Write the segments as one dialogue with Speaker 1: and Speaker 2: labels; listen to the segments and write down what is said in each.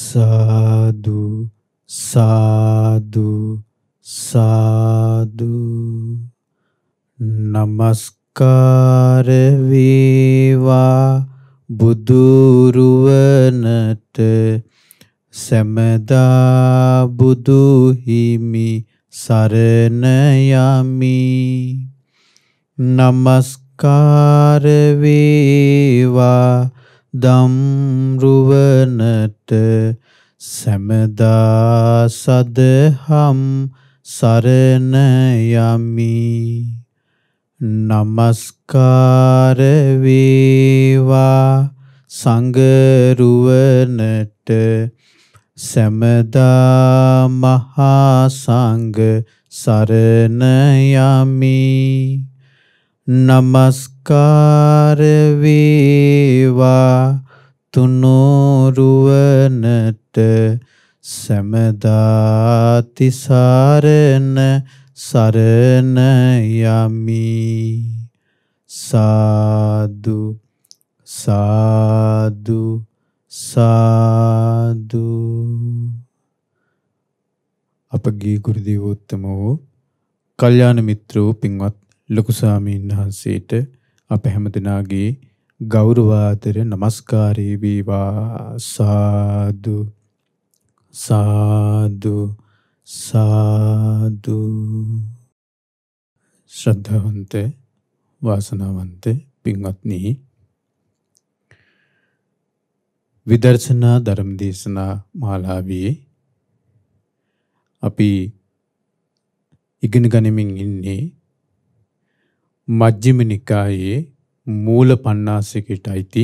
Speaker 1: සාදු සාදු සාදු නමස්කාර වේවා බුදුරුවනට සැමදා බුදු හිමි සරණ යමි. නමස්කාර වේවා දම්රුවනට සැමදා සදහම් සරණ යමි. නමස්කාර වේවා සංඝරුවනට සැමදා මහා සංඝ සරණ යමි. නමස්කාර වේවා තුනුරුවනට සැමදා තිසරණ සරණ යමි. සාදු සාදු සාදු. අපගේ ගුරු දේවෝත්තම වූ කල්යාණ මිත්‍රෝ පින්වත් ලොකු ස්වාමීන් වහන්සේට අප හැමදෙනාගේ ගෞරවාදර නමස්කාරය වේවා. සාදු සාදු සාදු. ශ්‍රද්ධාවන්ත වාසනාවන්ත පින්වත්නි, විදර්ශනා ධර්ම දේශනා මාලාවේ අපි ඉගෙන ගනිමින් ඉන්නේ මජ්ක්‍ධිම නිකායේ මූල පණ්ණාසිකයට අයිති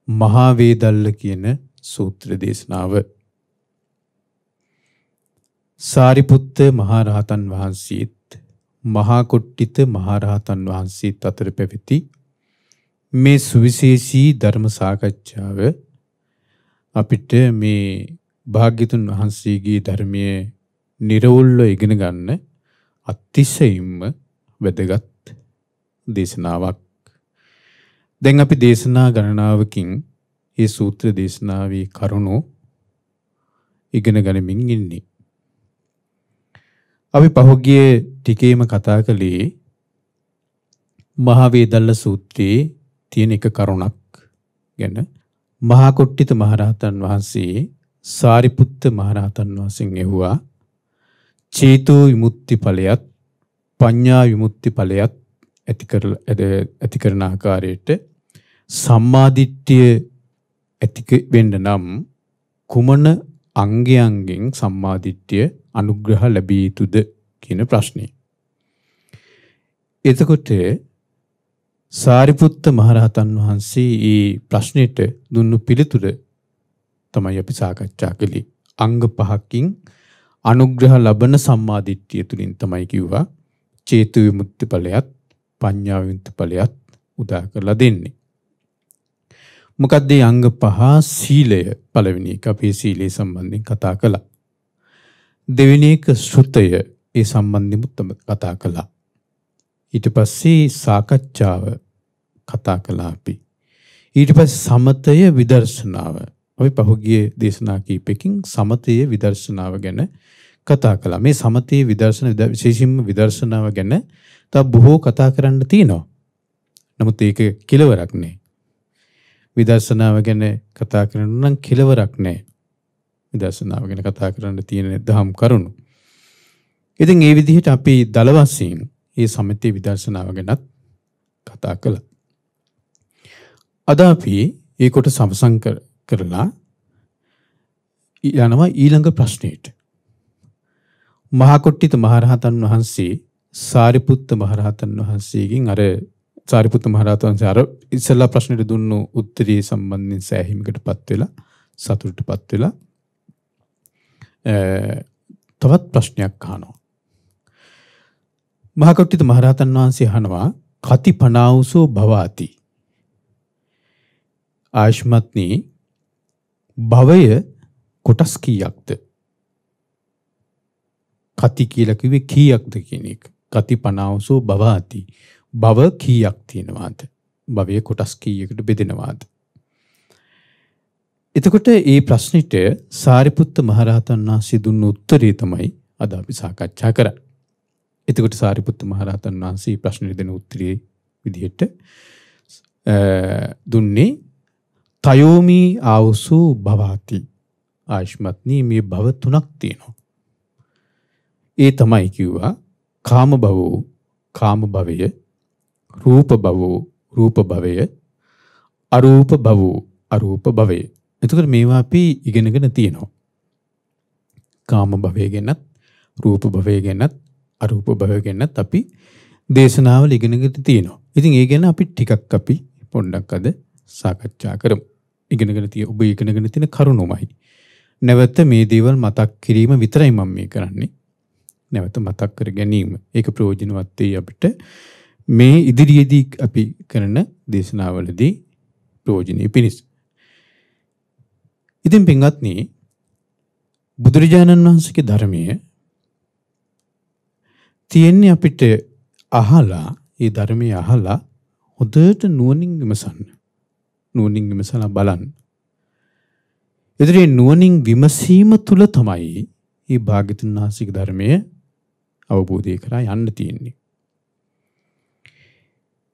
Speaker 1: මහා වේදල්ල කියන සූත්‍ර දේශනාව. සාරිපුත්ත මහරහතන් වහන්සේත් මහා කොට්ටිත මහරහතන් වහන්සේත් අතර පැවති මේ සුවිශේෂී ධර්ම සාකච්ඡාව අපිට මේ භාග්‍යතුන් වහන්සේගේ ධර්මයේ නිර්වුල්ව ඉගෙන ගන්න අතිශයින්ම වැදගත් දේශනාවක්. දැන් අපි දේශනා ගණනාවකින් මේ සූත්‍ර දේශනාවේ කරුණු ඉගෙන ගනිමින් ඉන්නේ. අපි පහුගිය ටිකේම කතා කළේ මහා වේදල්ල සූත්‍රයේ තියෙන එක කරුණක් ගැන. මහා කොට්ටිත මහරහතන් වහන්සේ සාරිපුත්ත මහරහතන් වහන්සේගෙන් ඇහුවා චේතෝ විමුක්ති ඵලයත් පඤ්ඤා විමුක්ති ඵලයත් ඇති කරන ආකාරයට සම්මාදිට්ඨිය ඇති වෙන්න නම් කුමන අංගයන්ගෙන් සම්මාදිට්ඨිය අනුග්‍රහ ලැබිය යුතුද කියන ප්‍රශ්නේ. එතකොට සාරිපුත්ත මහරහතන් වහන්සේ මේ ප්‍රශ්නෙට දුන්නු පිළිතුර තමයි අපි සාකච්ඡා කළේ. අංග 5කින් අනුග්‍රහ ලබන සම්මාදිට්ඨිය තුලින් තමයි කිව්වා චේතු විමුක්ති ඵලයත් පඤ්ඤා විමුක්ති ඵලයත් උදා කරලා දෙන්නේ. මොකක්ද මේ අංග 5? සීලය පළවෙනි එක අපේ සීලය සම්බන්ධයෙන් කතා කළා. දෙවෙනි එක ශ්‍රුතය ඒ සම්බන්ධයෙන් කතා කළා. ඊට පස්සේ සාකච්ඡාව කතා කළා අපි. ඊට පස්සේ සමතය විදර්ශනාව. අපි පහුගිය දේශනා කීපකින් සමතය විදර්ශනාව ගැන කතා කළා. මේ සමතය විදර්ශන විශේෂයෙන්ම විදර්ශනාව ගැන තව බොහෝ කතා කරන්න තියෙනවා. නමුත් ඒක කෙලවරක් නෑ. විදර්ශනාව ගැන කතා කරන්න නම් කෙලවරක් නෑ. විදර්ශනාව ගැන කතා කරන්න තියෙන දහම් කරුණු. ඉතින් මේ විදිහට අපි දල වශයෙන් මේ සමතය විදර්ශනාව ගැනත් කතා කළා. අද අපි ඒ කොට සමසම් කරලා යනවා ඊළඟ ප්‍රශ්නෙට. මහා කොට්ටිත මහරහතන් වහන්සේ සාරිපුත්ත මහරහතන් වහන්සේගෙන් අර සාරිපුත්ත මහරහතන් වහන්සේ අර ඉස්සෙල්ලා ප්‍රශ්නෙට දුන්නු උත්තරී සම්බන්ධයෙන් සෑහීමකටපත් වෙලා සතුටටපත් වෙලා තවත් ප්‍රශ්නයක් අහනවා. මහා කොට්ටිත මහරහතන් වහන්සේ අහනවා කති පනාවුසෝ භවාති. ආයුෂ්මත්නි භවය කොටස් කීයක්ද? කති කියලා කිව්වේ කීයක්ද කියන එක. කති පනාවුසෝ භවාති. භව කීයක් තියෙනවාද? භවයේ කොටස් කීයකට බෙදෙනවාද? එතකොට මේ ප්‍රශ්නෙට සාරිපුත්ත මහරහතන් වහන්සේ දුන්න උත්තරේ තමයි අද අපි සාකච්ඡා කරන්නේ. එතකොට සාරිපුත්ත මහරහතන් වහන්සේ ප්‍රශ්නෙට දෙන උත්තරේ විදිහට දුන්නේ තයෝමි ආවසු භවති. ආයුෂ්මත්නි මේ භව තුනක් තියෙනවා. ඒ තමයි කිව්වා කාම භවෝ කාම භවය, රූප භවෝ රූප භවය, අරූප භවෝ අරූප භවය. එතකොට මේවා අපි ඉගෙනගෙන තියෙනවා. කාම භවය ගැනත්, රූප භවය ගැනත්, අරූප භවය ගැනත් අපි දේශනාවල ඉගෙනගෙන තියෙනවා. ඉතින් ඒ ගැන අපි ටිකක් අපි පොඩ්ඩක් අද සාකච්ඡා කරමු. ඔබ ඉගෙනගෙන තියෙන කරුණුමයි. නැවත මේ දේවල් මතක් කිරීම විතරයි මම මේ කරන්නේ. නැවත මතක් කර ගැනීම. ඒක ප්‍රයෝජනවත් වෙයි අපිට මේ ඉදිරියේදී අපි කරන දේශනාවලදී ප්‍රයෝජනෙයි පිණිස. ඉතින් පින්වත්නි, බුදුරජාණන් වහන්සේගේ ධර්මය තියෙන්නේ අපිට අහලා, ඒ ධර්මය අහලා හොඳට නුවණින් විමසන්න. නුවණින් විමසලා බලන්න. එදිරියේ නුවණින් විමසීම තුල තමයි මේ භාග්‍යතුන් වහන්සේගේ ධර්මය අවබෝධය කරා යන්න තියෙන්නේ.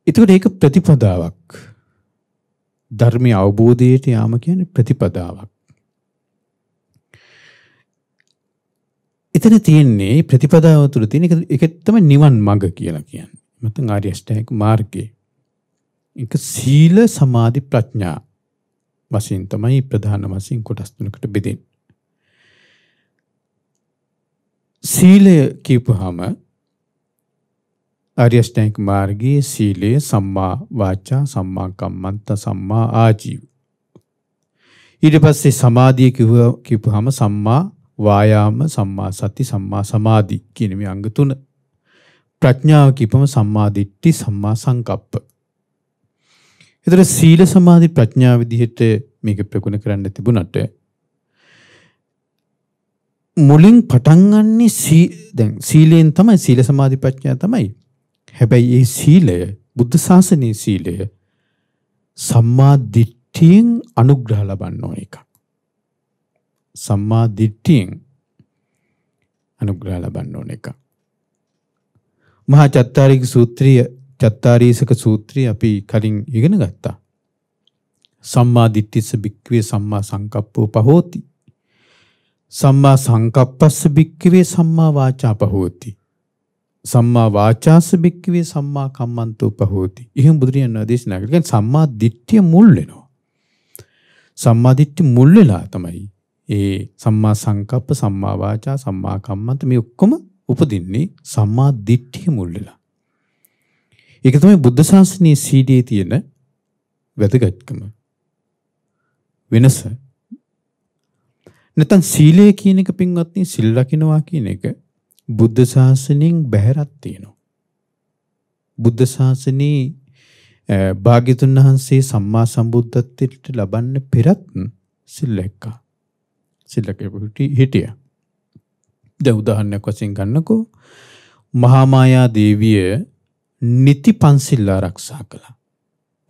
Speaker 1: ඒකට ඒක ප්‍රතිපදාවක්. ධර්මයේ අවබෝධයට යාම කියන්නේ ප්‍රතිපදාවක්. එතන තියෙන්නේ ප්‍රතිපදාව තුළ තියෙන එක තමයි නිවන් මඟ කියලා කියන්නේ. නැත්නම් ආර්ය අෂ්ටාංගික මාර්ගය. ඒක සීල සමාධි ප්‍රඥා වශයෙන් තමයි ප්‍රධාන වශයෙන් කොටස් තුනකට බෙදෙන්නේ. සීලය කියපුවාම ආර්ය අෂ්ටාංගික මාර්ගයේ සීලය සම්මා වාචා, සම්මා කම්මන්ත, සම්මා ආජීව. ඊට පස්සේ සමාධිය කියපුවාම සම්මා වායාම, සම්මා සති, සම්මා සමාධි කියන මේ අංග තුන. ප්‍රඥාව කියපුවම සම්මා දිට්ඨි, සම්මා සංකප්ප. ඒතර සීල සමාධි ප්‍රඥා විදිහට මේක ප්‍රගුණ කරන්න තිබුණට මුලින් පටන් ගන්නේ දැන් සීලයෙන් තමයි, සීල සමාධි ප්‍රඥා තමයි. හැබැයි මේ සීලය, බුද්ධ ශාසනයේ සීලය සම්මා දිට්ඨියෙන් අනුග්‍රහ ලබන්න ඕන එකක්. සම්මා දිට්ඨියෙන් අනුග්‍රහ ලබන්න ඕන එකක්. මහා චත්තාරීසක සූත්‍රය අපි කලින් ඉගෙන ගත්තා. සම්මා දිට්ඨිස්ස භික්ඛවේ සම්මා සංකප්පෝ පහෝති. සම්මා සංකප්පස්ස භික්ඛවේ සම්මා වාචා පහෝති. සම්මා වාචාස්ස භික්ඛවේ සම්මා කම්මන්තෝ පහෝති. එහෙනම් බුදුරජාණන් වහන්සේ දේශනා කළේ සම්මා දිට්ඨිය මුල් වෙනවා. සම්මා දිට්ඨිය මුල් වෙලා තමයි ඒ සම්මා සංකප්ප, සම්මා වාචා, සම්මා කම්මන්ත මේ ඔක්කොම උපදින්නේ සම්මා දිට්ඨිය මුල් වෙලා. ඒක තමයි බුද්ධ ශාසනයේ සීලයේ තියෙන වැදගත්කම. වෙනස. නැත්නම් සීලය කියන එක පින්වත්නි, සිල් රකින්නවා කියන එක බුද්ධ ශාසනයෙන් බැහැරක් තියෙනවා. බුද්ධ ශාසනයේ භාග්‍යතුන් වහන්සේ සම්මා සම්බුද්ධත්වයට ලබන්න පෙරත් සිල් රැක්කා. සිල් රැකපු හිටියා. දැන් උදාහරණයක් වශයෙන් ගන්නකෝ, මහා මායා දේවිය නිති පන්සිල් ආරක්ෂා කළා.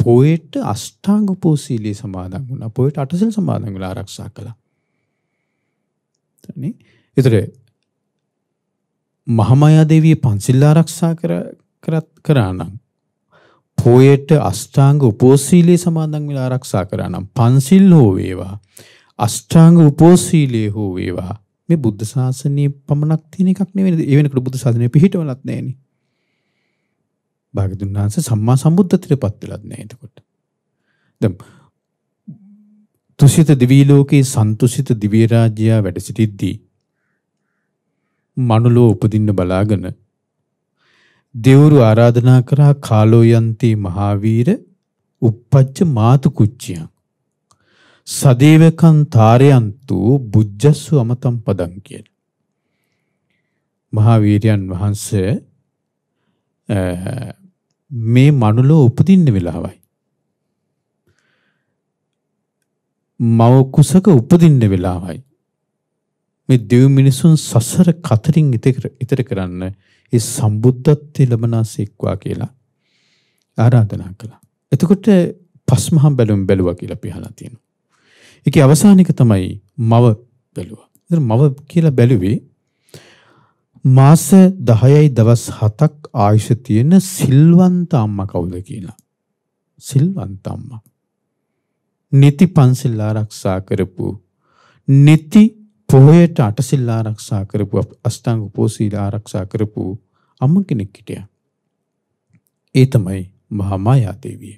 Speaker 1: පොයට අෂ්ටාංග උපෝසීලයේ සමාදන් වුණා. පොයට අටසිල් සමාදන් වෙලා ආරක්ෂා කළා. ඒතර මහා මායා දේවිය පන්සිල් ආරක්ෂා කරා නම්, පොයට අෂ්ටාංග උපෝසීලයේ සමාදන් වෙලා ආරක්ෂා කරා නම්, පන්සිල් හෝ වේවා, අෂ්ටාංග උපෝසීලයේ හෝ වේවා, මේ බුද්ධ ශාසනයේ පමණක් තියෙන එකක් නෙවෙයි. ඒ වෙනකොට බුද්ධ ශාසනය පිහිටවලත් නැහෙනේ. භාග්‍යතුන් වහන්සේ සම්මා සම්බුද්ධත්වයට පත් වෙලත් නැහැ. එතකොට දැන් තුසිත දිවි ලෝකේ සන්තුසිත දිව්‍ය රාජ්‍යය වැඩ සිටිද්දී මනුලෝ උපදින්න බලාගෙන දෙවරු ආරාධනා කරා කාලෝයන්ති මහාවීර උප්පච්ච මාතු කුච්චියං සදේවකං තාරයන්තු බුද්ධස්සු අමතම් පදං කියන. මහාවීරයන් වහන්සේ මේ මනුලෝ උපදින්න වෙලාවයි. මව කුසක උපදින්න වෙලාවයි. මේ දෙව් මිනිසුන් සසර කතරින් ඉතර කරන්න ඒ සම්බුද්ධත්වයේ ලබනාසෙක්වා කියලා ආරාධනා කළා. එතකොට පස්මහම් බැලුම් බැලුවා කියලා අපි අහලා තියෙනවා. ඒකේ අවසාන එක තමයි මව බැලුවා. ඉතින් මව කියලා බැලුවේ මාස 10යි දවස් 7ක් ආයුෂ තියෙන සිල්වන්ත අම්මා කවුද කියලා. සිල්වන්ත අම්මා. නිති පන්සිල් ආරක්ෂා කරපු, නිති පොහොයට අටසිල් ආරක්ෂා කරපු, අෂ්ටාංග උපෝසීල ආරක්ෂා කරපු අම්ම කෙනෙක් හිටියා. ඒ තමයි මහා මායා දේවිය.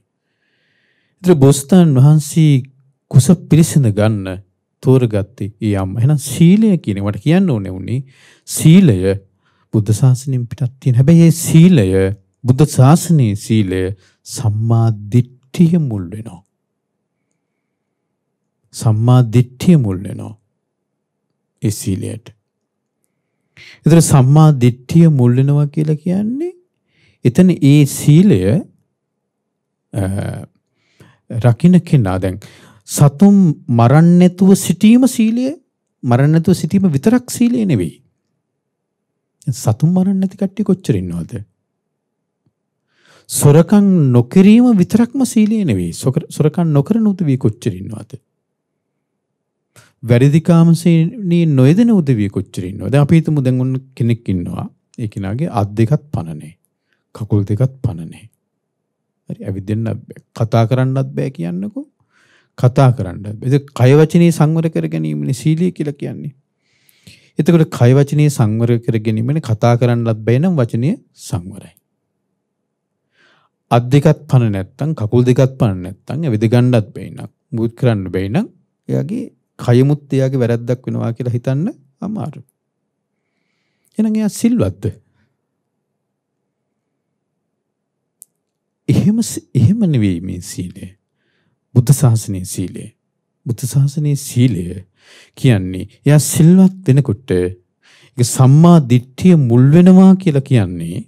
Speaker 1: ඉතින් බෝසතාණන් වහන්සේ කුස පිළිසඳ ගන්න තෝරගත්තේ ඒ අම්මා. එහෙනම් සීලය කියන මට කියන්න ඕනේ උනේ සීලය බුද්ධ ශාසනයෙන් පිටත් තියෙන. හැබැයි මේ සීලය බුද්ධ ශාසනයේ සීලය සම්මා දිට්ඨිය මුල් වෙනවා. සම්මා දිට්ඨිය මුල් වෙනවා ඒ සීලයට. ඒතර සම්මා දිට්ඨිය මුල් වෙනවා කියලා කියන්නේ එතන ඒ සීලය රකින්න කෙනා දැන් සතුම් මරන්න නැතුව සිටීම සීලය, මරන්න නැතුව සිටීම විතරක් සීලය නෙවෙයි. සතුම් මරන්න නැති කට්ටිය කොච්චර ඉන්නවද? සොරකම් නොකිරීම විතරක්ම සීලය නෙවෙයි. සොරකම් නොකරන උදවිය කොච්චර ඉන්නවද? වැරදි කාමසේනී නොයදෙන උදවිය කොච්චර ඉන්නවද? අපි හිතමු දැන් ඔන්න කෙනෙක් ඉන්නවා. ඒ කෙනාගේ අත් දෙකත් පන නැහැ. කකුල් දෙකත් පන නැහැ. හරි ඇවිදින්න බෑ. කතා කරන්නත් බෑ කියන්නකෝ. කතා කරන්න. ඒක කය වචනේ සංවර කර ගැනීමනේ සීලය කියලා කියන්නේ. එතකොට කය වචනේ සංවර කර ගැනීමනේ කතා කරන්නත් බෑ නම් වචනය සංවරයි. අත් දෙකත් පන නැත්තම් කකුල් දෙකත් පන නැත්තම් ඇවිද ගන්නත් බෑ නක්. මුත් කරන්න බෑ නම් එයාගේ කයමුත් එයාගේ වැරද්දක් වෙනවා කියලා හිතන්න අමාරුයි. එහෙනම් එයා සිල්වත්ද? එහෙම නෙවෙයි මේ සීලය. බුද්ධ ශාසනයේ සීලය. බුද්ධ ශාසනයේ සීලය කියන්නේ එයා සිල්වත් වෙනකොට ඒක සම්මා දිට්ඨිය මුල් වෙනවා කියලා කියන්නේ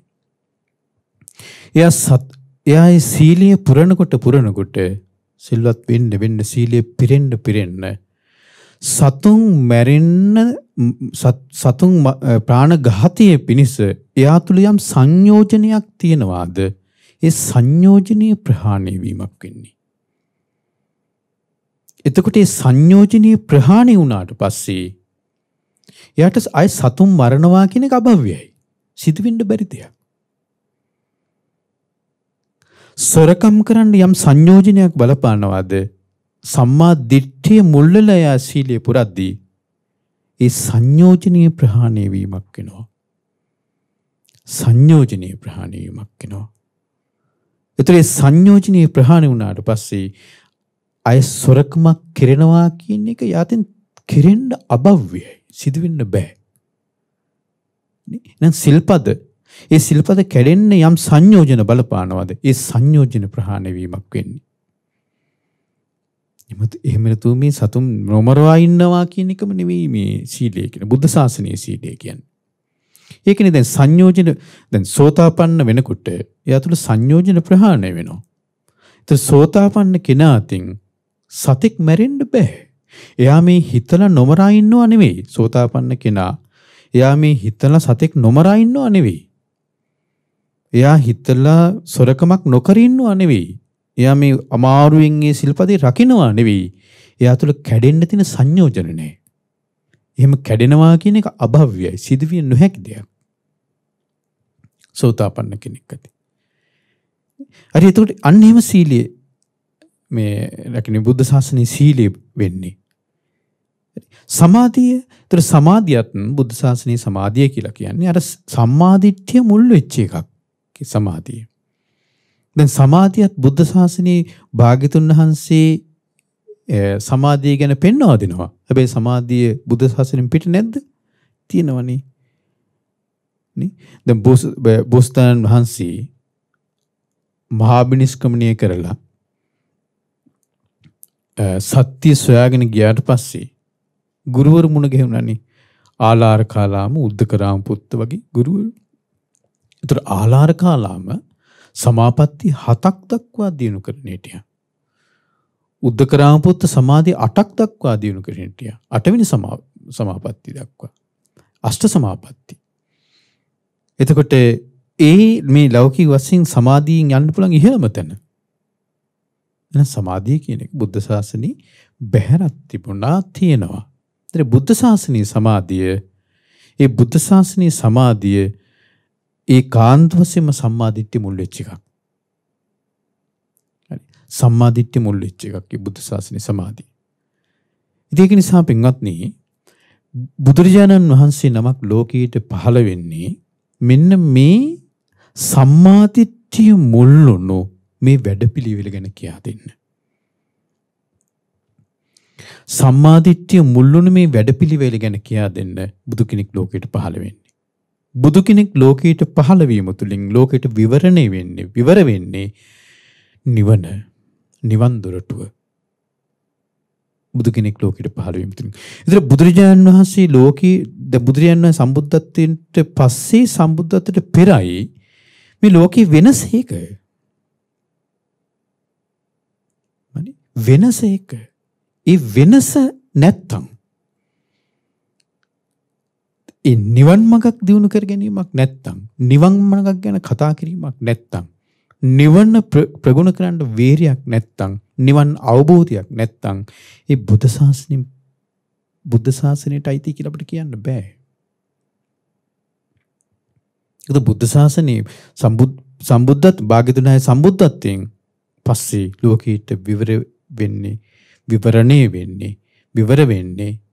Speaker 1: එයා ඒ සීලය පුරනකොට සිල්වත් වෙන්න සීලය පිරෙන්න සතුන් මැරෙන්න සතුන් ප්‍රාණඝාතයේ පිණිස එයා තුල යම් සංයෝජනයක් තියනවාද? ඒ සංයෝජනීය ප්‍රහාණය වීමක් වෙන්නේ. එතකොට මේ සංයෝජනීය ප්‍රහාණය වුණාට පස්සේ එයාට ආයි සතුන් මරනවා කියන එක අභව්‍යයි. සිදුවෙන්න බැරි දෙයක්. සොරකම් කරන්න යම් සංයෝජනයක් බලපානවාද? සම්මා දිට්ඨිය මුල් වෙලා යා සීලය පුරද්දී ඒ සංයෝජනීය ප්‍රහාණය වීමක් වෙනවා. සංයෝජනීය ප්‍රහාණය වීමක් වෙනවා. ඒතරේ සංයෝජනීය ප්‍රහාණය වුණාට පස්සේ අය සොරකමක් කරනවා කියන එක යාතෙන් කෙරෙන්න අභව්‍යයි. සිදුවෙන්න බෑ. නේ? ඒ සිල්පද කැඩෙන්න යම් සංයෝජන බලපානවාද? ඒ සංයෝජන ප්‍රහාණය වීමක් වෙන්නේ. එහෙම නැතු මේ සතුන් නොමරවා ඉන්නවා කියන එකම නෙවෙයි මේ සීලය කියන්නේ. බුද්ධ ශාසනයේ සීලය කියන්නේ. ඒකනේ දැන් සංයෝජන දැන් සෝතාපන්න වෙනකොට එයා තුළ සංයෝජන ප්‍රහාණය වෙනවා. ඒත් සෝතාපන්න කෙනා අතින් සතෙක් මැරෙන්න බෑ. එයා මේ හිතලා නොමරා ඉන්නව නෙවෙයි. සෝතාපන්න කෙනා එයා මේ හිතලා සතෙක් නොමරා ඉන්නව නෙවෙයි. එයා හිතලා සොරකමක් නොකර ඉන්නව නෙවෙයි. එයා මේ අමාරුවෙන් මේ සිල්පදේ රකින්නවා නෙවෙයි. එයා තුළ කැඩෙන්න තියෙන සංයෝජන නැහැ. එහෙම කැඩෙනවා කියන එක අභව්‍යයි. සිදුවිය නොහැකි දෙයක්. සෝතාපන්න කෙනෙක් ඇති. හරි එතකොට අන්න එහෙම සීලයේ මේ රකින්න බුද්ධ ශාසනයේ සීලය වෙන්නේ. සමාධිය. ඒතර සමාධියත් බුද්ධ ශාසනයේ සමාධිය කියලා කියන්නේ අර සම්මාදිට්ඨිය මුල් වෙච්ච එකක්. සමාධිය. දැන් සමාධියත් බුද්ධ ශාසනයේ භාග්‍යතුන් වහන්සේ සමාධිය ගැන පෙන්වා දෙනවා. හැබැයි සමාධිය බුද්ධ ශාසනයෙන් පිට නැද්ද? තියෙනවනේ. නේ? දැන් බෝසතාණන් වහන්සේ මහා බිනිස්කමණය කරලා සත්‍ය සොයාගෙන ගියාට පස්සේ ගුරුවරු මුණ ගැහුණානේ. ආලාර කාලාම උද්දකරාම පුත්ත වගේ ගුරුවරු. ඒතර ආලාර කාලාම සමාපatti 7ක් දක්වා දිනු කරගෙන හිටියා. උද්දකරාම පුත්ත සමාධි 8ක් දක්වා දිනු කරගෙන හිටියා. 8 වෙනි සමාපatti දක්වා. අෂ්ට සමාපatti. එතකොට මේ ලෞකික වශයෙන් සමාධියෙන් යන්න පුළුවන් ඉහළම තැන. එන සමාධිය කියන එක බුද්ධ ශාසනයේ බැහැරක් තිබුණා තියෙනවා. ඒතර බුද්ධ ශාසනයේ සමාධිය ඒ බුද්ධ ශාසනයේ සමාධිය ඒ කාන්ත වශයෙන්ම සම්මාදිට්ඨිය මුල් වෙච්ච එකක්. හරි. සම්මාදිට්ඨිය මුල් වෙච්ච එකක් ඒ බුද්ධ ශාසනයේ සමාධිය. ඒක නිසා පින්වත්නි බුදුරජාණන් වහන්සේ නමක් ලෝකයට පහළ වෙන්නේ මෙන්න මේ සම්මාදිට්ඨිය මුල්ුණු මේ වැඩපිළිවෙල ගැන කියා දෙන්න. සම්මාදිට්ඨිය මුල්ුණු මේ වැඩපිළිවෙල ගැන කියා දෙන්න බුදු කෙනෙක් ලෝකයට පහළ වෙන්නේ. බුදු කෙනෙක් ලෝකයට පහළ වීම තුළින් ලෝකයට විවර වෙන්නේ නිවන් දොරටුව. බුදු කෙනෙක් ලෝකයට පහළ වීම තුළින්. ඒතර බුදුරජාණන් වහන්සේ බුදුරජාණන් වහන්සේ සම්බුද්ධත්වයට පස්සේ සම්බුද්ධත්වයට පෙරයි මේ ලෝකේ වෙනස ඒක. වෙනස ඒක. ඒ වෙනස නැත්තම් ඒ නිවන් මාර්ගක් දියුණු කර ගැනීමක් නැත්තම් නිවන් මාර්ගක් ගැන කතා කිරීමක් නැත්තම් නිවන ප්‍රගුණ කරන්න වීරියක් නැත්තම් නිවන් අවබෝධයක් නැත්තම් ඒ බුද්ධ ශාසනයට අයිති කියලා අපිට කියන්න බෑ. ඒක බුද්ධ ශාසනයේ භාග්‍යවතුන් සම්බුද්ධත්වයෙන් පස්සේ ලෝකීට විවර වෙන්නේ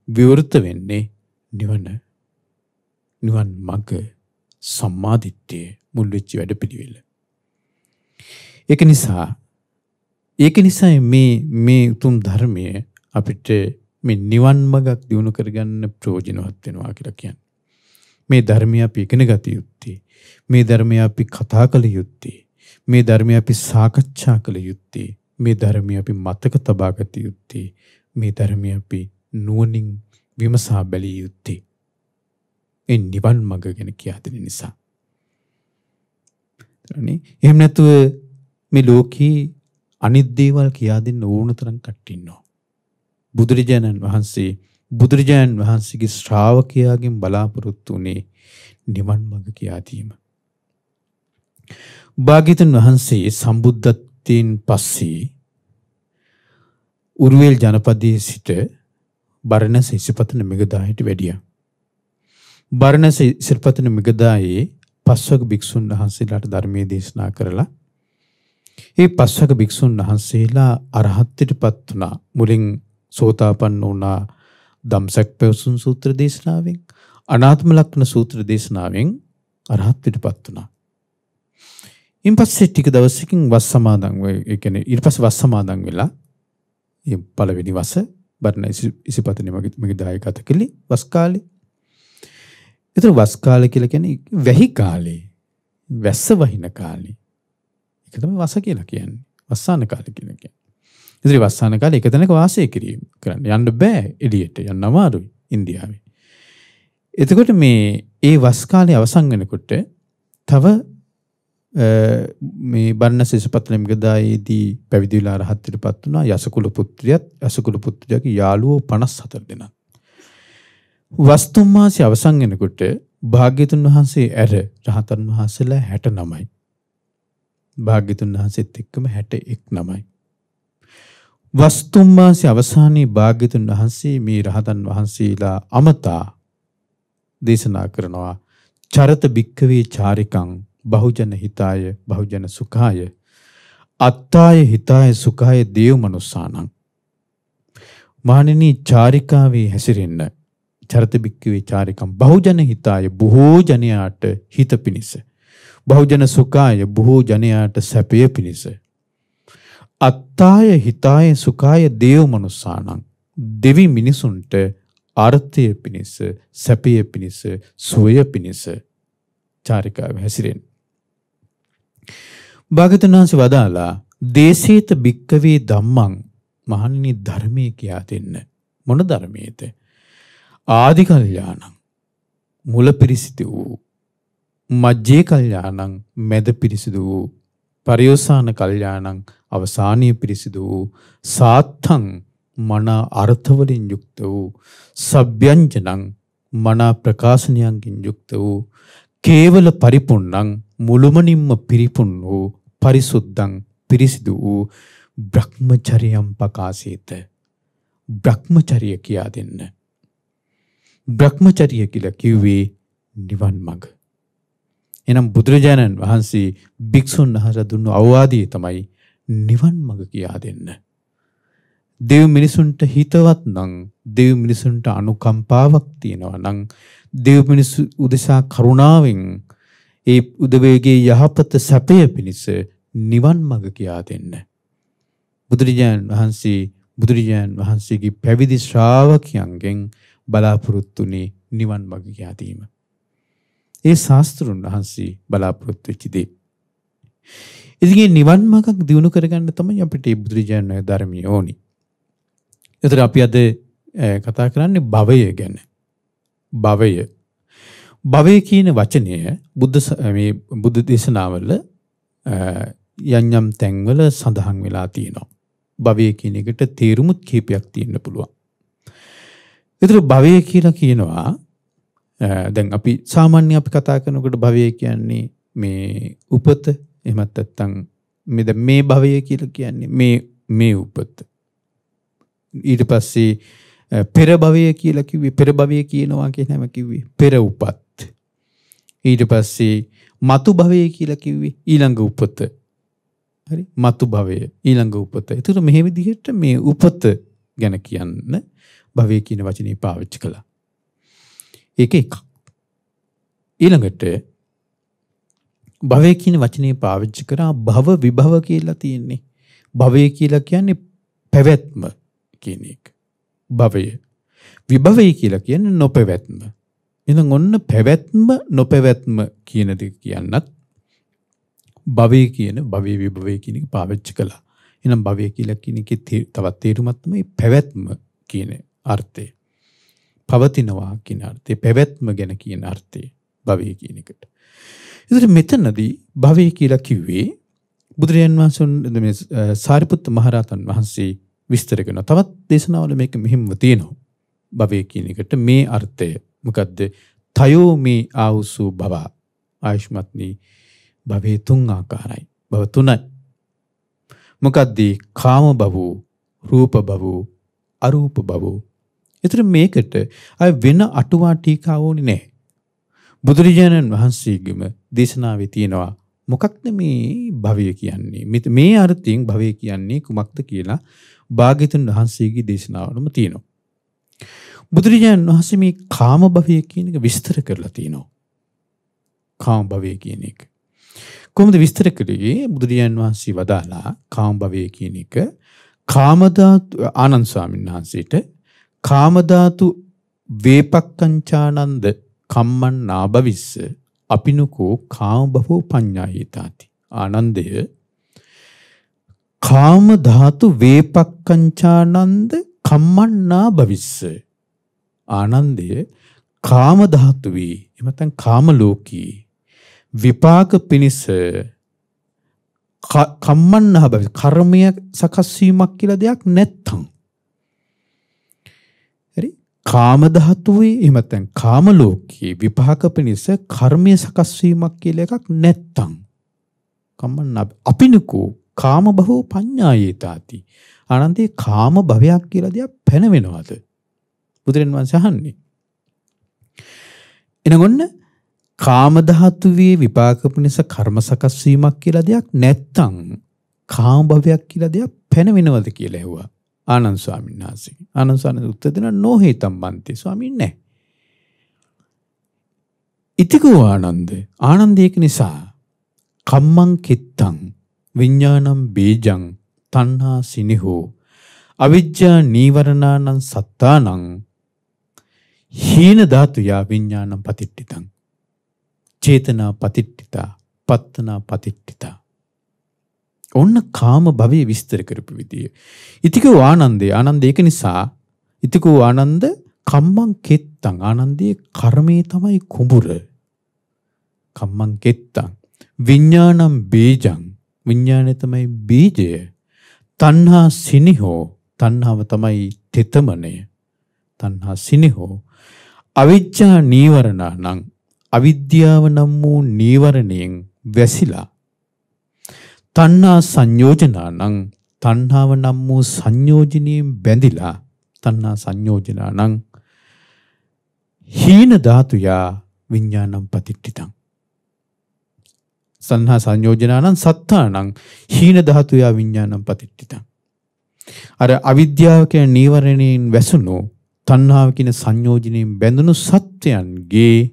Speaker 1: විවෘත වෙන්නේ නිවන් මඟ සම්මාදිට්ඨිය මුල් වෙච්ච වැඩපිළිවෙල. ඒක නිසා මේ උතුම් ධර්මය අපිට මේ නිවන් මඟක් දියුණු කරගන්න ප්‍රයෝජනවත් වෙනවා කියලා කියන්නේ. මේ ධර්මය අපි ඉගෙන ගත යුත්තේ. මේ ධර්මය අපි කතා කළ යුත්තේ. මේ ධර්මය අපි සාකච්ඡා කළ යුත්තේ. මේ ධර්මය අපි මතක තබා ගත යුත්තේ. මේ ධර්මය අපි නුවණින් විමසා බැලිය යුත්තේ. ඒ නිවන් මඟ ගැන කියා දෙන නිසා. එහෙම නැතුව මේ ලෝකේ අනිත් දේවල් කියා දෙන්න ඕන තරම් කට්ටිය ඉන්නවා. බුදුරජාණන් වහන්සේගේ ශ්‍රාවකයාගෙන් බලාපොරොත්තු වුණේ නිවන් මඟ කියා දීම. භාග්‍යවතුන් වහන්සේ සම්බුද්ධත්වයෙන් පස්සේ උරුවෙල් ජනපදයේ සිට බරණැස ඉසිපතන මිගදායට වැඩියා. බරණැස ඉසිපතන මිගදායේ පස්වග භික්ෂුන් වහන්සේලාට ධර්මයේ දේශනා කරලා ඒ පස්වග භික්ෂුන් වහන්සේලා අරහත්ත්වයටපත් වුණා. මුලින් සෝතාපන්න වුණා ධම්සක් පැවසුම් සූත්‍ර දේශනාවෙන්, අනාත්ම ලක්ෂණ සූත්‍ර දේශනාවෙන් අරහත්ත්වයටපත් වුණා. ඉන්පස්සේ ටික දවසකින් වස් සමාදන් වෙලා මේ පළවෙනි වස බරණැස ඉසිපතන මිගදායේ ගත කළේ වස් කාලේ. ඒතර වස් කාලය කියලා කියන්නේ වැහි කාලේ, වැස්ස වහින කාලේ. ඒක තමයි වස කියලා කියන්නේ. වස්සාන කාලය කියලා කියන්නේ. ඉතින් වස්සාන කාලේ එක තැනක වාසය කරන්න යන්න බෑ, එළියට යන්න අමාරුයි ඉන්දියාවේ. එතකොට ඒ වස් කාලේ අවසන් වෙනකොට තව මේ බරණැස ඉසිපතන මිගදායේදී පැවිදි වෙලා රහත්ත්වයටපත් වුණා යසකුල පුත්‍රයාගේ යාළුවෝ 54 දෙනා. වස්තුම් මාසය අවසන් වෙනකොට භාග්‍යවතුන් වහන්සේ ඇර රහතන් වහන්සේලා 69යි. භාග්‍යවතුන් වහන්සේත් එක්කම 69යි. වස්තුම් මාසය අවසානයේ භාග්‍යවතුන් වහන්සේ මේ රහතන් වහන්සේලා අමතා දේශනා කරනවා චරත භික්ඛවේ චාරිකං බහුජන හිතාය බහුජන සුඛාය අත්තාය හිතාය සුඛාය දේව මනුස්සානං. මහණෙනි චාරිකාවේ හැසිරෙන්න චරත භික්ඛවේ චාරිකං බහුජන හිතාය බොහෝ ජනයාට හිත පිණිස, බහුජන සුඛාය බොහෝ ජනයාට සැපය පිණිස, අත්තාය හිතාය සුඛාය දේව මනුස්සානං දෙවි මිනිසුන්ට අර්ථය පිණිස, සැපය පිණිස, සුවය පිණිස චාරිකාවේ හැසිරෙන්න. භාග්‍යවතුන් වහන්සේ වදාලා දේශේත භික්ඛවේ ධම්මං මහණෙනි ධර්මයේ කියා දෙන්න. මොන ධර්මයේද? ආදි කල්යාණං මුල පිරිසිදු වූ, මජ්ජේ කල්යාණං මැද පිරිසිදු වූ, පරියෝසాన කල්යාණං අවසානීය පිරිසිදු වූ, සාත්තං මන අර්ථ වලින් යුක්ත වූ, සබ්යංජනං මන ප්‍රකාශනයන්ගෙන් යුක්ත වූ, කේවල පරිපුන්නං මුළුමනින්ම පිරිපුන් වූ, පරිසුද්ධං පිරිසිදු වූ, බ්‍රහ්මචර්යම් පකාසීත. බ්‍රහ්මචර්ය කියා දෙන්න. බ්‍රහ්මචර්ය කියලා කිව්වේ නිවන් මඟ. එනම් බුදුරජාණන් වහන්සේ භික්ෂුන් වහන්සේට දුන්නු අවවාදය තමයි නිවන් මඟ කියා දෙන්න. දෙව් මිනිසුන්ට හිතවත් නම්, දෙව් මිනිසුන්ට අනුකම්පාවක් තියෙනවා නම්, දෙව් මිනිසු උදෙසා කරුණාවෙන් ඒ උදවේගේ යහපත සැපය පිණිස නිවන් මඟ කියා දෙන්න. බුදුරජාණන් වහන්සේගේ පැවිදි ශ්‍රාවකයන්ගෙන් බලාපොරොත්තුනේ නිවන් මඟ කියා දීම. ඒ ශාස්ත්‍රුන් වහන්සේ බලාපොරොත්තු වෙච්ච දේ. ඉතින් නිවන් මඟක් දිනු කරගන්න තමයි අපිට මේ බුදුරජාණන් ධර්මය ඕනි. ඒතර අපි අද කතා කරන්නේ භවය ගැන. භවය කියන වචනය බුද්ධ දේශනාවල යම් තැන්වල සඳහන් වෙලා තියෙනවා. භවය කියන එකට තේරුමුත් කීපයක් තියෙන්න පුළුවන්. ඒතර භවය කියලා කියනවා දැන් අපි සාමාන්‍ය අපි කතා කරනකොට භවය කියන්නේ මේ උපත, එහෙමත් නැත්නම් මේ භවය කියලා කියන්නේ මේ උපත. ඊට පස්සේ පෙර භවය කියලා කිව්වේ, පෙර භවය කියනවා කියනම කිව්වේ පෙර උපත්. ඊට පස්සේ මතු භවය කියලා කිව්වේ ඊළඟ උපත. හරි, මතු භවය ඊළඟ උපත. ඒතර මේ විදිහට මේ උපත ගැන කියන්න භවය කියන වචනේ පාවිච්චි කළා. ඒක එකක්. ඊළඟට භවය කියන වචනේ පාවිච්චි කරා භව විභව කියලා තියෙන්නේ. භවය කියලා කියන්නේ පැවැත්ම කියන එක. භවය. විභවය කියලා කියන්නේ නොපැවැත්ම. එහෙනම් ඔන්න පැවැත්ම නොපැවැත්ම කියන දෙක කියන්නත් භවය විභවය කියන එක පාවිච්චි කළා. එහෙනම් භවය කියලා කියන එකේ තවත් තේරුමක් තමයි පැවැත්ම කියන අර්ථය. පවතිනවා කියන අර්ථය, පැවැත්ම ගැන කියන අර්ථය භවය කියන එකට. ඉතින් මෙතනදී භවය කියලා කිව්වේ බුදුරජාණන් වහන්සේ මේ සාරිපුත්ත මහරහතන් වහන්සේ විස්තර කරන තවත් දේශනාවල මේක මෙහිම තියෙනවා. භවය කියන එකට මේ අර්ථය මොකද්ද? තයෝ මේ ආවුසු භව. ආයුෂ්මත්නි භවයේ තුන් ආකාරයි. භව තුනයි. මොකද්ද? කාම භව, රූප භව, අරූප භව. ඒතර මේකට අය වෙන අටුවා ටීකා ඕනේ නැහැ. බුදුරජාණන් වහන්සේගේම දේශනාවේ තියෙනවා මොකක්ද මේ භවය කියන්නේ? මේ අර්ථයෙන් භවය කියන්නේ කුමක්ද කියලා භාග්‍යතුන් වහන්සේගේ දේශනාවලම තියෙනවා. බුදුරජාණන් වහන්සේ මේ කාම භවය කියන එක විස්තර කරලා තියෙනවා. කාම භවය කියන එක. කොහොමද විස්තර කළේ? බුදුරජාණන් වහන්සේ වදාලා කාම භවය කියන එක කාමධාතු ආනන්ද ස්වාමීන් වහන්සේට කාමධාතු වේපක්කංචානන්ද කම්මන් නාභවිස්ස අපිනුකෝ කාම භවෝ පඤ්ඤායේතාති. ආනන්දය කාමධාතු වේපක්කංචානන්ද කම්මන් නාභවිස්ස. ආනන්දය කාම ධාතුවේ එමෙතන් කාම ලෝකී විපාක පිනිස කම්මන් නාභවිස්ස කර්මය සකස් වීමක් කියලා දෙයක් නැත්තම්, හරි, කාම ධාතුවේ එමෙතන් කාම ලෝකී විපාක පිනිස කර්මය සකස් වීමක් කියලා එකක් නැත්තම් කම්මන් අපිනකෝ කාම භවෝ පඤ්ඤායේතාති. ආනන්දේ කාම භවයක් කියලා දෙයක් පැනවෙනවද? බුදුරජාණන් වහන්සේ අහන්නේ. එනගොන්න කාම ධාතුවේ විපාක පිණිස කර්ම සකස් වීමක් කියලා දෙයක් නැත්තම් කාම භවයක් කියලා දෙයක් පැනවෙනවද කියලා ඇහුවා ආනන්ද ස්වාමීන් වහන්සේ. ආනන්ද ස්වාමීන් උත්තර දෙනවා නොහේතම් බන්ති ස්වාමීන් නැහැ. ඉතිකෝ ආනන්ද ඒක නිසා කම්මං කිත්තං විඥානං බීජං තණ්හා සිනිහෝ අවිජ්ජා නීවරණානං සත්තානං හීන ධාතුයා විඥානං පතිට්ඨිතං චේතනා පතිට්ඨිතා පත්තනා පතිට්ඨිතා. ඔන්න කාම භවයේ විස්තර කරපු විදිය. ඉතිකෝ ආනන්ද ඒක නිසා ඉතිකෝ ආනන්ද කම්මං කෙත්තං ආනන්දේ කර්මයේ තමයි කුඹුර. කම්මං කෙත්තං විඥානං බීජං විඥානය තමයි බීජය. තණ්හා සිනිහෝ තණ්හාව තමයි තෙතමනය. තණ්හා සිනිහෝ අවිජ්ජා නීවරණං අවිද්‍යාව නම් වූ නීවරණයෙන් වැසිලා. තණ්හා සංයෝජනං තණ්හාව නම් වූ සංයෝජනයෙන් බැඳිලා තණ්හා සංයෝජනා නම් හීන ධාතුයා විඥානම් පතිට්ඨිතං. තණ්හා සංයෝජනා නම් සත්තානං හීන ධාතුයා විඥානම් පතිට්ඨිතං. අර අවිද්‍යාව කියන නීවරණයෙන් වැසුණු තණ්හාව කියන සංයෝජනයෙන් බැඳුණු සත්‍යයන්ගේ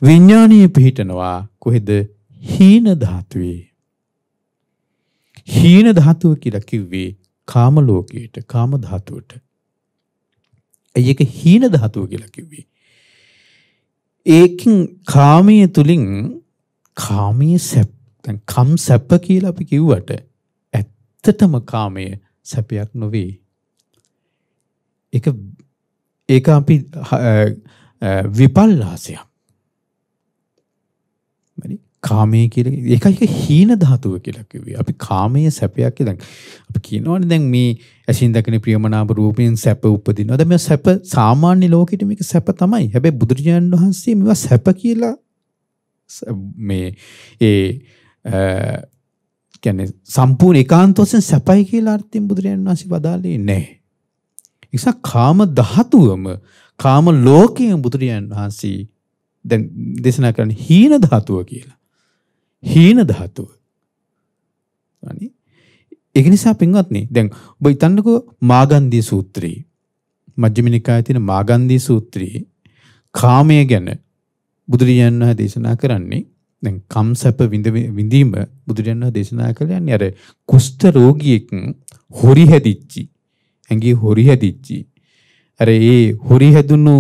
Speaker 1: විඥානීය පිහිටනවා කොහෙද? හීන ධාතුවේ. හීන ධාතුව කියලා කිව්වේ කාම ලෝකයට, කාම ධාතුවට. ඒක හීන ධාතුව කියලා කිව්වේ. ඒකින් කාමයේ තුලින් කාමයේ සැප, දැන් කම් සැප කියලා අපි කිව්වට ඇත්තටම කාමයේ සැපයක් නොවේ. ඒක අපි විපල්ලාසයක්. හරි? කාමයේ කියලා ඒකයි හීන ධාතුව කියලා කිව්වේ. අපි කාමයේ සැපයක් කියලා අපි කියනවනේ දැන් මේ ඇසින් දකින ප්‍රියමනාප රූපයෙන් සැප උපදිනවා. දැන් මේ සැප සාමාන්‍ය ලෝකෙට මේක සැප තමයි. හැබැයි බුදුරජාණන් වහන්සේ මේවා සැප කියලා මේ කියන්නේ සම්පූර්ණ ඒකාන්ත වශයෙන් සැපයි කියලා අර්ථයෙන් බුදුරජාණන් වහන්සේ වදාළේ නැහැ. ඒ නිසා කාම ධාතුවම කාම ලෝකයෙන් බුදුරජාණන් වහන්සේ දැන් දේශනා කරන්නේ හීන ධාතුව කියලා. හීන ධාතුව. අනේ ඒක නිසා පින්වත්නි දැන් ඔබ හිතන්නකෝ මාගන්ධී සූත්‍රයේ මජ්ක්‍ධිම නිකායේ තියෙන මාගන්ධී සූත්‍රයේ කාමය ගැන බුදුරජාණන් වහන්සේ දේශනා කරන්නේ දැන් කම්සප විඳීම බුදුරජාණන් වහන්සේ දේශනා කරන්නේ අර කුෂ්ඨ රෝගියෙක් හොරි හැදිච්චි ඇඟේ හොරි හැදිච්චි අර ඒ හොරි හැදුණු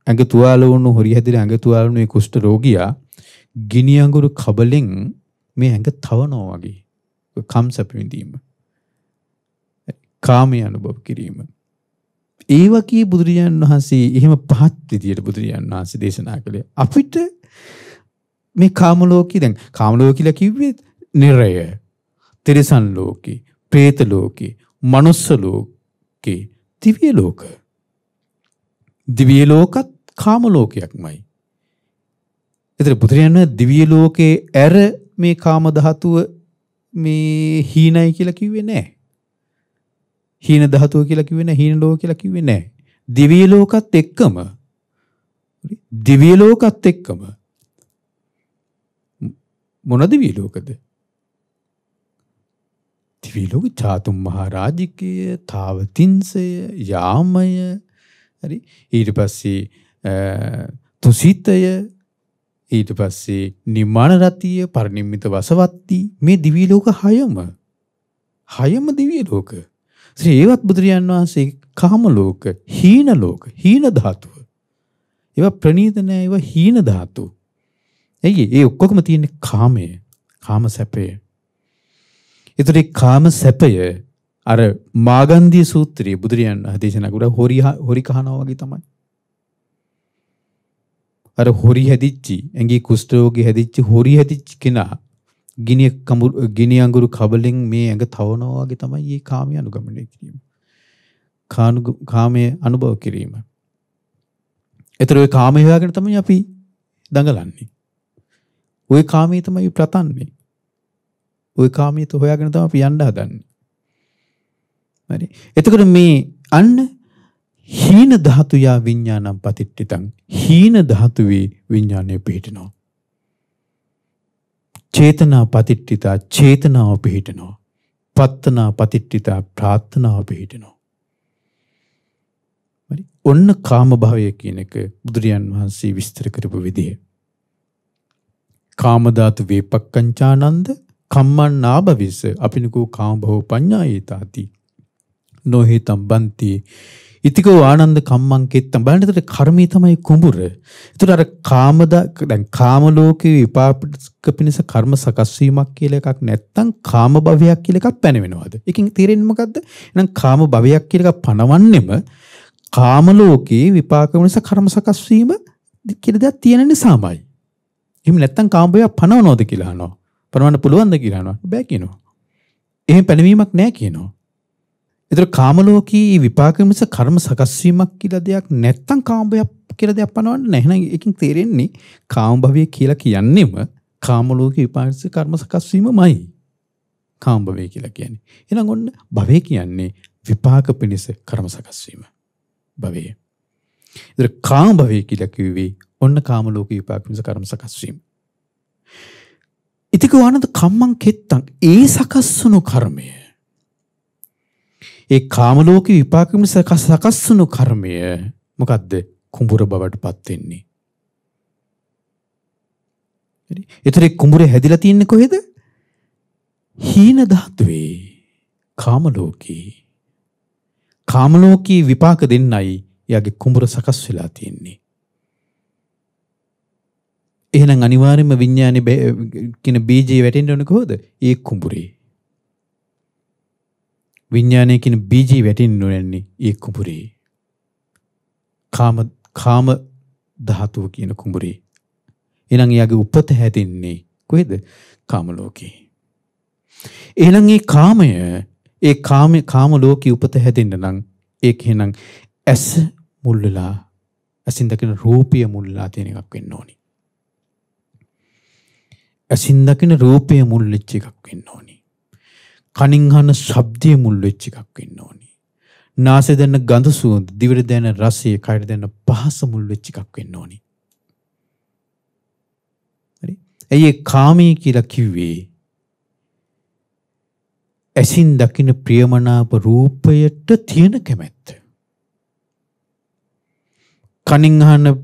Speaker 1: ඇඟ තුවාල වුණු හොරි හැදිලා ඇඟ තුවාල වුණු ඒ කුෂ්ඨ රෝගියා ගිනි අඟුරු කබලෙන් මේ ඇඟ තවනවා වගේ කම්සප විඳීම කාමයේ අනුභව කිරීම ඒ වගේ බුදුරජාණන් වහන්සේ එහෙම පහත් විදියට බුදුරජාණන් වහන්සේ දේශනා කළේ අපිට මේ කාම ලෝකේ දැන් කාම ලෝක කියලා කිව්වේ නිරය තිරිසන් ලෝකේ പ്രേත ලෝකේ මනුස්ස ලෝකේ දිව්‍ය ලෝක දිව්‍ය ලෝකත් කාම ලෝකයක්මයි. ඒතර බුදුරජාණන් දිව්‍ය ලෝකේ ඇර මේ කාම ධාතුව මේ හීනයි කියලා කිව්වේ නැහැ. හීන ධාතුව කියලා කිව්වේ නැහැ. හීන ලෝක කියලා කිව්වේ නැහැ. දිව්‍ය ලෝකත් එක්කම දිව්‍ය ලෝකත් එක්කම මොන දිව්‍ය ලෝකද? දිව්‍ය ලෝක චාතුම් මහරජිකය, තාවතින්සය, යාමය, හරි ඊට පස්සේ තුසිතය ඊට පස්සේ නිමාන රතිය පරිනිම්මිත වසවත්ති මේ දිව්‍ය ලෝක හයම දිව්‍ය ලෝක. ඒවත් බුදුරජාණන් වහන්සේ කාම ලෝක, හීන ලෝක, හීන ධාතුව. ඒවා ප්‍රණීත නෑ, ඒවා හීන ධාතු. එයි ඒ ඔක්කොම තියෙන්නේ කාමය, කාම සැපය. ඒතර ඒ කාම සැපය අර මාගන්ධී සූත්‍රයේ බුදුරජාණන් වහන්සේ දේශනා කළා හොරි කහනවා වගේ තමයි. අර හොරි හැදිච්චි ඇඟේ කුෂ්ඨ රෝගී හැදිච්චි හොරි හැදිච්චි කෙනා ගිනි අඟුරු කබලෙන් මේ ඇඟ තවනවා වගේ තමයි මේ කාමයේ අනුගමනය කිරීම. කාමයේ අනුභව කිරීම. ඒතර ඔය කාමයේ හොයාගෙන තමයි අපි දඟලන්නේ. ওই කාමයේ තමයි ප්‍රතන්නේ. ওই කාමයේ හොයාගෙන තමයි අපි යන්න හදන්නේ. හරි. එතකොට මේ අන්න හීන ධාතුයා විඥානම් පතිට්ඨිතං හීන ධාතුවේ විඥානය පිහිටනවා. චේතනා පතිට්ඨිතා චේතනාව පිහිටනවා. පත්තනා පතිට්ඨිතා ප්‍රාර්ථනාව පිහිටනවා. හරි. ඔන්න කාම භවය කියන එක බුදුරජාන් වහන්සේ විස්තර කරපු විදිය. කාම ධාතු වේපක්කංචානන්ද කම්මං නාභවිස අපිනකෝ කාම භව පඤ්ඤායේතාති නොහිතම් බන්ති ඉතිකෝ ආනන්ද කම්මං කෙත්තම් බලන්නට කර්මී තමයි කුඹුර. ඒතර අර දැන් කාම ලෝකේ විපාක පිණිස කර්ම සකස් වීමක් කියලා එකක් නැත්තම් කාම භවයක් කියලා එකක් පැනවෙනවද? එකකින් තේරෙන්නේ මොකද්ද? එහෙනම් කාම භවයක් කියලා එකක් පනවන්නෙම කාම ලෝකේ විපාක පිණිස කර්ම සකස් වීම කියලා දෙයක් තියෙන නිසාමයි. එහෙම නැත්තම් කාම භවයක් පනවනවද කියලා අහනවා. පනවන්න පුළුවන්ද කියලා අහනවා. බෑ කියනවා. එහෙම පැනවීමක් නැහැ කියනවා. ඒතර කාම ලෝකී විපාක මිස කර්ම සකස් වීමක් කියලා දෙයක් නැත්තම් කාම භවයක් කියලා දෙයක් පනවන්න නැහැ. එහෙනම් එකකින් තේරෙන්නේ කාම භවය කියලා කියන්නේම කාම ලෝකී විපාක මිස කර්ම සකස් වීමමයි. කාම භවය කියලා කියන්නේ. එහෙනම් ඔන්න භවය කියන්නේ විපාක පිණිස කර්ම සකස් වීම. භවය. ඒතර කාම භවය කියලා කිව්වේ ඔන්න කාම ලෝක විපාක පිණිස කර්ම සකස් වීම. ඉතික වනද කම්මං කෙත්තං ඒ සකස් වුණු කර්මය. ඒ කාම ලෝක විපාක පිණිස සකස් වුණු කර්මය මොකද්ද? කුඹුර බවට පත් වෙන්නේ. හරි. ඒතර කුඹුරේ හැදිලා තියන්නේ කොහෙද? හීන ධාතුවේ. කාම ලෝකේ. කාම ලෝකී විපාක දෙන්නයි යාගේ කුඹුර සකස් වෙලා තියෙන්නේ. එහෙනම් අනිවාර්යයෙන්ම විඥානේ කියන බීජේ වැටෙන්න ඕනේ කොහොද? ඒ කුඹුරේ. විඥානයේ කියන බීජේ වැටෙන්න ඕනේ ඒ කුඹුරේ. කාම ධාතුව කියන කුඹුරේ. එහෙනම් යාගේ උපත හැදෙන්නේ කොහෙද? කාම ලෝකේ. එහෙනම් මේ කාමය කාම ලෝකේ උපත හැදෙන්න නම් ඒක එහෙනම් ඇස මුල් වෙලා ඇසින් දකින රූපය මුල් වෙලා තියෙන එකක් වෙන්න ඕනි. ඇසින් දකින රූපය මුල් වෙච්ච එකක් වෙන්න ඕනි. කනින් අහන ශබ්දය මුල් වෙච්ච එකක් වෙන්න ඕනි. නාසයෙන් දැනෙන ගඳ සුවඳ, දිවට දැනෙන රසය, කයට දැනෙන පහස මුල් වෙච්ච එකක් වෙන්න ඕනි. හරි? ඒ කාමී කියලා කිව්වේ ඇසින් දකින ප්‍රියමනාප රූපයට තියෙන කැමැත්ත. කනින් අහන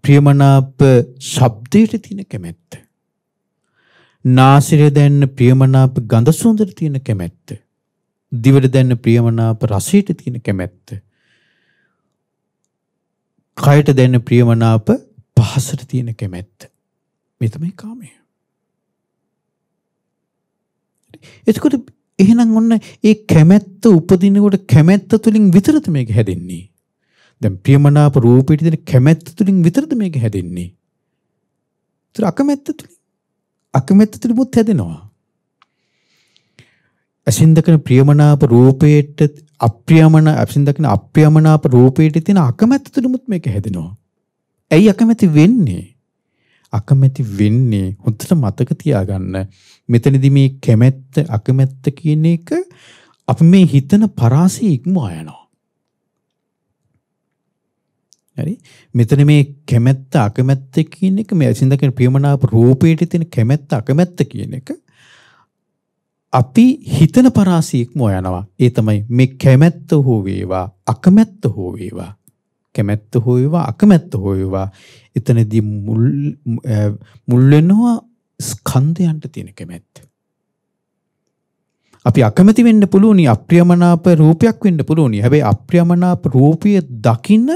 Speaker 1: ප්‍රියමනාප ශබ්දයට තියෙන කැමැත්ත. නාසයෙන් දැනෙන ප්‍රියමනාප ගඳ සුවඳට තියෙන කැමැත්ත. දිවට දැනෙන ප්‍රියමනාප රසයට තියෙන කැමැත්ත. කයට දැනෙන ප්‍රියමනාප පහසට තියෙන කැමැත්ත. මේ තමයි කාමය. එතකොට එහෙනම් ඔන්න ඒ කැමැත්ත උපදිනකොට කැමැත්ත තුලින් විතරද මේක හැදෙන්නේ. දැන් ප්‍රියමනාප රූපෙට තියෙන කැමැත්ත තුලින් විතරද මේක හැදෙන්නේ. ඒතර අකමැත්ත තුලින්මුත් හැදෙනවා. ඇසින් දකින ප්‍රියමනාප රූපයට ඇසින් දකින අප්‍රියමනාප රූපයට තියෙන අකමැත්ත තුලින්මුත් මේක හැදෙනවා. ඇයි අකමැති වෙන්නේ? අකමැති වෙන්නේ හොඳට මතක තියාගන්න. මෙතනදී මේ කැමැත්ත අකමැත්ත කියන එක අපි මේ හිතන පරාසය ඉක්මවා යනවා. හරි? මෙතන මේ කැමැත්ත අකමැත්ත කියන එක මේ ඇසින් දකින ප්‍රියමනාප රූපයට තියෙන කැමැත්ත අකමැත්ත කියන එක අපි හිතන පරාසය ඉක්මවා යනවා. ඒ තමයි මේ කැමැත්ත හෝ වේවා අකමැත්ත හෝ වේවා. කැමැත්ත හෝ වේවා අකමැත්ත හෝ වේවා එතනදී මුල් වෙනවා ස්කන්ධයන්ට තියෙන කැමැත්ත. අපි අකමැති වෙන්න පුළුවනි අප්‍රියමනාප රූපයක් වෙන්න පුළුවනි. හැබැයි අප්‍රියමනාප රූපය දකින්න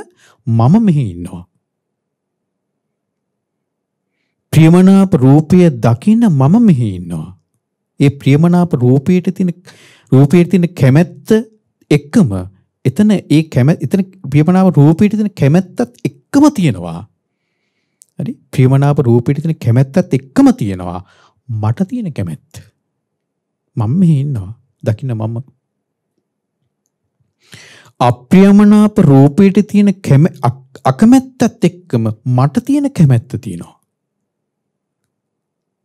Speaker 1: මම මෙහි ඉන්නවා. ප්‍රියමනාප රූපය දකින්න මම මෙහි ඉන්නවා. ඒ ප්‍රියමනාප රූපයට තියෙන කැමැත්ත එක්කම එතන ප්‍රියමනාප රූපයට තියෙන කැමැත්තත් එක්කම තියෙනවා. හරි? ප්‍රියමනාප රූපයට තියෙන කැමැත්තත් එක්කම තියෙනවා. මට තියෙන කැමැත්ත. මම මෙහි ඉන්නවා. දකින්න මම. අප්‍රියමනාප රූපයට තියෙන අකමැත්තත් එක්කම මට තියෙන කැමැත්ත තියෙනවා.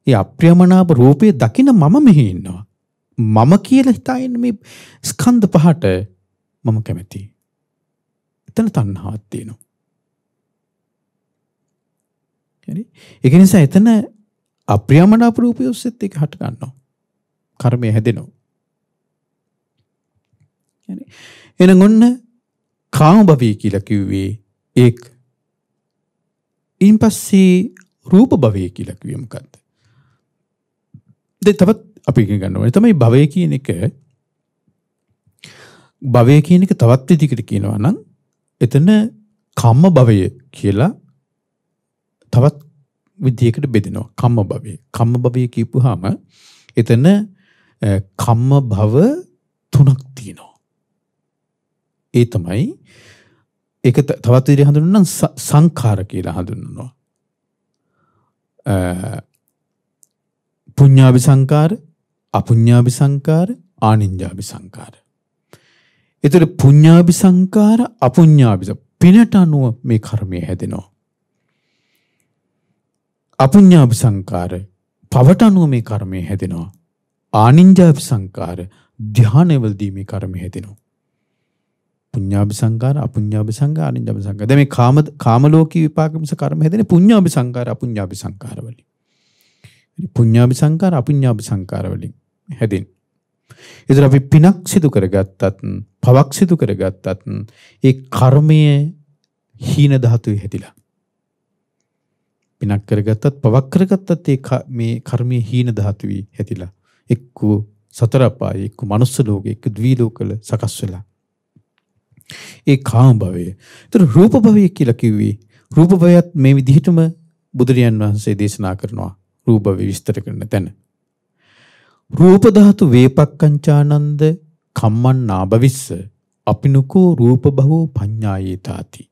Speaker 1: ඒ අප්‍රියමනාප රූපය දකින්න මම මෙහි ඉන්නවා. මම කියලා හිතාගෙන මේ ස්කන්ධ පහට මම කැමතියි. එතන තණ්හාවක් තියෙනවා. හරි? ඒක නිසා එතන අප්‍රියමනාප රූපය ඔස්සේත් ඒක හට ගන්නවා. කර්මය හැදෙනවා. හරි? එහෙනම් ඔන්න කාම භවය කියලා කිව්වේ ඒක. ඊපස්සේ රූප භවය කියලා කිව්වේ මොකද්ද? තවත් අපි ඉගෙන ගන්න ඕනේ තමයි භවය කියන එක. භවය කියන එක තවත් විදිහකට කියනවා නම් එතන කම්ම භවය කියලා තවත් විදිහකට බෙදෙනවා. කම්ම භවය. කම්ම භවය කියපුවාම එතන කම්ම භව තුනක් තියෙනවා. ඒ තමයි ඒක තවත් විදිහට හඳුන්වනවා නම් සංඛාර කියලා හඳුන්වනවා. පුඤ්ඤාභි සංකාර, අපුඤ්ඤාභි සංකාර, ආනිඤ්ඤාභි සංකාර. ඒතර පුඤ්ඤාභි සංකාර, අපුඤ්ඤාභි පිනට අනුව මේ කර්මය හැදෙනවා. අපුඤ්ඤාභි සංකාර පවට අනුව මේ කර්මය හැදෙනවා. ආනිඤ්ඤාභිසංකාර ධානයවලදී මේ කර්මය හැදෙනවා. පුඤ්ඤාභිසංකාර, අපුඤ්ඤාභිසංකාර, ආනිඤ්ඤාභිසංකාර. දැන් මේ කාම ලෝකී විපාක මිස කර්ම හැදෙන්නේ පුඤ්ඤාභිසංකාර, අපුඤ්ඤාභිසංකාර වලින්. පුඤ්ඤාභිසංකාර, අපුඤ්ඤාභිසංකාර වලින් හැදෙන්නේ. ඒතර අපි පිනක් සිදු කරගත්තත්, පවක් සිදු කරගත්තත් ඒ කර්මයේ හීන ධාතුවේ හැදිලා. පිනක් කරගත්තත්, පවක් කරගත්තත් මේ කර්මයේ හීන ධාතුවේ හැදිලා. එක්ක සතර අපායේ, එක්ක මනුස්ස ලෝකේ, එක්ක ද්වි ලෝකවල සකස් වෙලා. ඒ කාම භවය. ඒතර රූප භවය කියලා කිව්වේ රූප භවයත් මේ විදිහටම බුදුරජාන් වහන්සේ දේශනා කරනවා. රූප භවය විස්තර කරන තැන. රූප ධාතු වේපක්කංචානන්ද කම්මන් නාභවිස්ස අපිනුකෝ රූප භවෝ පඤ්ඤායේතාති.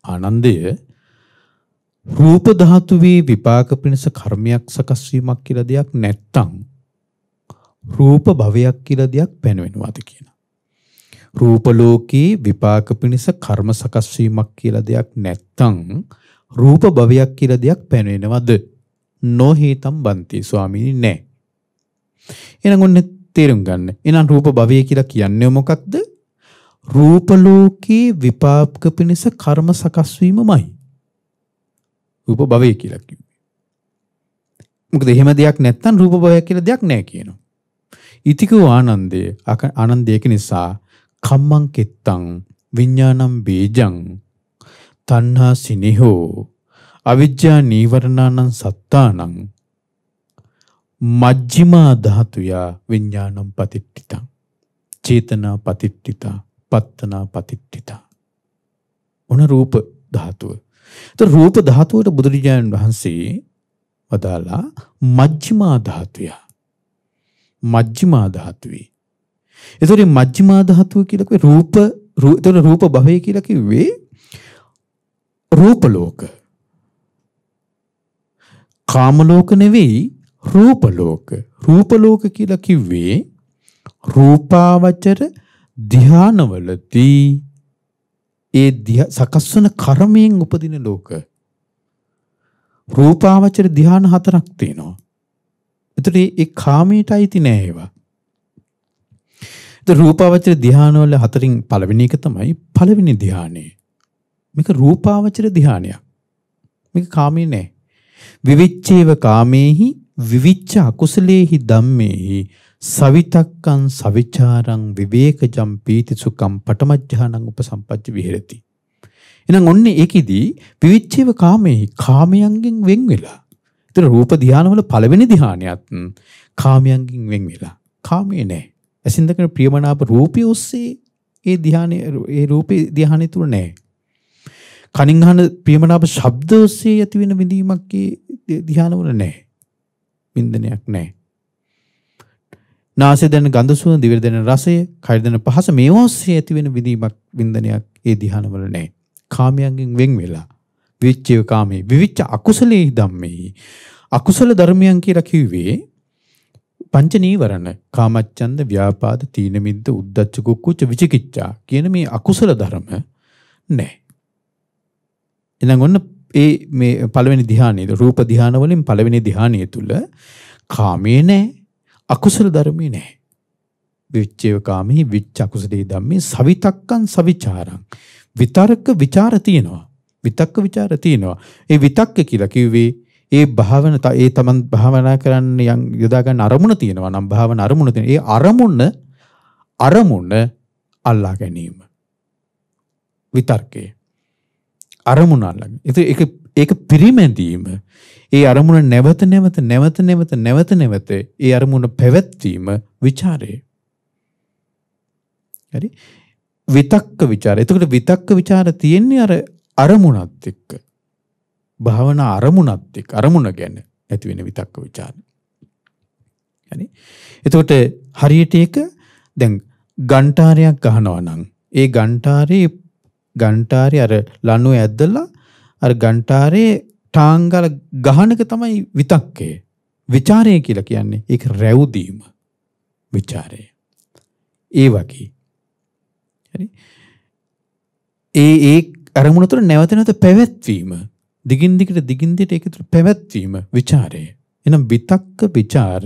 Speaker 1: ආනන්දය රූප ධාතුවේ විපාක පිණිස කර්මයක් සකස් වීමක් කියලා දෙයක් නැත්තම් රූප භවයක් කියලා දෙයක් පැනවෙනවාද කියන. රූප ලෝකේ විපාක පිණිස කර්ම සකස් වීමක් කියලා දෙයක් නැත්තම් රූප භවයක් කියලා දෙයක් පැනවෙනවද? නොහේතම් බන්ති ස්වාමීනි නෑ. එහෙනම් ඔන්න තේරුම් ගන්න. එහෙනම් රූප භවය කියලා කියන්නේ මොකක්ද? රූප ලෝකේ විපාක පිණිස කර්ම සකස් වීමමයි. රූප භවය කියලා කිව්වේ. මොකද එහෙම දෙයක් නැත්තම් රූප භවයක් කියලා දෙයක් නෑ කියනවා. ඉතිකෝ ආනන්දයක නිසා කම්මං කෙත්තං විඥානං බීජං තණ්හා සිනිහෝ අවිජ්ජා නීවරණානං සත්තානං මජ්ක්‍ධිමා ධාතුයා විඥානං පතිට්ඨිතං චේතනා පතිට්ඨිතා පත්තනා පතිට්ඨිතා. ඔන රූප ධාතුව. ඒතර රූප ධාතුවට බුදුරජාණන් වහන්සේ වදාලා මජ්ක්‍ධිමා ධාතුයා. මජ්ක්‍ධිමා ධාතුවේ. ඒතර මජ්ක්‍ධිමා ධාතුව කියලා කිව්වේ රූප භවය කියලා කිව්වේ රූප ලෝක. කාම ලෝක නෙවෙයි රූප ලෝක. රූප ලෝක කියලා කිව්වේ රූපාවචර ධානවලදී ඒ සකස් වන කර්මයෙන් උපදින ලෝක. රූපාවචර ධාන 4ක් තියෙනවා. ඒතර ඒ කාමයට අයිති නෑ ඒවා. ඒතර රූපාවචර ධාන වල 4න් පළවෙනි එක තමයි පළවෙනි ධානය. මේක රූපාවචර ධානයක්. මේක කාමේ නෑ. විවිච්ඡේව කාමේහි විවිච්ඡ අකුසලේහි ධම්මේහි සවිතක්කං සවිචාරං විවේකජම් පීතිසුඛං පඨමඥානං උපසම්පජ්ජ විහෙරති. එහෙනම් ඔන්නේ ඒකෙදී විවිච්ඡේව කාමේහි කාමයන්ගෙන් වෙන් වෙලා. ඒතර රූප ධානවල පළවෙනි ධානයත් කාමයන්ගෙන් වෙන් වෙලා. කාමයේ නෑ. ඇසින් දකින ප්‍රියමනාප රූපය ඔස්සේ ඒ රූපේ ධානය තුල නෑ. කනින් අහන ප්‍රියමනාප ශබ්ද ඔස්සේ ඇති වෙන විඳීමක් ඒ ධානවල නෑ. වින්දනයක් නෑ. නාසයෙන් දැනෙන ගඳ සුවඳ, දිවට දැනෙන රසය, කයට දැනෙන පහස මේ ඔස්සේ ඇති වෙන විඳීමක් වින්දනයක් ඒ ධානවල නෑ. කාමයන්ගෙන් වෙන් වෙලා. විවිච්ඡේව කාමේ විවිච්ඡ අකුසලේ ධම්මේ. අකුසල ධර්මයන් කියලා කිව්වේ පංච නීවරණ. කාමච්ඡන්ද, ව්‍යාපාද, තීන මිද්ද, උද්ධච්ච කුක්කුච්ච විචිකිච්ඡා කියන මේ අකුසල ධර්ම නෑ. එහෙනම් ඔන්න මේ පළවෙනි ධානයේ රූප ධාන වලින් පළවෙනි ධානයේ තුල කාමයේ නෑ, අකුසල ධර්මයේ නෑ. විච්ඡේව කාමෙහි විච්ඡ අකුසලේ ධම්මේ සවිතක්කං සවිචාරං. විතර්ක විචාර තියෙනවා. විතක්ක විචාර තියෙනවා. ඒ විතක්ක කියලා කිව්වේ ඒ තමන් භාවනා කරන්න යොදා ගන්න අරමුණ තියෙනවා නම් භාවන අරමුණ තියෙන. ඒ අරමුණ අල්ලා ගැනීම. විතර්කය. අරමුණ අල්ලගෙන. ඒක පිරිමැදීම. ඒ අරමුණ නැවත ඒ අරමුණ පැවැත්වීම විචාරය. හරි? විතක්ක විචාර. එතකොට විතක්ක විචාර තියෙන්නේ අරමුණත් එක්ක. භාවනා අරමුණත් එක්ක. අරමුණ ගැන ඇති වෙන විතක්ක විචාර. හරි? එතකොට හරියට ඒක දැන් ගන්ටාරයක් ගහනවා නම් ඒ ගන්ටාරේ අර ලණුව ඇද්දලා අර ගන්ටාරේ ටාංගල ගහන එක තමයි විතක්කය. විචාරය කියලා කියන්නේ ඒක රැවුදීම. විචාරය. ඒ වගේ. හරි? ඒ අරමුණ තුළ නැවත පැවැත්වීම. දිගින් දිගට ඒක තුළ පැවැත්වීම විචාරය. එහෙනම් විතක්ක විචාර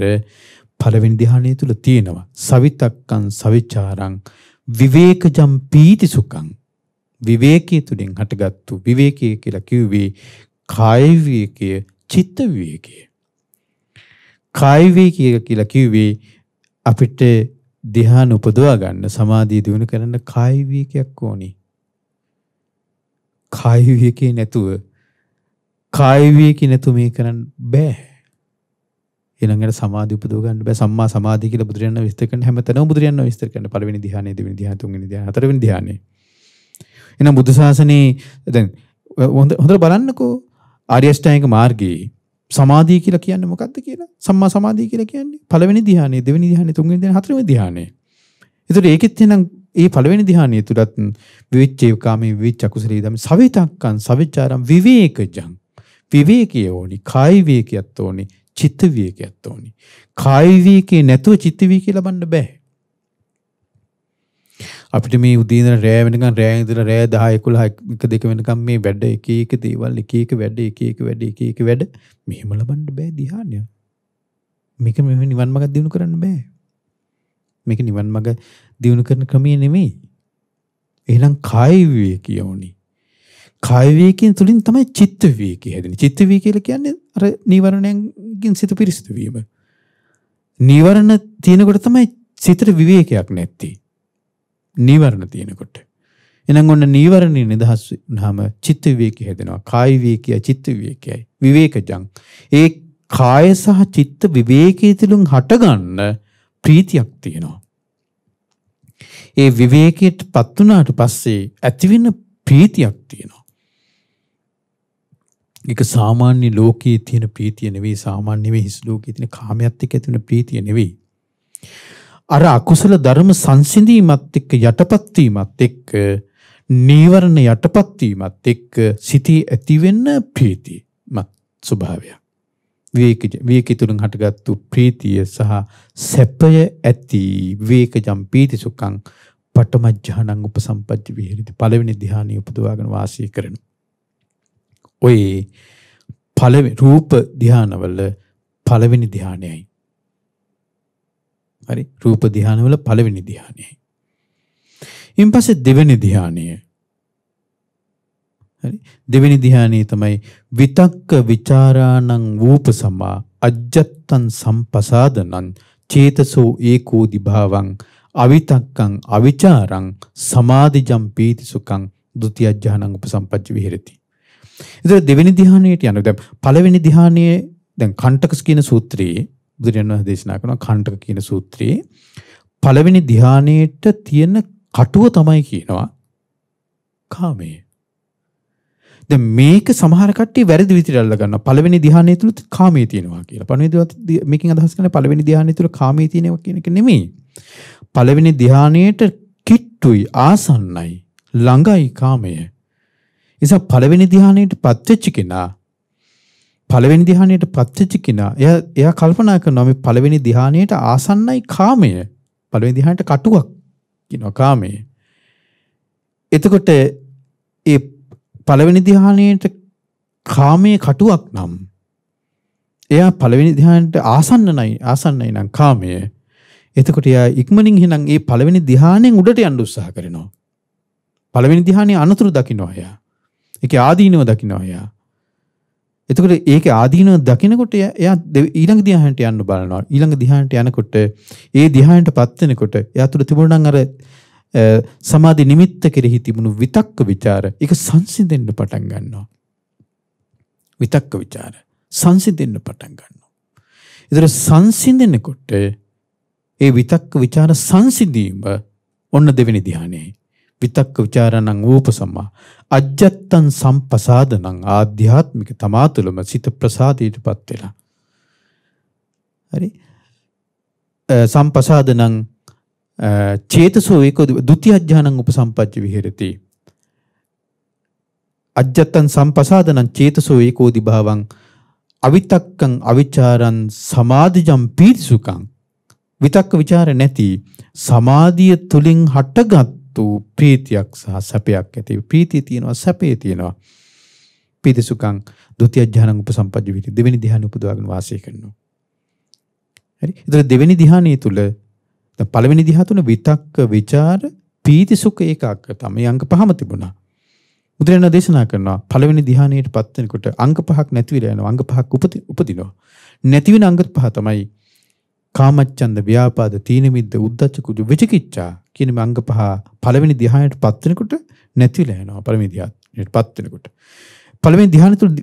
Speaker 1: පළවෙනි ධ්‍යානය තුල තියෙනවා. සවිතක්කං සවිචාරං විවේකජම් පීති සුඛං. විවේකයේ තුලින් හටගත්තු විවේකයේ කියලා කිව්වේ කාය විවේකය, චිත්ත විවේකය. කාය විවේකය කියලා කිව්වේ අපිට ධ්‍යාන උපදවා ගන්න, සමාධිය දිනු කරන්න කාය විවේකයක් ඕනි. කාය විවේකේ නැතුව මේ කරන්න බෑ. ඊළඟට සමාධි උපදව ගන්න බෑ. සම්මා සමාධිය කියලා බුදුරජාණන් විස්තර කරන හැමතැනම බුදුරජාණන් විස්තර කරන පළවෙනි ධ්‍යානෙ, දෙවෙනි ධ්‍යානෙ, තුන්වෙනි ධ්‍යානෙ, හතරවෙනි ධ්‍යානෙ. එහෙනම් බුදු සාසනේ දැන් හොඳට බලන්නකෝ ආර්ය අෂ්ටාංගික මාර්ගයේ සමාධිය කියලා කියන්නේ මොකක්ද කියලා? සම්මා සමාධිය කියලා කියන්නේ පළවෙනි ධ්‍යානෙ, දෙවෙනි ධ්‍යානෙ, තුන්වෙනි ධ්‍යානෙ, හතරවෙනි ධ්‍යානෙ. ඒතර ඒකෙත් එනම් ඒ පළවෙනි ධ්‍යානෙ තුලත් විවිච්ඡේ කාමී විවිච්ඡ අකුසලී ධම්ම සවිතක්කං සවිචාරං විවේකජං. විවේකී ඕනි, කාය විවේකියත් ඕනි, චිත්ත විවේකයත් ඕනි. කාය විවේකේ නැතුව චිත්ත විවේකේ ලබන්න බෑ. අපිට මේ උදේ ඉඳලා රෑ වෙනකන්, රෑ ඉඳලා රෑ 10 11 1 2 වෙනකන් මේ වැඩ එක දේවල් එක වැඩ එක වැඩ මෙහෙම ලබන්න බෑ ධ්‍යානය. මේක නිවන් මාර්ග දිනු කරන්න බෑ. මේක නිවන් මාර්ග දිනු කරන ක්‍රමය නෙමෙයි. එහෙනම් කාය විවේකී ඕනි. කාය විවේකයෙන් තුලින් තමයි චිත්ත විවේකී හැදෙන්නේ. චිත්ත විවේකී කියලා කියන්නේ අර නීවරණයෙන් සිත පිරිසිදු වීම. නීවරණ තියෙනකොට තමයි සිතට විවේකයක් නැත්තේ. නීවරණ තියෙනකොට. එහෙනම් ඔන්න නීවරණේ නිදහස් වුනහම චිත්ත විවේකී හැදෙනවා. කාය විවේකීයි, චිත්ත විවේකීයි. විවේකජං. ඒ කාය සහ චිත්ත විවේකයේ තුලින් හටගන්න ප්‍රීතියක් තියෙනවා. ඒ විවේකයටපත් වුණාට පස්සේ ඇතිවෙන ප්‍රීතියක් තියෙනවා. ඒක සාමාන්‍ය ලෝකයේ තියෙන ප්‍රීතිය නෙවෙයි, සාමාන්‍ය නෙවෙයි, හිස් ලෝකයේ තියෙන කාමයට එක්ක ඇතිවෙන ප්‍රීතිය නෙවෙයි. අර අකුසල ධර්ම සංසිඳීමත් එක්ක යටපත් වීමත් එක්ක නීවරණ යටපත් වීමත් එක්ක සිටී ඇතිවෙන ප්‍රීතිමත් ස්වභාවය. විවේකී තුලින් හටගත්තු ප්‍රීතිය සහ සැපය ඇති විවේකජම් පීති සුඛං පඨමඥානං උපසම්පජ්ජ විහෙරති. පළවෙනි ධ්‍යානිය උපදවාගෙන වාසය කරන ඔය පළවෙනි රූප ධ්‍යානවල පළවෙනි ධ්‍යානයයි. හරි, රූප ධ්‍යානවල පළවෙනි ධ්‍යානයයි. ඊන් පස්සේ දෙවෙනි ධ්‍යානය. හරි, දෙවෙනි ධ්‍යානය තමයි විතක්ක ਵਿਚාරාණං වූපසමා අජ්ජත්තං සම්පසාදනං චේතසෝ ඒකෝදි භාවං අවිතක්කං අවිචාරං සමාධිජම් පීති සුඛං ဒုတိ ය ඥානං උපසම්පජ්ජ විහෙරති. ඒතර දෙවෙනි ධ්‍යානයට යනවා. දැන් පළවෙනි ධ්‍යානයේ දැන් කණ්ඨක කියන සූත්‍රයේ බුදුරජාණන් වහන්සේ දේශනා කරන කණ්ඨක කියන සූත්‍රයේ පළවෙනි ධ්‍යානයේට තියෙන කටුව තමයි කියනවා කාමය. දැන් මේක සමහර කට්ටිය වැරදි විදිහට අල්ල ගන්නවා. පළවෙනි ධ්‍යානයේ තුල කාමයේ තියෙනවා කියලා. පළවෙනි මේකෙන් අදහස් කරන්නේ පළවෙනි ධ්‍යානයේ තුල කාමයේ තියෙනවා කියන එක නෙමෙයි. පළවෙනි ධ්‍යානයේට කිට්ටුයි, ආසන්නයි, ළඟයි කාමය. නිසා පළවෙනි ධ්‍යානයට පත්වෙච්ච කෙනා එයා කල්පනා කරනවා මේ පළවෙනි ධ්‍යානයට ආසන්නයි කාමය. පළවෙනි ධ්‍යානයට කටුවක් කියනවා කාමය. එතකොට ඒ පළවෙනි ධ්‍යානයට කාමයේ කටුවක් නම් එයා පළවෙනි ධ්‍යානයට ආසන්නයි නම් කාමය. එතකොට එයා ඉක්මනින් එහෙනම් ඒ පළවෙනි ධ්‍යානෙන් උඩට යන්න උත්සාහ කරනවා. පළවෙනි ධ්‍යානයේ අනතුරු දකින්නවා එයා. ඒකේ ආදීනව දකින්නවා එයා. එතකොට ඒකේ ආදීනව දකිනකොට එයා ඊළඟ ධ්‍යානයට යන්න බලනවා. ඊළඟ ධ්‍යානයට යනකොට ඒ ධ්‍යානයටපත් වෙනකොට එයා තුළ තිබුණා නම් අර සමාධි නිමිත්ත කෙරෙහි තිබුණු විතක්ක ਵਿਚාර ඒක සංසිඳෙන්න පටන් ගන්නවා. විතක්ක ਵਿਚාර සංසිඳෙන්න පටන් ගන්නවා. ඒතර සංසිඳෙනකොට ඒ විතක්ක ਵਿਚාර සංසිඳීම ඔන්න දෙවෙනි ධ්‍යානයයි. විතක්ක ਵਿਚාරණං වූපසමා අජ්ජත්තං සම්පසාදනං ආධ්‍යාත්මික තමා තුළම සිත ප්‍රසාදයටපත් වෙලා. හරි, සම්පසාදනං චේතසෝ ඒකෝ ဒုတိ ය ඥානං උපසම්පජ්ජ විහෙරති. අජ්ජත්තං සම්පසාදනං චේතසෝ ඒකෝදි භාවං අවිතක්කං අවිචාරං සමාධිජම් පීති සුඛං. විතක්ක ਵਿਚාර නැති සමාධිය තුලින් හටගත්තු ප්‍රීතියක් සහ සැපයක් ඇති. ප්‍රීතිය තියෙනවා, සැපේ තියෙනවා. පීති සුඛං ဒုတိ ය ඥානං උපසම්පජ්ජ විහෙරති. දෙවෙනි ධ්‍යාන උපදවාගෙන වාසය කරනවා. හරි. ඒතර දෙවෙනි ධ්‍යානයේ තුල පළවෙනි ධ්‍යාන තුන විතක්ක ਵਿਚාර පීති සුඛ ඒකාග්‍රතාව මේ අංග පහම තිබුණා. බුදුරජාණන් දේශනා කරනවා පළවෙනි ධ්‍යානයටපත් වෙනකොට අංග පහක් නැති වෙලා යනවා. අංග පහක් උපදිනවා. නැති වෙන අංග පහ තමයි කාමච්ඡන්ද ව්‍යාපාද තීන මිද්ද උද්ධච්ච කුජ විචිකිච්ඡා කියන මේ අංග පහ පළවෙනි ධ්‍යානයටපත් වෙනකොට නැති වෙලා යනවා. පළවෙනි ධ්‍යානයටපත් වෙනකොට පළවෙනි ධ්‍යාන තුල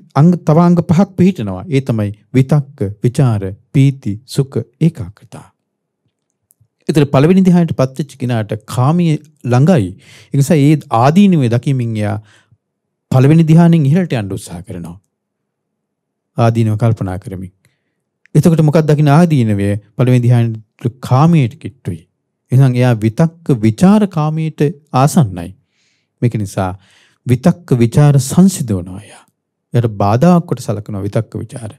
Speaker 1: තව අංග පහක් පිහිටනවා. ඒ තමයි විතක්ක ਵਿਚාර පීති සුඛ ඒකාග්‍රතාව. ඒතර පළවෙනි ධ්‍යානයටපත් වෙච්ච කෙනාට කාමයේ ළඟයි. ඒ නිසා ඒ ආදීනවේ දකිමින් එයා පළවෙනි ධ්‍යානෙන් ඉහළට යන්න උත්සාහ කරනවා. ආදීනව කල්පනා කරමින්. එතකොට මොකක්ද දකින්න ආදීනවේ පළවෙනි ධ්‍යානෙට කාමයට කිට්ටුයි. එහෙනම් එයා විතක්ක ਵਿਚාර කාමයට ආසන්නයි. මේක නිසා විතක්ක ਵਿਚාර සංසිඳවනවා එයා. එයාට බාධාවක් කොට සලකනවා විතක්ක ਵਿਚාර.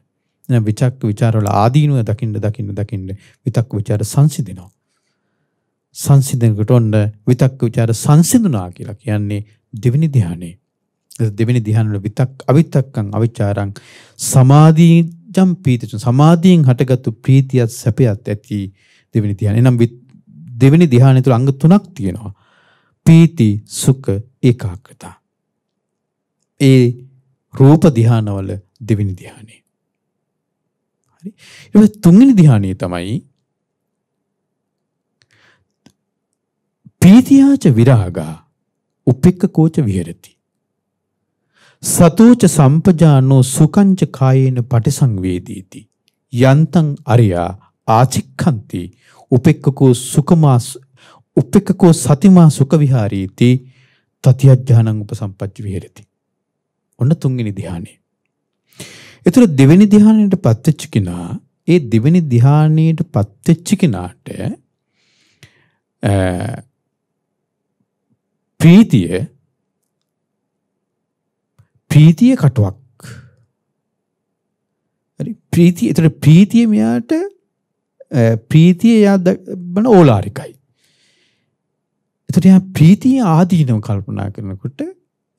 Speaker 1: එහෙනම් විතක්ක ਵਿਚාර වල ආදීනව දකින්න විතක්ක ਵਿਚාර සංසිඳෙනවා. සංසිඳනකොට ඔන්න විතක්ක ਵਿਚාර සංසිඳුණා කියලා කියන්නේ දෙවෙනි ධ්‍යානෙ. දෙවෙනි ධ්‍යාන වල විතක් අවිතක්කං අවිචාරං සමාධිජම් පීතිච සමාධියෙන් හටගත්තු ප්‍රීතියත් සැපයත් ඇති දෙවෙනි ධ්‍යාන. එනම් දෙවෙනි ධ්‍යානය තුල අංග තුනක් තියෙනවා. පීති සුඛ ඒකාග්‍රතාව. ඒ රූප ධ්‍යානවල දෙවෙනි ධ්‍යානෙ. හරි. ඊට තුන්වෙනි ධ්‍යානෙ තමයි පීතියාච විරාගා උපෙක්ඛකෝච විහෙරති. සතෝච සම්පජානෝ සුකංච කායේන පටිසංවේදීති. යන්තං අරියා ආචික්ඛන්ති උපෙක්ඛකෝ සුකමාස් උපෙක්ඛකෝ සතිමා සුඛ විහාරීති තතියඥානං උපසම්පච්ච විහෙරති. ඔන්න තුන්වෙනි ධ්‍යානෙ. ඒතර දෙවෙනි ධ්‍යානෙට පත්වෙච්ච කෙනා ඒ දෙවෙනි ධ්‍යානෙට පත්වෙච්ච කෙනාට ප්‍රීතිය කටුවක්. හරි ප්‍රීතිය. ඒතර ප්‍රීතිය මෙයාට ප්‍රීතිය යා බන ඕලාරිකයි. ඒතර යා ප්‍රීතිය ආදීනව කල්පනා කරනකොට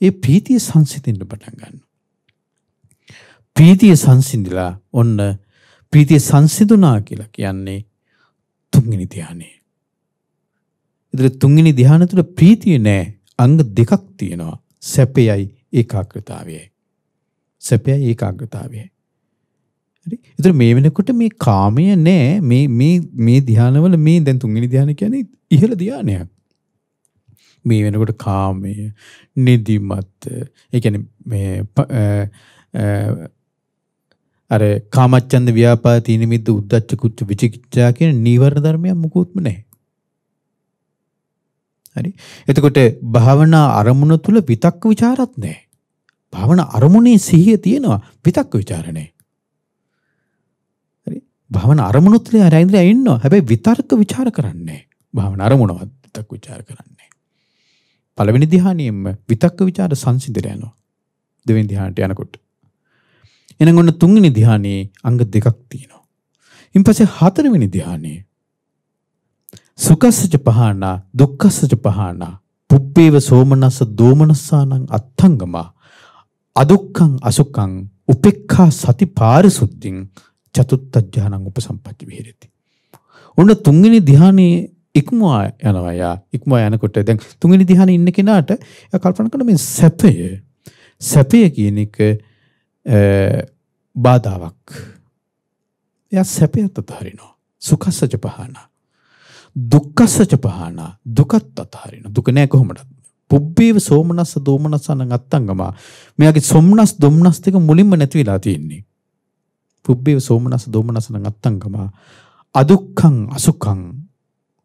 Speaker 1: ඒ ප්‍රීතිය සංසිඳෙන්න පටන් ගන්නවා. ප්‍රීතිය සංසිඳිලා ඔන්න ප්‍රීතිය සංසිඳුණා කියලා කියන්නේ තුන්වෙනි ධ්‍යානෙ. ඒතර තුන්වෙනි ධ්‍යාන තුල ප්‍රීතිය නෑ. අංග දෙකක් තියෙනවා. සැපයයි ඒකාග්‍රතාවයයි. සැපයයි ඒකාග්‍රතාවයයි. හරි. ඒතර මේ වෙනකොට මේ කාමය නෑ. මේ ධ්‍යානවල මේ දැන් තුන්වෙනි ධ්‍යාන කියන්නේ ඉහළ ධ්‍යානයක්. මේ වෙනකොට කාමය නිදිමත ඒ කියන්නේ මේ අර කාමච්ඡන්ද ව්‍යාපාද තීන මිද්ද උද්ධච්ච කුච්ච විචිකිච්ඡා කියන නීවරණ ධර්මයන් මුකුත්ම නැහැ. හරි. එතකොට භාවනා අරමුණ තුල විතක්ක ਵਿਚාරත් නැහැ. භාවනා අරමුණේ සිහිය තියෙනවා විතක්ක ਵਿਚාර නැහැ. හරි. භාවනා අරමුණ තුල ආරයින්ද්‍රය ඉන්නවා. හැබැයි විතර්ක ਵਿਚාර කරන්නේ නැහැ. භාවනා අරමුණවත් විතක්ක ਵਿਚාර කරන්නේ නැහැ. පළවෙනි ධ්‍යානෙම විතක්ක ਵਿਚාර සංසිඳර යනවා. දෙවෙනි ධ්‍යානට යනකොට. එහෙනම් ඔන්න තුන්වෙනි ධ්‍යානයේ අංග දෙකක් තියෙනවා. ඊපස්සේ හතරවෙනි ධ්‍යානයේ සුඛස්සච පහානා දුක්ඛස්සච පහානා පුබ්බේව සෝමනස්ස දෝමනස්සානං අත්ථංගමා අදුක්ඛං අසුඛං උපේක්ඛා සති පාරිසුද්ධින් චතුත්ථ ඥානං උපසම්පatti විහෙරති. ඔන්න තුන්වෙනි ධ්‍යානයේ ඉක්මවා යනවා යා. ඉක්මවා යනකොට දැන් තුන්වෙනි ධ්‍යානයේ ඉන්න කෙනාට එයා කල්පනා කරන මේ සැපය කියන එක බාධාවක්. එයා සැපයත් අතහරිනවා. සුඛස්සච පහානා දුක්ඛස්සච පහානා දුකත් අතහරිනවා. දුක නෑ කොහොමද? පුබ්බේව සෝමනස්ස දෝමනස්සනං අත්තංගමා. මෙයාගේ සොම්නස් දොම්නස් දෙක මුලින්ම නැති වෙලා තියෙන්නේ. පුබ්බේව සෝමනස්ස දෝමනස්සනං අත්තංගමා අදුක්ඛං අසුඛං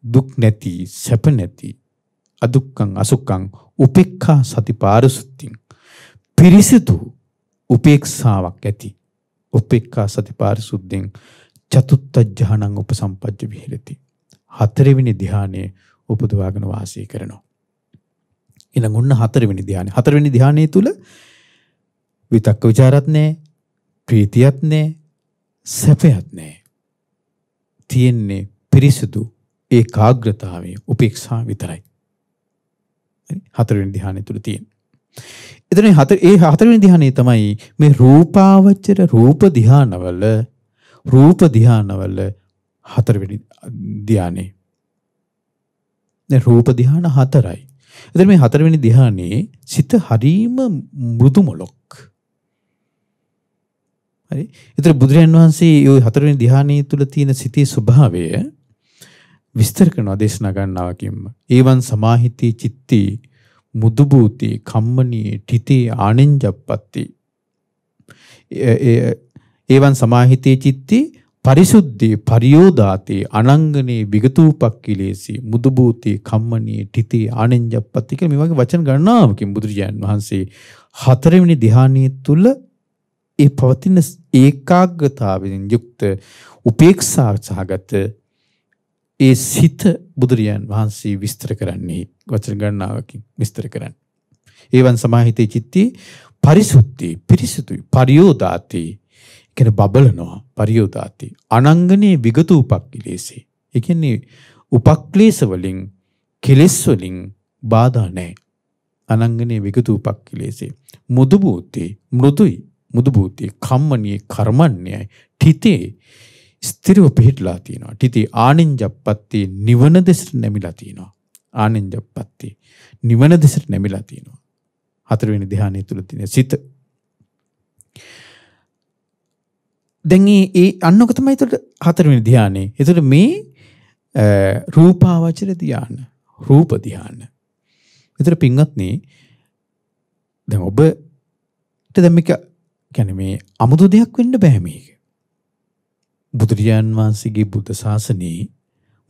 Speaker 1: දුක් නැති සැප නැති අදුක්ඛං අසුඛං උපේක්ඛා සති පාරිසුද්ධින් පිරිසිදු උපේක්ෂාවක් ඇති උපේක්ඛා සති පාරිසුද්ධින් චතුත්ථ ඥානං උපසම්පජ්ජ විහෙරති. හතරවෙනි ධ්‍යානයේ උපදවාගෙන වාසය කරනවා. ඊළඟ ඔන්න හතරවෙනි ධ්‍යානය. හතරවෙනි ධ්‍යානයේ තුල විතක්ක ਵਿਚාරත් නැහැ, ප්‍රීතියත් නැහැ, සැපයත් නැහැ. තියෙන්නේ පිරිසුදු ඒකාග්‍රතාවයේ උපේක්ෂා විතරයි. හතරවෙනි ධ්‍යානය තුල තියෙන. එතන හතරවෙනි ධ්‍යානයේ තමයි මේ රූපාවචර රූප ධ්‍යානවල හතරවෙනි ධ්‍යානෙ. දැන් රූප ධ්‍යාන 4යි. එතන මේ හතරවෙනි ධ්‍යානයේ සිත හරීම මෘදු මොලොක්. හරි. ඒතර බුදුරජාන් වහන්සේ ওই හතරවෙනි ධ්‍යානයේ තුල තියෙන සිතේ ස්වභාවය විස්තර කරනවා දේශනා ගන්නාවකින්ම. ඒවන් සමාහිතී චිත්ති මුදුබූති කම්මනී තිතේ ආනෙන්ජප්පත්ති. ඒවන් සමාහිතී චිත්ති පරිසුද්ධි පරියෝදාති අනංගනේ විගතූපක්ඛිලේසි මුදුබූති කම්මනී තිතේ ආනෙන්ජප්පත්ති කියලා මේ වගේ වචන ගණනාවකින් බුදුරජාන් වහන්සේ හතරවෙනි ධ්‍යානයේ තුල ඒ පවතින ඒකාග්‍රතාවයෙන් යුක්ත උපේක්ෂා සහගත ඒ සිත බුදුරජාන් වහන්සේ විස්තර කරන්නේ වචන ගණනාවකින් විස්තර කරන්නේ. ඒවන් සමාහිතේ චිත්තේ පරිසුද්ධි පිරිසුදුයි පරියෝදාති කියන බබලනවා පරියෝදාති අනංගනේ විගතූපක්ඛිලේසි. ඒ කියන්නේ උපක්ලේශ වලින් කෙලෙස් වලින් බාධා නැහැ. අනංගනේ විගතූපක්ඛිලේසි මුදුබූති මෘදුයි මුදුබූති කම්මනී කර්මන්නේ තිතේ ස්ථිරව පිහිටලා තියෙනවා. තිතේ ආනෙන්ජප්පත්ති නිවන දෙසට නැමිලා තියෙනවා. ආනෙන්ජප්පත්ති නිවන දෙසට නැමිලා තියෙනවා. හතරවෙනි ධ්‍යානය තුල තියෙන සිත. දැන් ඒ අන්නක තමයි ඒතර හතරවෙනි ධ්‍යානෙ. ඒතර මේ රූපාවචර ධ්‍යාන, රූප ධ්‍යාන. ඒතර පින්වත්නි දැන් ඔබට දැන් මේක කියන්නේ මේ අමුතු දෙයක් වෙන්න බෑ මේක. බුදුරජාන් වහන්සේගේ බුද්ධ ශාසනයේ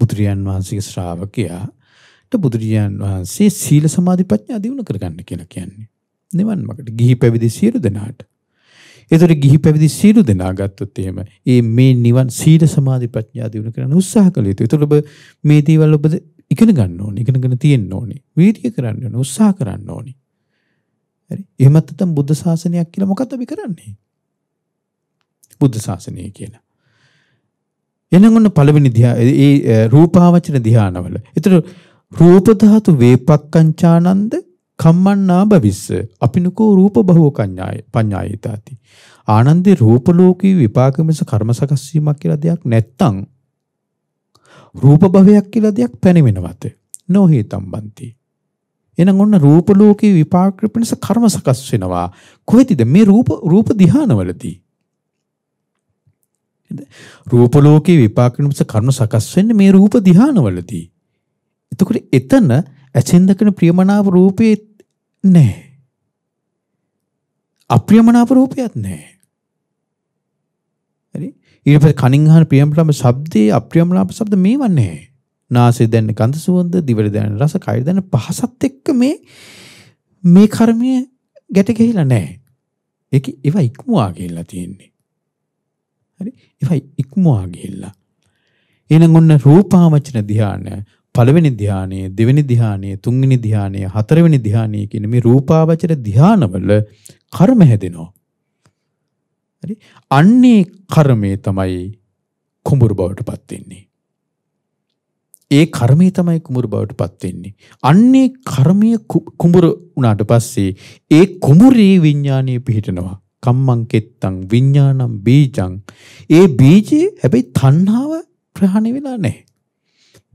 Speaker 1: බුදුරජාන් වහන්සේගේ ශ්‍රාවකයාට බුදුරජාන් වහන්සේ සීල සමාධි ප්‍රඥා දියුණු කරගන්න කියලා කියන්නේ. නිවන් මාර්ගට ගිහි පැවිදි සියලු දෙනාට. ඒතර ගිහි පැවිදි සියලු දෙනා ගත්තොත් එහෙම මේ නිවන් සීල සමාධි ප්‍රඥා දියුණු කරන්න උත්සාහ කළ යුතුයි. ඒතර ඔබ මේ දේවල් ඔබ ඉගෙන ගන්න ඕනේ, ඉගෙනගෙන තියෙන්න ඕනේ. වීර්ය කරන්න ඕනේ, උත්සාහ කරන්න ඕනේ. හරි. එහෙමත් නැත්නම් බුද්ධ ශාසනයක් කියලා මොකක්ද අපි කරන්නේ? බුද්ධ ශාසනය කියලා. එනං ඔන්න පළවෙනි ඒ රූපාවචර ධ්‍යානවල. ඒතර රූප ධාතු වේපක්කංචානන්ද කම්මන්නා භවිස්ස අපිනකෝ රූප බහුව පඤ්ඤායිතාති. ආනන්දේ රූප ලෝකී විපාක මිස කර්ම සකස් වීමක් කියලා දෙයක් නැත්තම් රූප භවයක් කියලා දෙයක් පැනෙවෙනවද? නොහේතම් බන්ති. එහෙනම් ඔන්න රූප ලෝකේ විපාක පිණිස කර්ම සකස් වෙනවා. කොහෙදද මේ රූප ධ්‍යානවලදී? රූප ලෝකේ විපාක පිණිස කර්ම සකස් වෙන්නේ මේ රූප ධ්‍යානවලදී. එතකොට එතන ඇසෙන් දකින ප්‍රියමනාප රූපේ නැහැ. අප්‍රියමනාප රූපයක් නැහැ. හරි? ඊට පස්සේ කනින් අහන ප්‍රියමනාප ශබ්දේ අප්‍රියමනාප ශබ්ද මේව නැහැ. නාසයෙන් දැනෙන ගන්ධ සුවඳ, දිවට දැනෙන රස, කයට දැනෙන පහසත් එක්ක මේ කර්මය ගැට ගැහිලා නැහැ. ඒවා ඉක්මවා ගිහිල්ලා තියෙන්නේ. හරි? ඒවා ඉක්මවා ගිහිල්ලා. එහෙනම් ඔන්න රූපාවචන ධ්‍යාන, පළවෙනි ධ්‍යානය, දෙවෙනි ධ්‍යානය, තුන්වෙනි ධ්‍යානය, හතරවෙනි ධ්‍යානය කියන මේ රූපාවචර ධ්‍යානවල කර්ම හැදෙනවා. හරි? අන්නේ කර්මයේ තමයි කුඹුරු බවට පත් වෙන්නේ. ඒ කර්මයේ තමයි කුඹුරු බවට පත් වෙන්නේ. අන්නේ කර්මයේ කුඹුරු වුණාට පස්සේ ඒ කුඹුරේ විඥානීය පිහිටනවා. කම්මං කෙත්තං විඥානං බීජං. ඒ බීජේ හැබැයි තණ්හාව ප්‍රහාණය වෙලා නැහැ.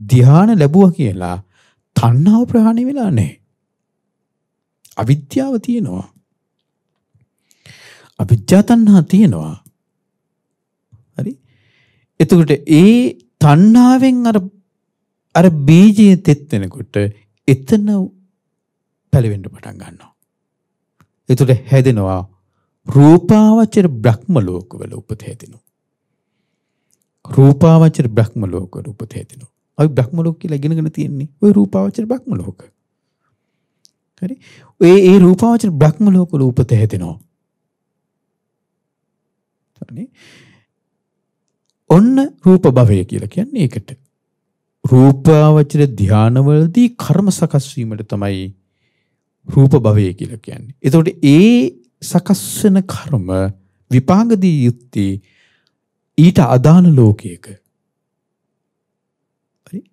Speaker 1: ධ්‍යාන ලැබුවා කියලා තණ්හාව ප්‍රහාණය වෙලා නැහැ. අවිද්‍යාව තියෙනවා. අවිද්‍යා තණ්හා තියෙනවා. හරි? එතකොට ඒ තණ්හාවෙන් අර බීජයේ තෙත් වෙනකොට එතන පැලවෙන්න පටන් ගන්නවා. එතකොට හැදෙනවා රූපාවචර බ්‍රහ්ම ලෝකවල උපත හැදෙනවා. රූපාවචර බ්‍රහ්ම ලෝකවල උපත හැදෙනවා. අපි බ්‍රහ්ම ලෝක කියලා ඉගෙනගෙන තියෙන්නේ ওই රූපාවචර බ්‍රහ්ම ලෝක. හරි? ඒ රූපාවචර බ්‍රහ්ම ලෝකවල උපත හැදෙනවා. හරි? ඔන්න රූප භවය කියලා කියන්නේ ඒකට. රූපාවචර ධානවලදී කර්ම සකස් වීමට තමයි රූප භවය කියලා කියන්නේ. එතකොට ඒ සකස් වෙන කර්ම විපාකදී යුක්ති ඊට අදාළ ලෝකයක.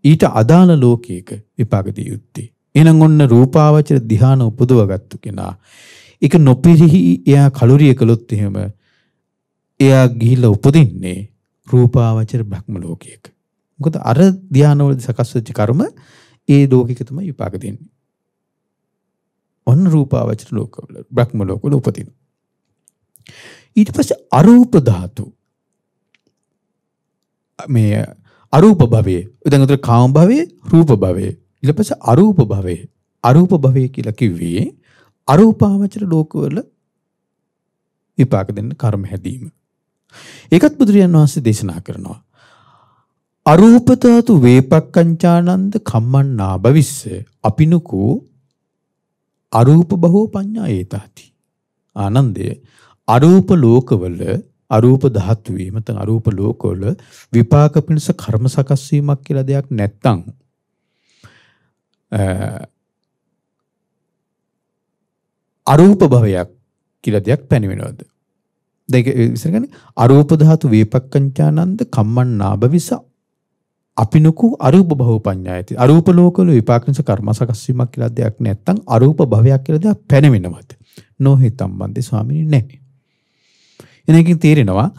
Speaker 1: ඊට අදාළ ලෝකයක විපාකදී යුක්ති. එහෙනම් ඔන්න රූපාවචර ධාන උපදවගත්තු කෙනා ඒක නොපිරිහි එයා කලුරිය කළොත් එහෙම එයා ගිහිල්ලා උපදින්නේ රූපාවචර බ්‍රහ්ම ලෝකයක. මොකද අර ධානවලදී සකස් වෙච්ච කර්ම ඒ ලෝකික තමයි විපාක දෙන්නේ. ඔන්න රූපාවචර ලෝකවල බ්‍රහ්ම ලෝකවල උපදින. ඊට පස්සේ අරූප ධාතු මේ අරූප භවයේ දැන් උතර කාම භවයේ රූප භවයේ ඊට පස්සේ අරූප භවයේ කියලා කිව්වේ අරූපාවචර ලෝකවල විපාක දෙන්න කර්ම හැදීම. ඒකත් බුදුරජාණන් වහන්සේ දේශනා කරනවා. අරූප ධාතු වේපක්ඛංචානන්ද කම්මන්නා භවිස්ස අපිනුකෝ අරූප බහෝ පඤ්ඤායේතාති. ආනන්දය අරූප ලෝකවල අරූප ධාතුවේ මත අරූප ලෝකවල විපාක පිණිස කර්ම සකස් වීමක් කියලා දෙයක් නැත්තම් අරූප භවයක් කියලා දෙයක් පැනවෙනවද? දෙක විස්තර කරන්නේ අරූප ධාතු වේපක්ඛංචානන්ද කම්මන්නා භවිස්ස අපිනුකු අරූප භව පඤ්ඤායති. අරූප ලෝකවල විපාකනිස කර්ම සකස් වීමක් කියලා දෙයක් නැත්නම් අරූප භවයක් කියලා දෙයක් පැනවෙනවද? නොහිතම්බන්දේ ස්වාමීනි නැහැ. එනකින් තේරෙනවා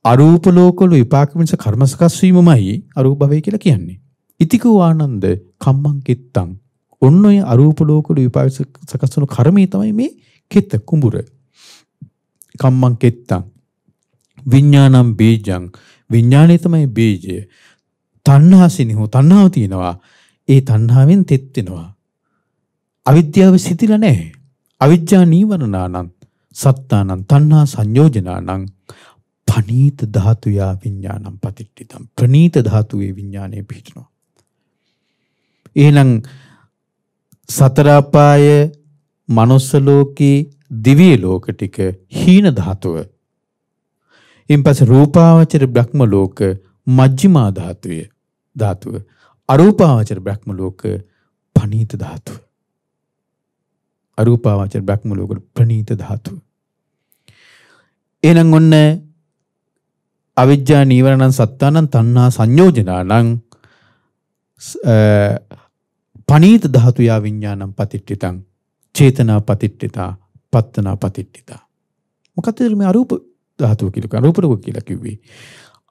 Speaker 1: අරූප ලෝකවල විපාකනිස කර්ම සකස් වීමමයි අරූප භවය කියලා කියන්නේ. ඉතිකෝ ආනන්ද කම්මං කිත්තං. ඔන්න ඔය අරූප ලෝකවල විපාක සකස් වන කර්මය තමයි මේ කිත්ත කුඹුර. කම්මං කිත්තං විඥානම් බීජං. විඥානය තමයි බීජය. තණ්හාසිනිහෝ තණ්හාව තියෙනවා. ඒ තණ්හාවෙන් තෙත් වෙනවා. අවිද්‍යාව සිටිලා නැහැ. අවිජ්ජා නීවරණානං සත්තානං තණ්හා සංයෝජනානං පනීත ධාතුයා විඥානං පතිට්ඨිතං. ප්‍රනීත ධාතුවේ විඥානය පිහිටනවා. එහෙනම් සතර අපාය මනුස්ස ලෝකේ දිව්‍ය ලෝක ටික හීන ධාතුව. ඊපස්සේ රූපාවචර බ්‍රහ්ම ලෝක මජ්ක්‍ධිමා ධාතුව අරූපාවචර බ්‍රහ්ම ලෝක පනීත ධාතුව. අරූපාවචර බ්‍රහ්ම ලෝක ප්‍රනීත ධාතුව. එහෙනම් ඔන්න අවිජ්ජා නීවරණං සත්තානං තණ්හා සංයෝජනානං පනීත ධාතුයා විඥානං පතිට්ඨිතං චේතනා පතිට්ඨිතා පත්තනා පතිට්ඨිතා. මොකක්ද මේ අරූප ධාතුව කියලා අරූප ලෝක කියලා කිව්වේ?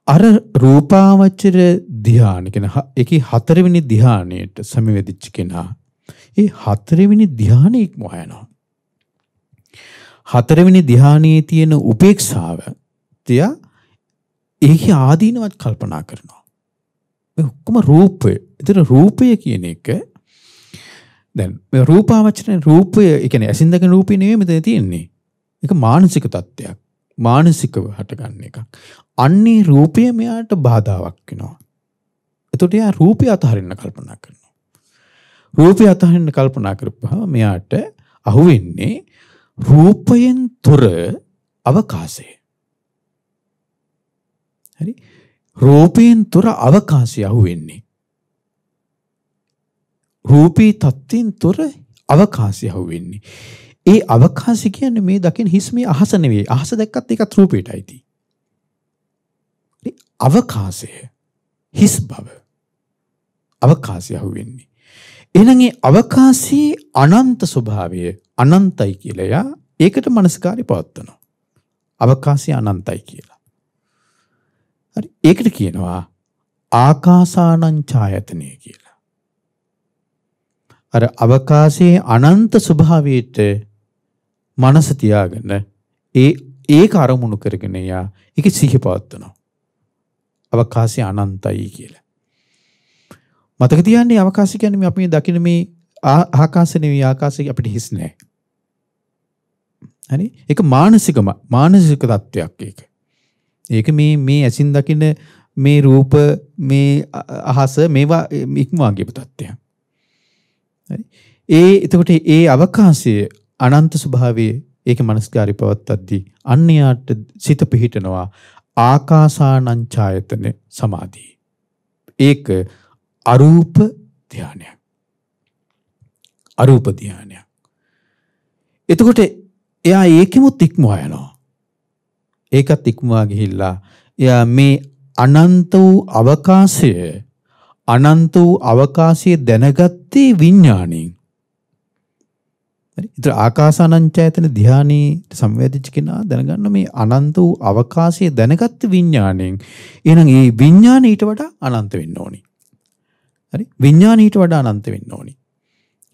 Speaker 1: අර රූපාවචර ධ්‍යාන කියන ඒකේ හතරවෙනි ධ්‍යානයට සමවැදිච්ච කෙනා ඒ හතරවෙනි ධ්‍යානෙ ඉක්මවා යනවා. හතරවෙනි ධ්‍යානයේ තියෙන උපේක්ෂාව තියා ඒකේ ආදීනවත් කල්පනා කරනවා. මේ ඔක්කොම රූපය. ඒතර රූපය කියන එක දැන් මේ රූපාවචර රූපය ඒ කියන්නේ ඇසින් දකින රූපේ නෙවෙයි මෙතන තියෙන්නේ. ඒක මානසික තත්ත්වයක්. මානසිකව හටගන්න එකක්. අන්නේ රූපය මෙයාට බාධාවක් වෙනවා. එතකොට එයා රූපය අතහරින්න කල්පනා කරනවා. රූපය අතහරින්න කල්පනා කරපුවා මෙයාට අහුවෙන්නේ රූපයෙන් තොර අවකාශය. හරි? රූපයෙන් තොර අවකාශය අහුවෙන්නේ. රූපී තත්ත්වෙන් තොර අවකාශය අහුවෙන්නේ. ඒ අවකාශය කියන්නේ මේ දකින හිස් මේ අහස නෙවෙයි. අහස දැක්කත් ඒකත් රූපයටයි තියෙන්නේ. අවකාශය හිස් බව අවකාශය අහුවෙන්නේ. එහෙනම් ඒ අවකාශයේ අනන්ත ස්වභාවය අනන්තයි කියලා යා ඒකට මනස්කාරي පවත්වනවා. අවකාශය අනන්තයි කියලා. හරි ඒකට කියනවා ආකාසානං ඡායතනෙ කියලා. අර අවකාශයේ අනන්ත ස්වභාවයට මනස තියාගෙන ඒක අරමුණු කරගෙන යා ඒක සිහි පවත්වනවා. අවකාශය අනන්තයි කියලා. මතක තියාගන්න අවකාශය කියන්නේ මේ අපි දකින මේ ආකාශය නෙවෙයි ආකාශය අපිට හිස් නෑ. හරි? ඒක මානසික තත්වයක් ඒක. ඒක මේ ඇසින් දකින මේ රූප මේ අහස මේවා ඉක්මවා ගිය තත්ත්වයක්. හරි? එතකොට ඒ අවකාශයේ අනන්ත ස්වභාවයේ ඒක මනස්කාරී පවත්තද්දී අන්‍යයාට සිත පිහිටනවා ආකාසානං ඡායතන සමාධිය. ඒක අරූප ධානයක්. අරූප ධානයක්. එතකොට එයා ඒකෙමුත් ඉක්මවා යනවා. ඒකත් ඉක්මවා ගිහිල්ලා එයා මේ අනන්ත වූ අවකාශයේ දැනගත්තේ විඥාණයෙන්. හරි. ඒතර ආකාසානංචයතන ධානයේ සංවේදිත කෙනා දැනගන්න මේ අනන්ත වූ අවකාශයේ දැනගත් විඥාණයෙන් එහෙනම් මේ විඥාණය ඊට වඩා අනන්ත වෙන්න ඕනි. හරි. විඥාණය ඊට වඩා අනන්ත වෙන්න ඕනි.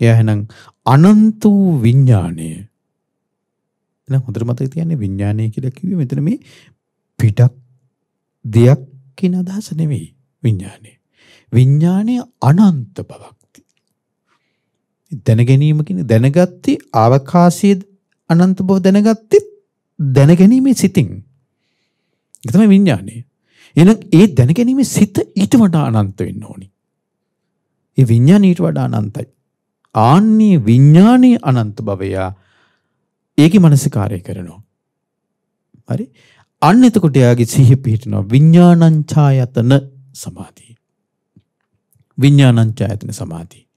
Speaker 1: එයා එහෙනම් අනන්ත වූ විඥාණය. එහෙනම් හොඳට මතක තියාගන්න විඥාණය කියලා කිව්වේ මෙතන මේ පිටක් දෙයක් කියන අදහස නෙවෙයි විඥාණය. විඥාණය අනන්ත බවක්. දැන ගැනීම කියන්නේ දැනගත්තේ අවකාශයේ අනන්ත බව දැනගත්තේ දැනගැනීමේ සිතින්. ඒක තමයි විඥානය. එහෙනම් ඒ දැනගැනීමේ සිත ඊට වඩා අනන්ත වෙන්න ඕනි. ඒ විඥානය ඊට වඩා අනන්තයි. ආන්නේ විඥානයේ අනන්ත භවය ඒකේ මනසිකාරය කරනවා. හරි? අන්න එතකොට යාගේ සිහිය පිහිටනවා විඥානං ඡායතන සමාධිය. විඥානං ඡායතන සමාධිය.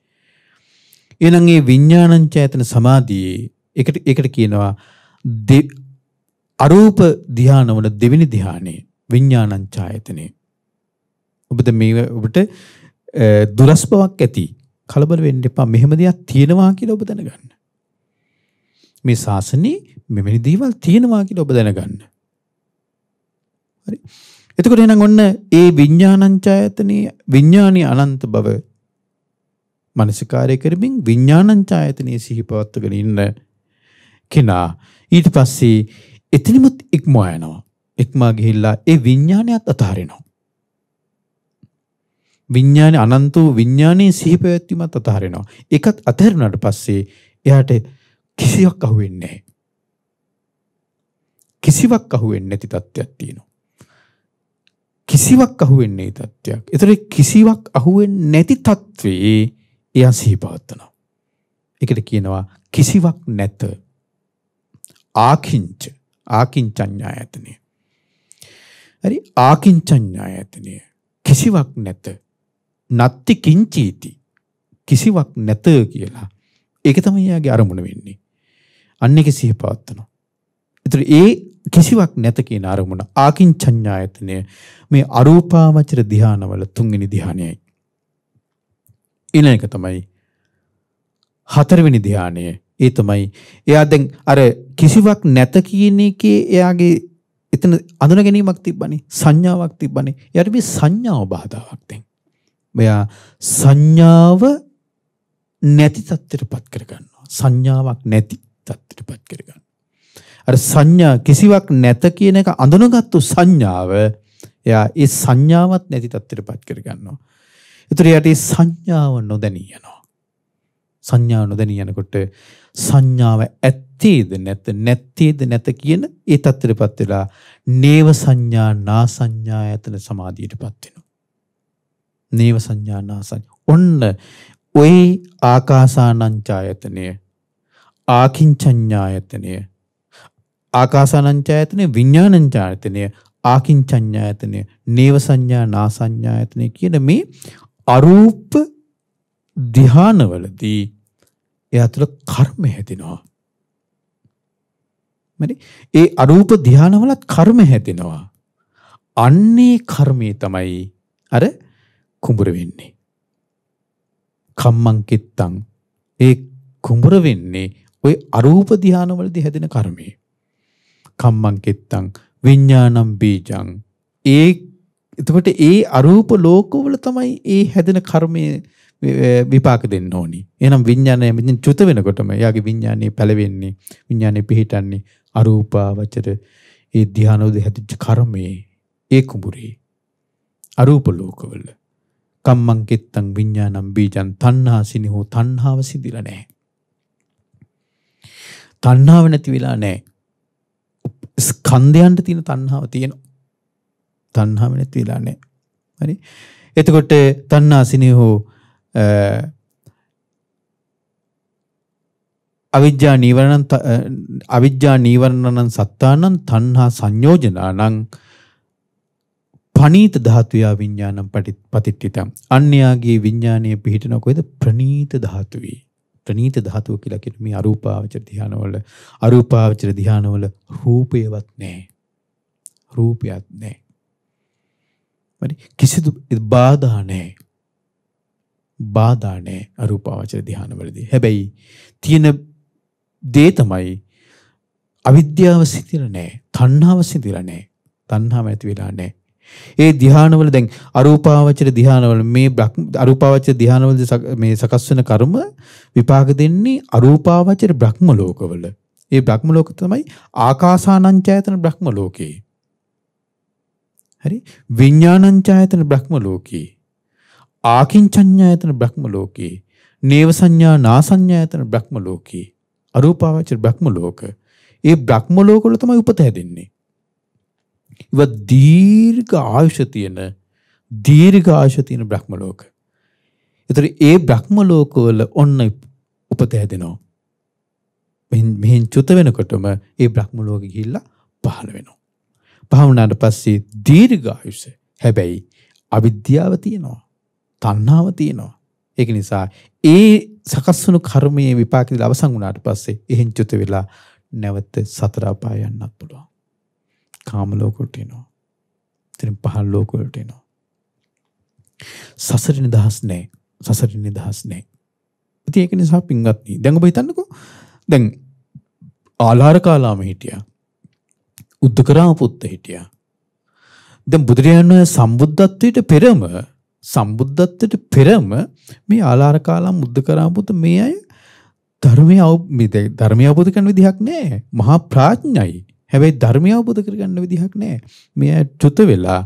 Speaker 1: එහෙනම් මේ විඥානං ඡායතන සමාධියේ ඒකට කියනවා අරූප ධානවල දෙවෙනි ධානය විඥානං ඡායතනෙ. ඔබට ඔබට දුරස් බවක් ඇති. කලබල වෙන්න එපා. මෙහෙම දෙයක් තියෙනවා කියලා ඔබ දැනගන්න. මේ ශාසනේ මෙවැනි දේවල් තියෙනවා කියලා ඔබ දැනගන්න. හරි. එතකොට එහෙනම් ඔන්න ඒ විඥානං ඡායතනේ විඥානීය අනන්ත බව මනසිකාරය කරමින් විඥානං ඡායතනයේ සිහිපවත්වගෙන ඉන්න කෙනා ඊට පස්සේ එතනමුත් ඉක්මවා යනවා. ඉක්මවා ගිහිල්ලා ඒ විඥානයත් අතහරිනවා. විඥානේ අනන්ත වූ විඥානයේ සිහිපවත්වීමත් අතහරිනවා. ඒකත් අතහැරුණාට පස්සේ එයාට කිසිවක් අහුවෙන්නේ නැහැ. කිසිවක් අහුවෙන්නේ නැති තත්ත්වයක් තියෙනවා. කිසිවක් අහුවෙන්නේ නැති තත්ත්වයක්. ඒතර කිසිවක් අහුවෙන්නේ නැති තත්ත්වේ එයා සිහිපවත්වනවා. ඒකට කියනවා කිසිවක් නැත. ආකින්චඤ්ඤායතනෙ. හරි ආකින්චඤ්ඤායතනෙ. කිසිවක් නැත. නත්ති කිංචීති. කිසිවක් නැත කියලා. ඒක තමයි යාගේ අරමුණ වෙන්නේ. අන්න ඒක සිහිපවත්වනවා. ඒතර ඒ කිසිවක් නැත කියන අරමුණ ආකින්චඤ්ඤායතනෙ මේ අරූපාවචර ධානවල තුන්වෙනි ධානයයි. ඊළඟ එක තමයි හතරවෙනි ධානය. ඒ තමයි එයා දැන් අර කිසිවක් නැත කියන එකේ එයාගේ එතන අඳුන ගැනීමක් තිබ්බනේ. සංඥාවක් තිබ්බනේ. එයාට මේ සංඥාව බාධාවක් දැන්. මෙයා සංඥාව නැති තත්ත්වයටපත් කරගන්නවා. සංඥාවක් නැති තත්ත්වයටපත් කරගන්නවා. අර සංඥා කිසිවක් නැත කියන එක අඳුනගත්තු සංඥාව එයා ඒ සංඥාවක් නැති තත්ත්වයටපත් කරගන්නවා. ඒතර යට ඒ සංඥාව නොදැනී යනවා. සංඥාව නොදැනී යනකොට සංඥාව ඇත්තේද නැත්තේද නැත කියන ඒ තත්ත්වයටපත් වෙලා නේව සංඥා නා සංඥායතන සමාධියටපත් වෙනවා. නේව සංඥා නා සංඥා. ඔන්න ඔය ආකාසානං ඡායතනය ආකින්චඤ්ඤායතනය ආකාසානං ඡායතනය විඥානං ඡායතනය ආකින්චඤ්ඤායතනය නේව සංඥා නා සංඥායතනය කියන මේ අරූප ධානවලදී එයා තුළ කර්ම හැදෙනවා. හරි? ඒ අරූප ධානවලත් කර්ම හැදෙනවා. අන්නේ කර්මයේ තමයි අර කුඹුර වෙන්නේ. කම්මං කිත්තං ඒ කුඹුර වෙන්නේ ওই අරූප ධානවලදී හැදෙන කර්මයේ. කම්මං කිත්තං විඥානං බීජං එතකොට ඒ අරූප ලෝකවල තමයි ඒ හැදෙන කර්මයේ විපාක දෙන්න ඕනි. එහෙනම් විඥානය මෙතන චුත වෙනකොටම එයාගේ විඥානයේ පැලවෙන්නේ විඥානයේ පිහිටන්නේ අරූපාවචර ඒ ධානෝදේ හැදිච්ච කර්මයේ ඒ කුඹුරේ අරූප ලෝකවල කම්මං කිත්තං විඥානං බීජං තණ්හා සිනිහෝ තණ්හාව සිදිලා නැහැ. තණ්හාව නැති වෙලා නැහැ. ස්කන්ධයන්ට තියෙන තණ්හාව තියෙනවා. තණ්හාව නැති වෙලා නැහැ. හරි? එතකොට තණ්හා සිනිහෝ අවිජ්ජා නීවරණං සත්තානං තණ්හා සංයෝජනානං පනීත ධාතුයා විඥානං පටිච්චිතං. අන්‍යයාගේ විඥානයේ පිහිටන කොයිද ප්‍රනීත ධාතුවේ. ප්‍රනීත ධාතුව කියලා කියන්නේ මේ අරූපාවචර ධානවල රූපයවත් නැහැ. රූපයක් නැහැ. හරි? කිසිදු බාධා නැහැ. බාධා නැහැ අරූපාවචර ධානවලදී. හැබැයි තියෙන දේ තමයි අවිද්‍යාව සිතිලා නැහැ. තණ්හාව සිතිලා නැහැ. තණ්හාව ඇති වෙලා නැහැ. ඒ ධ්‍යානවල දැන් අරූපාවචර ධ්‍යානවල මේ අරූපාවචර ධ්‍යානවල මේ සකස් වෙන කර්ම විපාක දෙන්නේ අරූපාවචර බ්‍රහ්ම ලෝකවල. ඒ බ්‍රහ්ම ලෝක තමයි ආකාසානංචයතන බ්‍රහ්ම ලෝකේ. හරි? විඥානංචයතන බ්‍රහ්ම ලෝකේ. ආකින්චඤ්ඤායතන බ්‍රහ්ම ලෝකේ. නේව සංඥා නාසඤ්ඤායතන බ්‍රහ්ම ලෝකේ. අරූපාවචර බ්‍රහ්ම ලෝක. ඒ බ්‍රහ්ම ලෝකවල තමයි උපත හැදෙන්නේ. ඉව දීර්ඝ ආයුෂ තියෙන බ්‍රහ්ම ලෝක. ඒතර ඒ බ්‍රහ්ම ලෝකවල ඔන්න උපත හැදෙනවා. මෙහෙන් චුත වෙනකොටම ඒ බ්‍රහ්ම ලෝකෙ ගිහිල්ලා පහළ වෙනවා. පහළ වුණාට පස්සේ දීර්ඝ ආයුෂ. හැබැයි අවිද්‍යාව තියෙනවා. තණ්හාව තියෙනවා. ඒක නිසා ඒ සකස් වුණු කර්මයේ විපාක දිලා අවසන් වුණාට පස්සේ එහෙන් චුත වෙලා නැවත සතර අපාය යන්නත් පුළුවන්. කාම ලෝක වලට එනවා. ඉතින් පහළ ලෝක වලට එනවා. සසර නිදහස් නැහැ. සසර නිදහස් නැහැ. ඉතින් ඒක නිසා පින්වත්නි දැන් ඔබ හිතන්නකෝ දැන් ආලාර කාලාම හිටියා. උද්දකරාම පුත්ත හිටියා. දැන් බුදුරජාණන් වහන්සේ සම්බුද්ධත්වයට පෙරම මේ ආලාර කාලාම උද්දකරාම පුත්ත මේ අය ධර්මය අවබෝධ කරන විදිහක් නැහැ. මහා ප්‍රඥයි. හැබැයි ධර්මය අවබෝධ කරගන්න විදිහක් නැහැ. මේ අය චුත වෙලා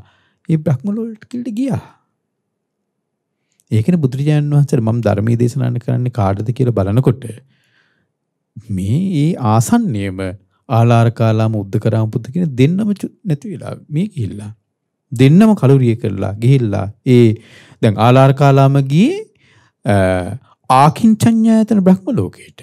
Speaker 1: මේ බ්‍රහ්ම ලෝකෙට ගියා. ඒකනේ බුදුරජාණන් වහන්සේ මම ධර්මයේ දේශනා කරන්නේ කාටද කියලා බලනකොට මේ ආසන්නයේම ආලාර කාලාම උද්දකරාම පුත්ත කියන දෙන්නම නැති වෙලා මේ ගිහිල්ලා දෙන්නම කලුරිය කරලා ගිහිල්ලා ඒ දැන් ආලාර කාලාම ගියේ ආකින්චඤ්ඤායතන බ්‍රහ්ම ලෝකයට.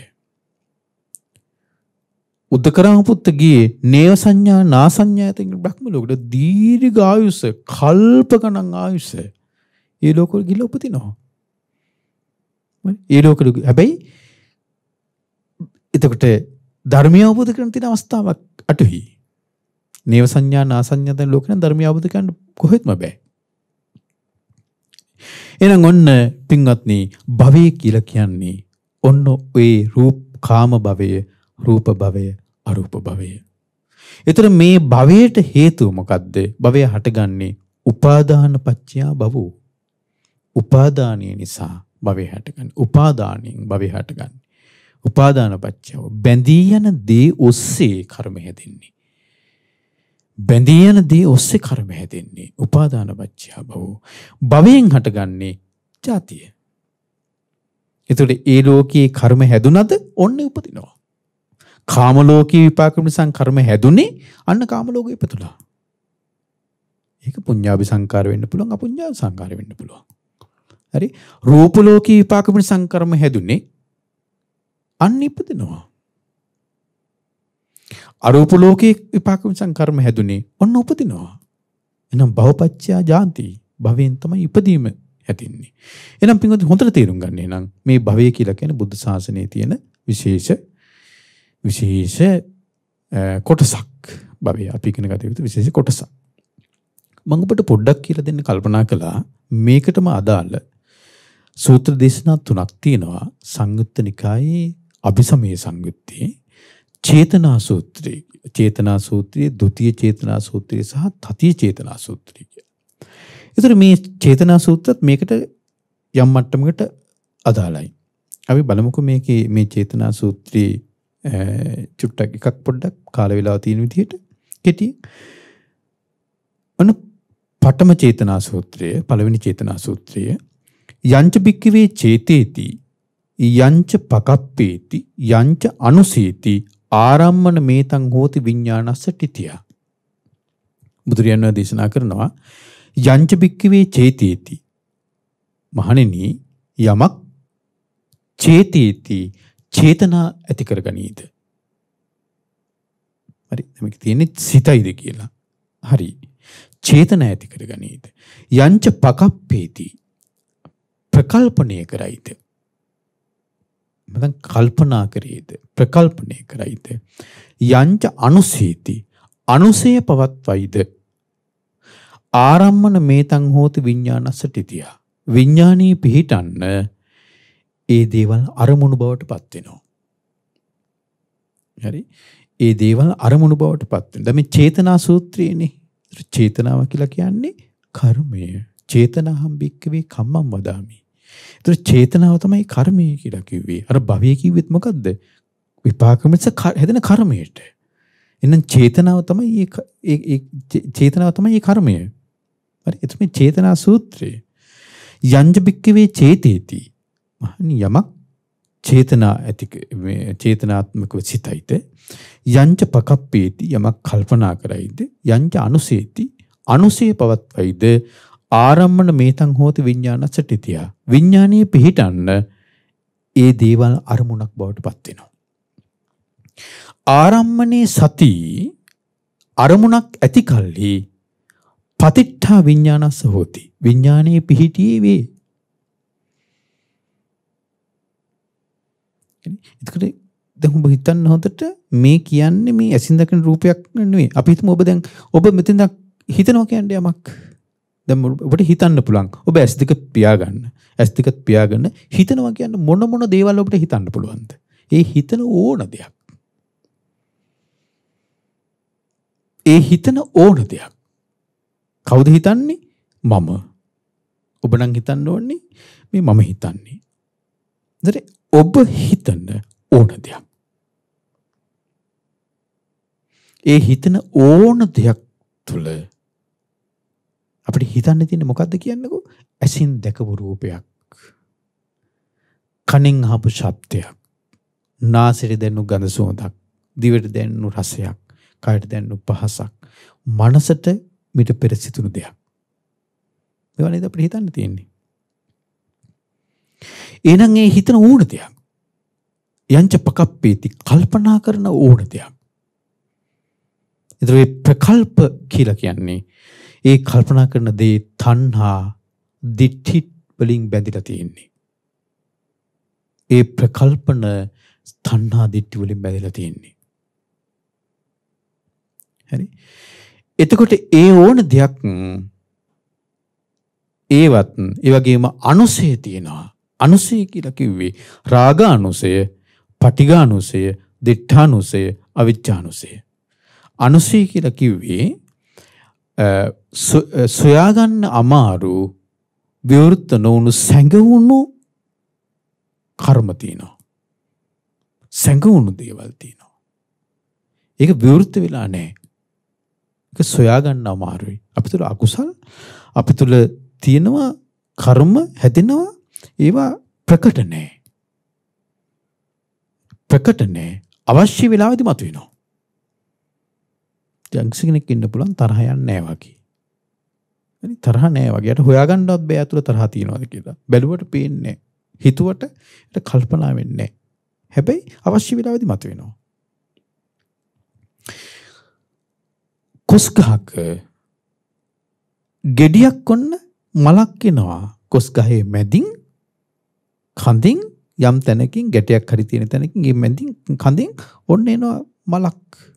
Speaker 1: උද්දකරාම පුත්ත ගියේ නේව සංඥා නාසඤ්ඤායතන බ්‍රහ්ම ලෝකයට. දීර්ඝ ආයුෂ කල්ප ගණන් ආයුෂ ඒ ලෝකවල ගිහිල්ලා උපදිනවා. ඒ ලෝකවල හැබැයි එතකොට ධර්මය අවබෝධ කරගන්න තියෙන අවස්ථාවක් අටුයි. නේව සංඥා නාසඤ්ඤායතන ලෝකෙන් ධර්මය අවබෝධ කරගන්න කොහෙත්ම බෑ. එහෙනම් ඔන්න පින්වත්නි භවය කියලා කියන්නේ ඔන්න ඔය කාම භවය, රූප භවය, අරූප භවය. ඒතර මේ භවයට හේතුව මොකද්ද? භවය හටගන්නේ උපාදාන පත්‍ය භවෝ. උපාදානිය නිසා භවය හටගන්නේ. උපාදානියෙන් භවය හටගන්නේ. උපාදාන පත්‍ය බැඳී යන දේ ඔස්සේ කර්ම හැදෙන්නේ. බැඳී යන දේ ඔස්සේ කර්ම හැදෙන්නේ. උපාදාන පත්‍ය භවෝ. භවයෙන් හටගන්නේ ජාතිය. ඒතකොට ඒ ලෝකයේ කර්ම හැදුනද ඔන්න උපදිනවා. කාම ලෝකයේ විපාක නිසා කර්ම හැදුනේ අන්න කාම ලෝකෙ ඉපදුණා. ඒක පුඤ්ඤාභි සංකාර වෙන්න පුළුවන්, අපුඤ්ඤාභි සංකාර වෙන්න පුළුවන්. හරි? රූප ලෝකයේ විපාක නිසා කර්ම හැදුනේ අන්න ඉපදිනවා. අරූප ලෝකයේ විපාක නිසා කර්ම හැදුනේ ඔන්න උපදිනවා. එහෙනම් භවපච්චය ජාති භවයෙන් තමයි ඉපදීම හැදින්නේ. එහෙනම් පින්වත්නි හොඳට තේරුම් ගන්න. එහෙනම් මේ භවය කියලා කියන්නේ බුද්ධ ශාසනයේ තියෙන විශේෂ කොටසක්. භවය අපි ඉගෙන ගත යුතු විශේෂ කොටසක්. මම ඔබට පොඩ්ඩක් කියලා දෙන්න කල්පනා කළා. මේකටම අදාළ සූත්‍ර දේශනා තුනක් තියෙනවා. සංයුත්ත නිකායේ අභිසමය සංයුත්තේ චේතනා සූත්‍රය, චේතනා සූත්‍රය, ဒုတိ ය චේතනා සූත්‍රය සහ තතිය චේතනා සූත්‍රය. ඒතර මේ චේතනා සූත්‍රත් මේකට යම් මට්ටමකට අදාළයි. අපි බලමුකෝ මේකේ මේ චේතනා සූත්‍රයේ චුට්ටක් එකක් පොඩ්ඩක් කාල වේලාව තියෙන විදිහට කෙටි. පඨම චේතනා සූත්‍රය, පළවෙනි චේතනා සූත්‍රය යංච බික්කවේ චේතේති යංච පකප්පේති යංච අනුසීති ආරම්මන මේතං හෝති විඥානස්ස තිතිය. බුදුරජාණන් වහන්සේ දේශනා කරනවා යංච බික්කවේ චේතේති. මහණෙනි යමක් චේතේති චේතනා ඇති කරගනීද. හරි මේක තියෙන්නේ සිතයිද කියලා. හරි චේතනා ඇති කරගනීද. යංච පකප්පේති ප්‍රකල්පණය කරයිද. මතන් කල්පනා කරේද, ප්‍රකල්පණය කරයිද. යංච අනුසීති අනුසය පවත්වයිද. ආරම්මන මේතං හෝති විඥානස්ස තිතිය. විඥානී පිහිටන්න ඒ දේවල් අරමුණු බවට පත් වෙනවා. හරි. ඒ දේවල් අරමුණු බවට පත් වෙනවා. දැන් මේ චේතනා සූත්‍රයේනේ. චේතනාව කියලා කියන්නේ කර්මය. චේතනාහම් භික්ඛවේ කම්මං වදාමි. ඒතර චේතනාව තමයි කර්මය කියලා කිව්වේ. අර භවය කිව්වෙත් මොකද්ද? විපාකෙමස හැදෙන කර්මයට. එහෙනම් චේතනාව තමයි ඒ චේතනාව තමයි ඒ කර්මය. හරි. එතකොට මේ චේතනා සූත්‍රය යංජ භික්ඛවේ චේතේති. යමක් චේතනා ඇති චේතනාත්මකව සිතයිද යංච පකප්පේති යමක් කල්පනා කරයිද යංච අනුසේති අනුසේ පවත්වයිද ආරම්මන මේතං හෝති විඥානස්ස තිතිය විඥානීය පිහිටන්න ඒ දේවල් අරමුණක් බවට පත් වෙනවා. ආරම්මනේ සති අරමුණක් ඇති කල්හි පතිට්ඨා විඥානස්ස හෝති විඥානීය පිහිටියේ වේ. එතකොට දැන් ඔබ හිතන්න හොඳට මේ කියන්නේ මේ ඇසින් දකින රූපයක් නෙවෙයි. අපි හිතමු ඔබ මෙතෙන් හිතනවා කියන්නේ යමක්. දැන් ඔබට හිතන්න පුළුවන්. ඔබ ඇස් දෙක පියාගන්න. ඇස් දෙක පියාගන්න හිතනවා කියන්නේ මොන දේවල් ඔබට හිතන්න පුළුවන්ද? ඒ හිතන ඕන දෙයක්. ඒ හිතන ඕන දෙයක්. කවුද හිතන්නේ? මම. ඔබ නම් හිතන්න ඕනේ මේ මම හිතන්නේ. ඔබ හිතන ඕන දෙයක්. ඒ හිතන ඕන දෙයක් තුළ අපිට හිතන්න තියෙන්නේ මොකද්ද කියන්නකෝ? ඇසින් දැකපු රූපයක්, කනෙන් අහපු ශබ්දයක්, නාසයට දැනුණු ගඳ සුවඳක්, දිවට දැනුණු රසයක්, කයට දැනුණු පහසක්, මනසට මිට පෙර සිතුණු දෙයක්. ඒවා නේද අපිට හිතන්න තියෙන්නේ. එහෙනම් ඒ හිතන ඕන දෙයක් යංච පකප්පේති කල්පනා කරන ඕන දෙයක්. ඒතර මේ ප්‍රකල්ප කියලා කියන්නේ ඒ කල්පනා කරන දේ තණ්හා දිට්ඨි වලින් බැඳිලා තියෙන්නේ. ඒ ප්‍රකල්පන තණ්හා දිට්ඨි වලින් බැඳිලා තියෙන්නේ. හරි. එතකොට ඒ ඕන දෙයක් ඒවත් ඒ වගේම අනුසය තියෙනවා. අනුසය කියලා කිව්වේ රාගානුසය, පටිඝානුසය, දිඨානුසය, අවිජ්ජානුසය. අනුසය කියලා කිව්වේ සොයාගන්න අමාරු විවෘත නොවුණු සැඟවුණු කර්ම තියෙනවා. සැඟවුණු දේවල් තියෙනවා. ඒක විවෘත වෙලා නැහැ. ඒක සොයාගන්න අමාරුයි. අපි තුල අකුසල් අපි තුල තියෙනවා කර්ම හැදෙනවා ඒවා ප්‍රකට නැහැ. ප්‍රකට නැහැ. අවශ්‍ය වෙලාවෙදි මතුවෙනවා. යම්කිසි කෙනෙක් ඉන්න පුළුවන් තරහ යන්නේ නැහැ වගේ. හරි තරහ නැහැ වගේ. යට හොයාගන්නවත් බෑ අතුල තරහ තියනවාද කියලා. බැලුවට පේන්නේ නැහැ. හිතුවට ඒක කල්පනා වෙන්නේ නැහැ. හැබැයි අවශ්‍ය වෙලාවෙදි මතුවෙනවා. කොස්ගහක ගෙඩියක් ඔන්න මලක් එනවා. කොස්ගහේ මැදින් කඳින් යම් තැනකින් ගැටයක් හරි තියෙන තැනකින් මේ මැදින් කඳින් ඔන්න එනවා මලක්.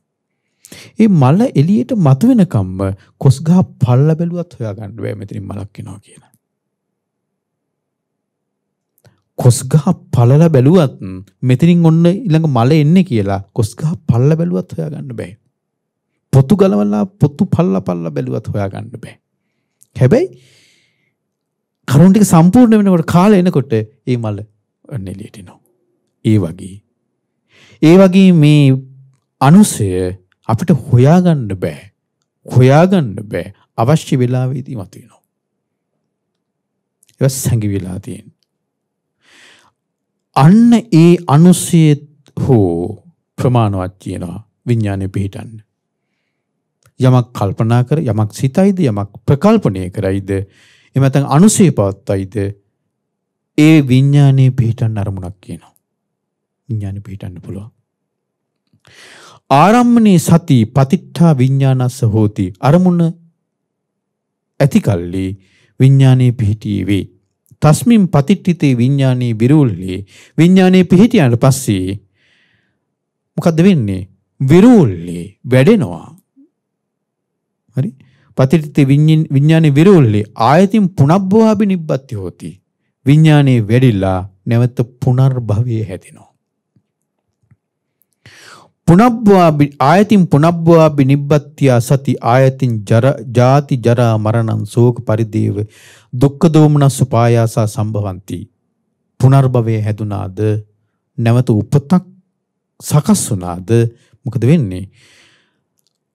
Speaker 1: ඒ මල එළියට මතුවෙනකම්ම කොස්ගහ පල්ල බැලුවත් හොයාගන්න බෑ මෙතනින් මලක් එනවා කියලා. කොස්ගහ පළල බැලුවත් මෙතනින් ඔන්න ඊළඟ මල එන්නේ කියලා කොස්ගහ පල්ල බැලුවත් හොයාගන්න බෑ. පොතු ගලවලා පොතු පල්ල බැලුවත් හොයාගන්න බෑ. හැබැයි කරුණ ටික සම්පූර්ණ වෙනකොට කාලය එනකොට ඒ මල එළියට එනවා. ඒ වගේ මේ අනුසය අපිට හොයාගන්න බෑ. හොයාගන්න බෑ. අවශ්‍ය වෙලාවෙදී මතුවෙනවා. ඒක සංගවිලා තියෙන. අන්න ඒ අනුසය හෝ ප්‍රමාණවත් කියනවා විඥානේ පිහිටන්න. යමක් කල්පනා කර යමක් සිතයිද යමක් ප්‍රකල්පණය කරයිද එහෙම නැත්නම් අනුසය පවත්තයිද ඒ විඥානේ පිහිටන්න අරමුණක් කියනවා. විඥානේ පිහිටන්න පුළුවන්. ආරම්මනේ සති පතිට්ඨා විඥානස්ස හෝති අරමුණ ඇති කල්ලි විඥානේ පිහිටියේ වේ. තස්මින් පතිට්ඨිතේ විඥානේ විරූල්ලේ විඥානේ පිහිටියාට පස්සේ මොකද්ද වෙන්නේ? විරූල්ලේ වැඩෙනවා. හරි පතිට්ඨිතේ විඥානේ විරූල්ලේ ආයතින් පුනබ්බවාපි නිබ්බත්ති හෝති විඥානේ වැඩිලා නැවත පුනර්භවයේ හැදෙනවා. පුනබ්බවා ආයතින් පුනබ්බවා බිනිබ්බත්‍ය සති ආයතින් ජාති ජරා මරණං ශෝක පරිදේව දුක්ඛ දෝමනස්ස පායාස සම්භවಂತಿ. පුනර්භවයේ හැදුනාද නැවත උපතක් සකස් වුණාද මොකද වෙන්නේ?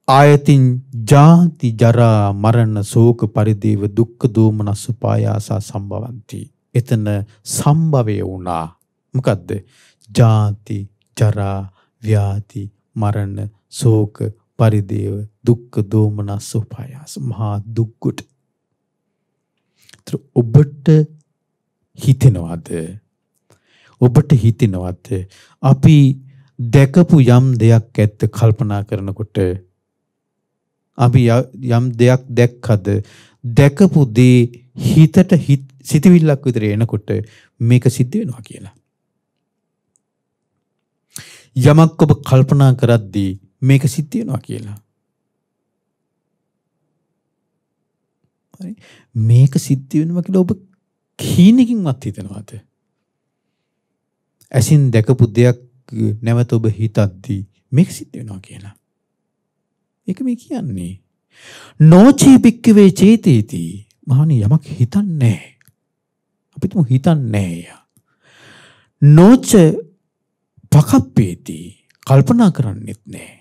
Speaker 1: ආයතින් ජාති ජරා මරණ ශෝක පරිදේව දුක්ඛ දෝමනස්ස පායාස සම්භවಂತಿ. එතන සම්භවය වුණා. මොකද්ද? ජාති ජරා ව්‍යාධි මරණ ශෝක පරිදේව දුක්ඛ දෝමනස්ස උපායාස මහා දුක්ගොට. ඔබට හිතෙනවද අපි දැකපු යම් දෙයක් ඇත්ත කල්පනා කරනකොට අපි යම් දෙයක් දැක්කද දැකපු දේ හිතට සිතවිල්ලක් විතර එනකොට මේක සිද්ධ වෙනවා කියලා. යමක් ඔබ කල්පනා කරද්දී මේක සිද්ධ වෙනවා කියලා. හරි මේක සිද්ධ වෙනවා කියලා ඔබ කීනකින්වත් හිතනවද? ඇසින් දැකපු දෙයක් නැවත ඔබ හිතද්දී මේක සිද්ධ වෙනවා කියලා. ඒක මේ කියන්නේ නොචී බික්කවේ චේතේති. මහණි යමක් හිතන්නේ අපිට හිතන්නේ නොච පකප්පේති කල්පනා කරන්නෙත් නැහැ.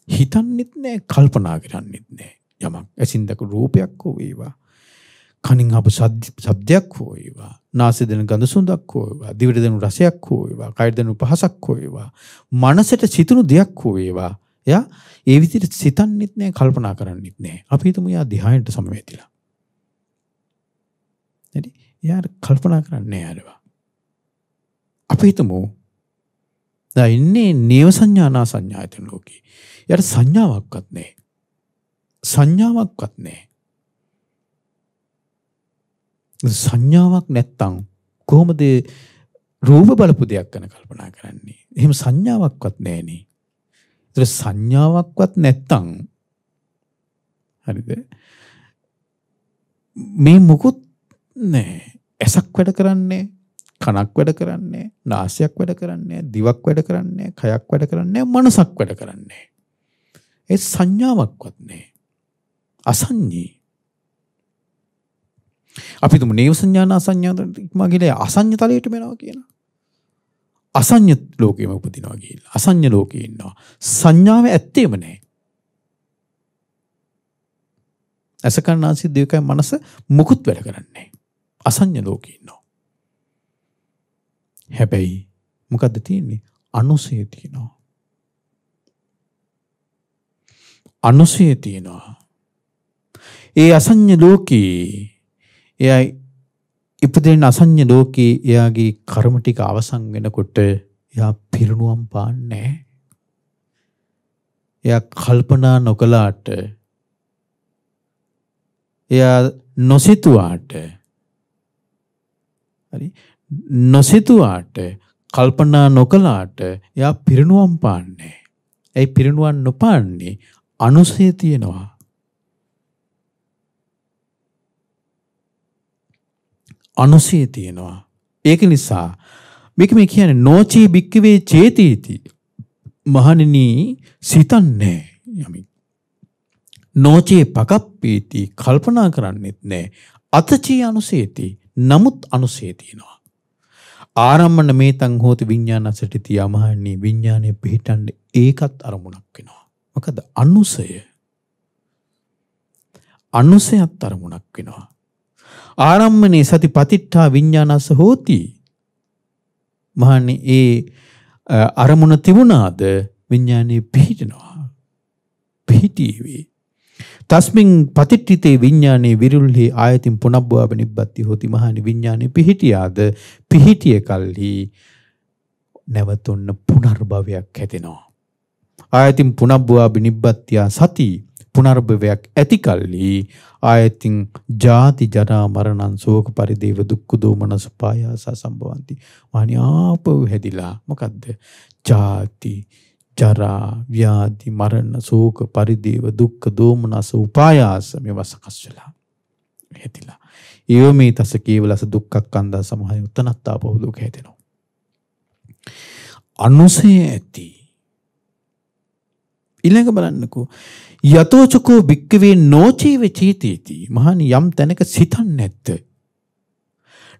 Speaker 1: හිතන්නෙත් නැහැ කල්පනා කරන්නෙත් නැහැ. යමක් ඇසින් දැක රූපයක් හෝ වේවා, කනින් අහපු ශබ්දයක් හෝ වේවා, නාසයෙන් දැනෙන ගඳ සුවඳක් හෝ වේවා, දිවට දැනෙන රසයක් හෝ වේවා, කයට දැනෙන පහසක් හෝ වේවා, මනසට සිතුණු දෙයක් හෝ වේවා. එයා ඒ විදිහට සිතන්නෙත් නැහැ කල්පනා කරන්නෙත් නැහැ. අපි හිතමු එයා ධ්‍යානයට සමවැදිලා. හරි එයා කල්පනා කරන්නේ නැහැ. අපි හිතමු දැන් ඉන්නේ නේව සංඥානා සංඥායතන ලෝකේ. යාට සංඥාවක්වත් නැහැ. සංඥාවක් නැත්තම් කොහොමද රූප බලපු දෙයක් ගැන කල්පනා කරන්නේ? එහෙම සංඥාවක්වත් නැහනේ. ඒතර සංඥාවක්වත් නැත්තම් හරිද? මේ මොකුත් නැහැ. ඇසක් වැඩ කරන්නේ, කනක් වැඩ කරන්නේ, නාසයක් වැඩ කරන්නේ, දිවක් වැඩ කරන්නේ, කයක් වැඩ කරන්නේ, මනසක් වැඩ කරන්නේ. ඒ සංඥාවක්වත් නැහැ. අසංඤී. අපි තුමු නේව සංඥාන අසංඥාට ඉක්මා ගිහලා අසංඤ තලයට මෙනවා කියනවා. අසංඤ ලෝකෙම උපදිනවා කියලා. අසංඤ ලෝකේ ඉන්නවා. සංඥාව ඇත්තේම නැහැ. අසකන්නාසි දෙකයි මනස මුකුත් වැඩ කරන්නේ. අසංඤ ලෝකේ ඉන්නවා. හැබැයි මොකද්ද තියෙන්නේ? අනුසය තියෙනවා. අනුසය තියෙනවා. ඒ අසංඤ ලෝකේ එයා ඉපදෙන අසංඤ ලෝකේ එයාගේ කර්ම ටික අවසන් වෙනකොට එයා පිරිනුවම් පාන්නේ. එයා කල්පනා නොකලාට එයා නොසිතුවාට හරි නොසිතුවාට කල්පනා නොකලාට එයා පිරිනුවම් පාන්නේ. ඒ පිරිනුවම් නොපාන්නේ අනුසය තියෙනවා. අනුසය තියෙනවා. ඒක නිසා මේක මේ කියන්නේ නොචී බික්කවේ චේතීති. මහණෙනි සිතන්නේ යමි. නොචේ පකප්පීති කල්පනා කරන්නෙත් නැහැ. අතචී අනුසේති නමුත් අනුසය තියෙනවා. ආරම්මන මේතං හෝති විඥානසට තියමහන්නේ විඥානයේ පිහිටන්නේ ඒකත් අරමුණක් වෙනවා. මොකද අනුසය. අනුසයත් අරමුණක් වෙනවා. ආරම්මනේ සති පතිට්ඨා විඥානස හෝති. මහන්නේ ඒ අරමුණ තිබුණාද විඥානයේ පිහිටනවා. පිහිටීවි. තස්මින් පතිට්ඨිතේ විඥානේ විරුල්හි ආයතින් පුනබ්බව නිබ්බති හෝති. මහන්නේ විඥානේ පිහිටියාද පිහිටිය කල්හි නැවතුන්න පුනර්භවයක් හැදෙනවා. ආයතින් පුනබ්බව නිබ්බත්‍ය සති පුනර්භවයක් ඇති කල්හි ආයතින් ජාති ජරා මරණං ශෝක පරිදේව දුක්ඛ දෝමනස පායාස සම්භවಂತಿ. මහණි ආපහු හැදිලා මොකද්ද? ජාති ජරා ව්‍යාධි මරණ ශෝක පරිදේව දුක්ඛ දෝමනස උපායාස මේවා සකස් වෙලා හැදිලා. ඒව මේ තස කේවලස දුක්ඛක්ඛන්දා සමහය උතනත්තාපහු දුක හැදෙනවා. අනුසය ඇති ඊළඟ බලන්නකෝ. යතෝචකෝ භික්කවේ නොචීව චීතේති. මහණනි යම් තැනක සිතන්නේ නැත්ද.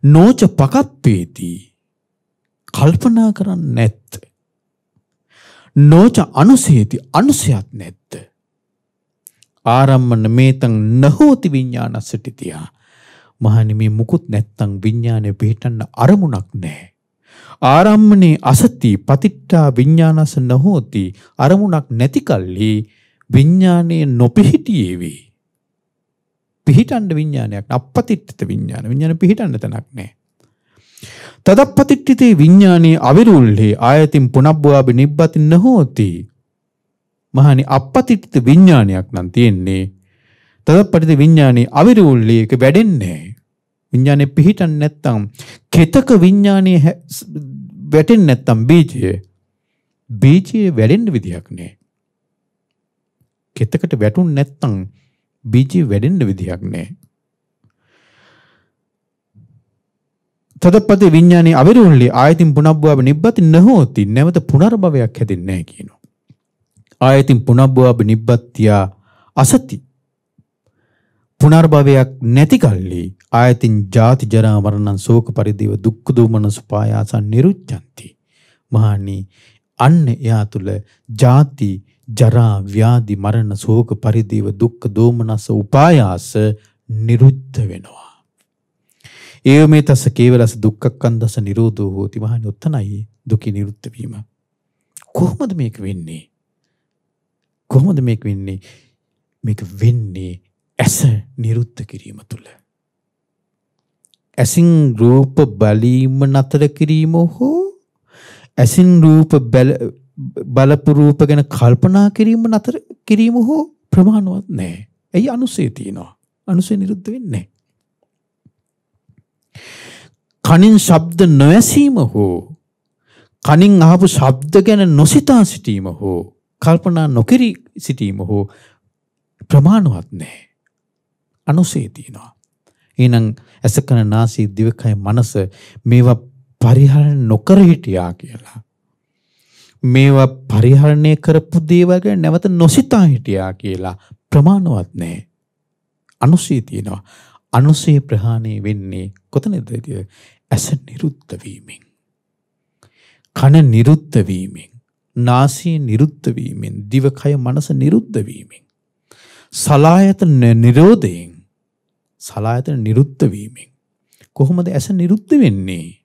Speaker 1: නොච පකප්පේති. කල්පනා කරන්නේ නැත්ද. නොච අනුසේති. අනුසයක් නැත්ද. ආරම්මන මේතං නහෝති විඥානස්සටිතියා. මහණනි මේ මුකුත් නැත්තම් විඥානේ පිහිටන්න අරමුණක් නැහැ. ආරම්මනේ අසති පතිට්ඨා විඥානස නහෝති. අරමුණක් නැති කල්හි විඥානේ නොපිහිටියේ වේ. පිහිටන්න විඥානයක් අපපතිට්ඨිත විඥාන. විඥාන පිහිටන්න තැනක් නැහැ. තදප්පතිට්ඨිතේ විඥානේ අවිරුල්හි ආයතින් පුනබ්බවාබි නිබ්බති නහෝති. මහණනි අපපතිට්ඨිත විඥානයක් නම් තියෙන්නේ. තදප්පතිත විඥානේ අවිරුල්හි ඒක වැඩෙන්නේ නැහැ. විඥානේ පිහිටන්නේ නැත්තම් කෙතක විඥානේ වැටෙන්නේ නැත්තම් බීජය වැඩෙන්න විදියක් නැහැ. කෙතකට වැටුන් නැත්තම් බීජය වැඩෙන්න විදියක් නැහැ. තදප්පති විඥානේ අවිරුල්හි ආයතින් පුනබ්බවාබ නිබ්බති නහෝති. නැවත පුනර්භවයක් හැදෙන්නේ නැහැ කියනවා. ආයතින් පුනබ්බවාබ නිබ්බත්තියා අසති. පුනර්භවයක් නැති කල්ලි ආයතින් ජාති ජරා මරණං ශෝක පරිදේව දුක්ඛ දෝමන සුපායාසං නිරුච්ඡanti. මහණනි අන්න එයා තුල ජාති ජරා ව්‍යාධි මරණ ශෝක පරිදේව දුක්ඛ දෝමනස උපායාස නිරුද්ධ වෙනවා. ඒව මේ තස කේවලස දුක්ඛක්ඛන්දස නිරෝධෝ හෝති. මහණනි උත්තනයි දුක නිරුද්ධ වීම. කොහොමද මේක වෙන්නේ? කොහොමද මේක වෙන්නේ? මේක වෙන්නේ ඇස නිරුද්ධ කිරීම තුළ. ඇසින් රූප බලීම නතර කිරීම හෝ ඇසින් රූප බලපු රූප ගැන කල්පනා කිරීම නතර කිරීම හෝ ප්‍රමාණවත් නැහැ. ඇයි? අනුසය තියෙනවා. අනුසය නිරුද්ධ වෙන්නේ නැහැ. කනින් ශබ්ද නොඇසීම හෝ කනින් අහපු ශබ්ද ගැන නොසිතා සිටීම හෝ කල්පනා නොකිරි සිටීම හෝ ප්‍රමාණවත් නැහැ. අනුසය තියෙනවා. එහෙනම් ඇස කන නාසය දිවකය මනස මේවා පරිහරණය නොකර හිටියා කියලා. මේවා පරිහරණය කරපු දේවල් ගැන නැවත නොසිතා හිටියා කියලා ප්‍රමාණවත් නැහැ. අනුසය තියෙනවා. අනුසය ප්‍රහාණය වෙන්නේ කොතනද? ඇස නිරුද්ධ වීමෙන්. කන නිරුද්ධ වීමෙන්. නාසය නිරුද්ධ වීමෙන්. දිවකය මනස නිරුද්ධ වීමෙන්. සලායතන නිරෝධයෙන්. සලායතන නිරුද්ධ වීමෙන්. කොහොමද ඇස නිරුද්ධ වෙන්නේ?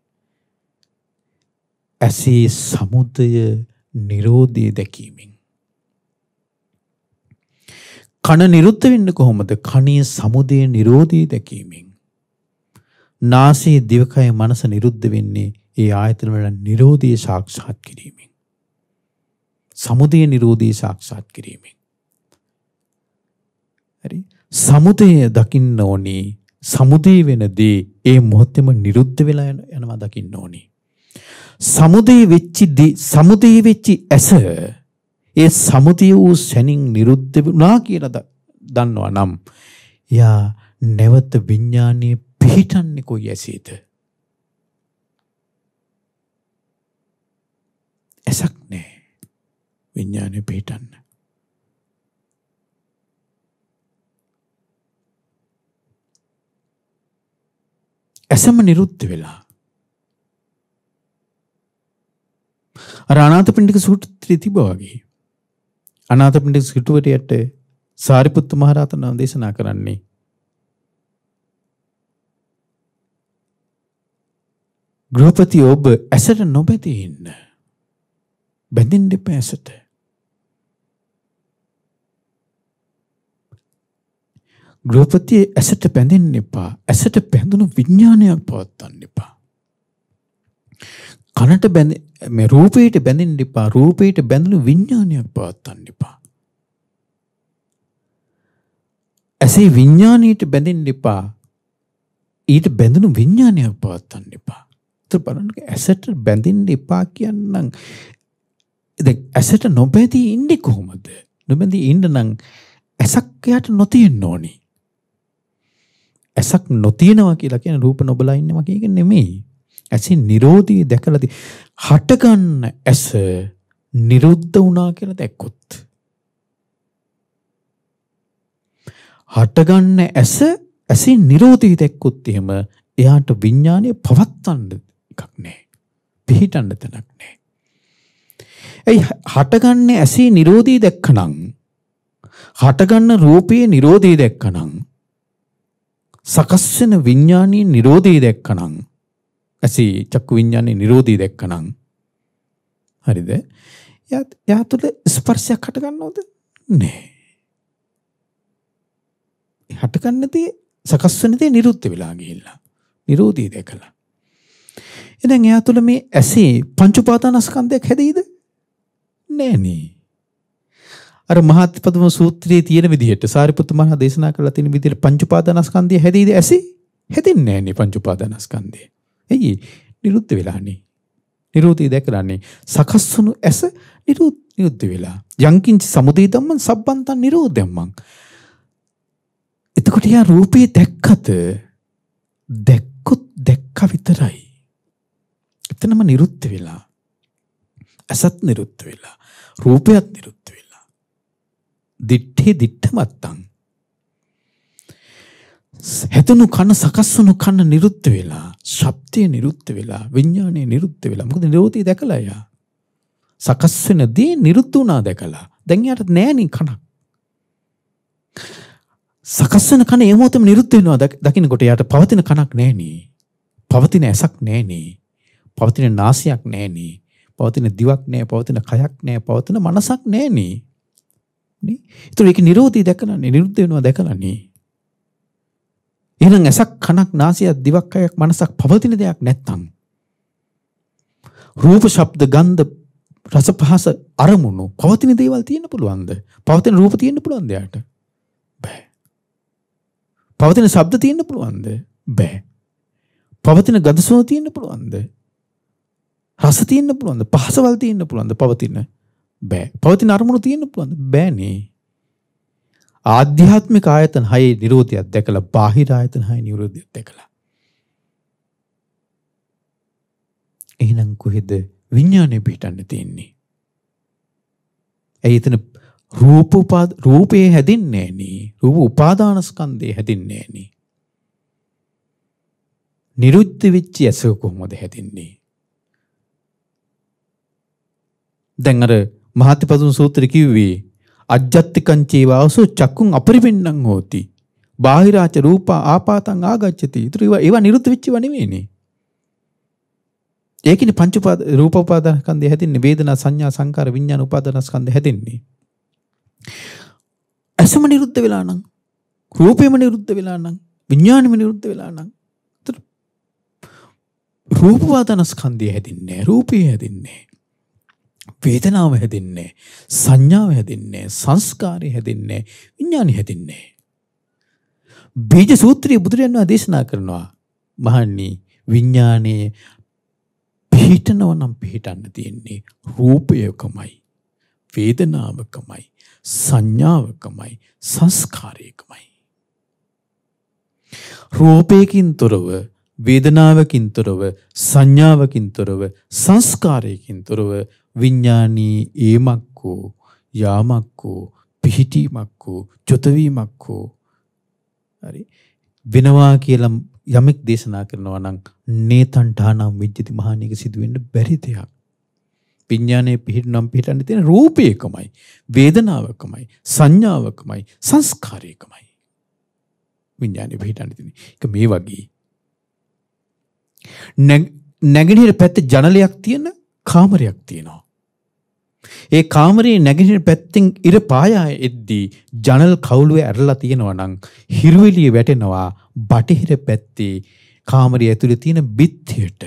Speaker 1: ඇසේ සමුදය නිරෝධය දැකීමෙන්. කන නිරුද්ධ වෙන්නේ කොහොමද? කනේ සමුදය නිරෝධය දැකීමෙන්. නාසයේ දිවකය මනස නිරුද්ධ වෙන්නේ ඒ ආයතන වල නිරෝධය සාක්ෂාත් කිරීමෙන්. සමුදය නිරෝධය සාක්ෂාත් කිරීමෙන්. හරි? සමුදය දකින්න ඕනේ. සමුදය වෙනදී ඒ මොහොතේම නිරුද්ධ වෙලා යනවා දකින්න ඕනේ. සමුදය වෙච්චි ඇස ඒ සමුදය වූ සැනින් නිරුද්ධ වුණා කියලා දන්නවා නම් යා නැවත විඥානීය පිහිටන්නේ කොයි ඇසේද? ඇසක් නෑ විඥානීය පිහිටන්න. ඇසම නිරුද්ධ වෙලා. අර අනාථපිණ්ඩික සූත්‍රයේ තිබ්බා වගේ. අනාථපිණ්ඩික සිටුවරයට සාරිපුත්ත මහ රහතන් වහන්සේ දේශනා කරන්නේ ගෘහපති ඔබ ඇසට නොබැඳී ඉන්න. බැඳින්න එපා ඇසට. ගෘහපති ඇසට බැඳෙන්න එපා. ඇසට බැඳුණු විඥානයක් පවත්වන්න එපා. කනට මේ රූපයට බැඳෙන්න එපා. රූපයට බැඳුණු විඥානයක් පවත්වන්න එපා. ඇසේ විඥානයට බැඳෙන්න එපා. ඊට බැඳුණු විඥානයක් පවත්වන්න එපා. ඒත් බලන්න ඇසට බැඳෙන්න එපා කියනනම් දැන් ඇසට නොබැඳී ඉන්නේ කොහොමද? නොබැඳී ඉන්න නම් ඇසක් යට නොතියෙන්න ඕනි. ඇසක් නොතියනවා කියලා කියන රූප නොබලා ඉන්නවා කියන එක නෙමෙයි. ඇසින් නිරෝධී දැකලාදී හටගන්න ඇස නිරුද්ධ වුණා කියලා දැක්කොත් හටගන්න ඇසින් නිරෝධී දැක්කොත් එහෙම එයාට විඥානය පවත්තන්න එකක් නැහැ. පිහිටන්න තැනක් නැහැ. ඒ හටගන්න ඇසේ නිරෝධී දැක්කනම් හටගන්න රූපයේ නිරෝධී දැක්කනම් සකස් වෙන විඥානයේ නිරෝධී දැක්කනම් ඇසේ චක්කු විඥානයේ නිරෝධී දැක්කනම් හරිද? එයා තුළ ස්පර්ශයක් හට ගන්නවද? නැහැ. හටගන්න දේ සකස් වෙන දේ නිරුද්ධ වෙලා ගිහිල්ලා නිරෝධී දැකලා. එතෙන් එයා තුළ මේ ඇසේ පංච උපාදානස්කන්ධයක් හැදෙයිද? නෑ නේ. අර මහත්පදම සූත්‍රයේ තියෙන විදිහට සාරිපුත්ත මහ රහතන් දේශනා කරලා තියෙන විදිහට පංච උපාදානස්කන්ධය හැදෙයිද ඇසේ? හැදෙන්නේ නෑ නේ පංච උපාදානස්කන්ධය. එයි නිරුද්ධ වෙලානේ. නිරෝධී දැකලානේ සකස් වුණු ඇස නිරුද්ධ වෙලා. යංකින්ච සමුදය ධම්මං සබ්බන්තං නිරෝධම්මං. එතකොට යා රූපේ දැක්කද? දැක්ක විතරයි. එතනම නිරුද්ධ වෙලා. අසත් නිරුද්ධ වෙලා. රූපයත් නිරුද්ධ වෙලා. දිත්තේ දිත්තමත්තං. හැතනු කන සකස් වුණු කන නිරුද්ධ වෙලා. ශබ්දය නිරුද්ධ වෙලා. විඥානය නිරුද්ධ වෙලා. මොකද නිරෝධී දැකලා යා. සකස් වෙන දේ නිරුද්ධ වුණා දැකලා. දැන් යාට නෑනේ කනක්. සකස් වෙන කන ඒ මොහොතේම නිරුද්ධ වෙනවා දකින්නකොට යාට පවතින කනක් නෑනේ. පවතින ඇසක් නෑනේ. පවතින නාසයක් නෑනේ. පවතින දිවක් නෑ. පවතින කයක් නෑ. පවතින මනසක් නෑනේ. නේ? ඒතර ඒක නිරෝධී දැකලානේ. නිරුද්ධ වෙනවා දැකලානේ. එහෙනම් ඇසක් කනක් නාසයක් දිවක් කයක් මනසක් පවතින දෙයක් නැත්තම් රූප ශබ්ද ගන්ධ රස පහස අරමුණු පවතින දේවල් තියෙන්න පුළුවන්ද? පවතින රූප තියෙන්න පුළුවන්ද යාට? බෑ. පවතින ශබ්ද තියෙන්න පුළුවන්ද? බෑ. පවතින ගඳ සුවඳ තියෙන්න පුළුවන්ද? රස තියෙන්න පුළුවන්ද? පහසවල් තියෙන්න පුළුවන්ද? පවතින බෑ. පවතින අරමුණු තියෙන්න පුළුවන්ද? බෑනේ. ආධ්‍යාත්මික ආයතන 6 නිරෝධයක් දැකලා බාහිර ආයතන 6 නිරෝධයක් දැකලා. එහෙනම් කොහෙද විඥානය පිටන්න තියෙන්නේ? එතන රූපේ හැදින්නේ නෑනේ. රූප උපාදානස්කන්ධය හැදින්නේ නෑනේ. නිරුද්ධ වෙච්ච ඇස කොහොමද හැදින්නේ? දැන් අර මහත්පදුන් සූත්‍රය කිව්වේ අජ්ජත්තිකං චේවාසෝ චක්කුං අපරිවින්නං හෝති. බාහිරාච රූපා ආපාතං ආගච්ඡති. ඒවා නිරුද්ධ වෙච්ච ඒවා නෙවෙයිනේ. ඒකිනේ පංච රූප උපාදානස්කන්ධය හැදින්නේ. වේදනා සංඥා සංකාර විඥාන උපාදානස්කන්ධය හැදින්නේ. ඇසම නිරුද්ධ වෙලා නම් රූපෙම නිරුද්ධ වෙලා නම් විඥානෙම නිරුද්ධ වෙලා නම් රූප උපාදානස්කන්ධය හැදින්නේ. රූපය හැදින්නේ. වේදනාව හැදින්නේ. සංඥාව හැදින්නේ. සංස්කාරය හැදින්නේ. විඥානය හැදින්නේ. බීජ සූත්‍රයේ බුදුරජාණන් වහන්සේ දේශනා කරනවා මහණනි විඥානයේ පිහිටනව නම් පිහිටන්න තියෙන්නේ රූපයකමයි වේදනාවකමයි සංඥාවකමයි සංස්කාරයකමයි. රූපයකින් තොරව වේදනාවකින් තොරව සංඥාවකින් තොරව සංස්කාරයකින් තොරව විඥානී ඒමක්කෝ යාමක්කෝ පිහිටීමක්කෝ චොතවීමක්කෝ හරි වෙනවා කියලා යමෙක් දේශනා කරනවා නම් නේතණ්ඨානම් විජ්ජති මහණේක සිදු වෙන්න බැරි දෙයක්. විඥානයේ පිහිටනම් පිහිටන්න තියෙන රූපයකමයි වේදනාවකමයි සංඥාවකමයි සංස්කාරයකමයි විඥානයේ පිහිටන්න තියෙන. ඒක මේ වගේ නැගෙනහිර පැත්තේ ජනලයක් තියෙන කාමරයක් තියෙනවා. ඒ කාමරේ නැගෙනහිර පැත්තෙන් ඉර පායා එද්දී ජනල් කවුළුවේ ඇරලා තියෙනවා නම් හිරුවෙලිය වැටෙනවා බටහිර පැත්තේ කාමරය ඇතුලේ තියෙන බිත්තියට.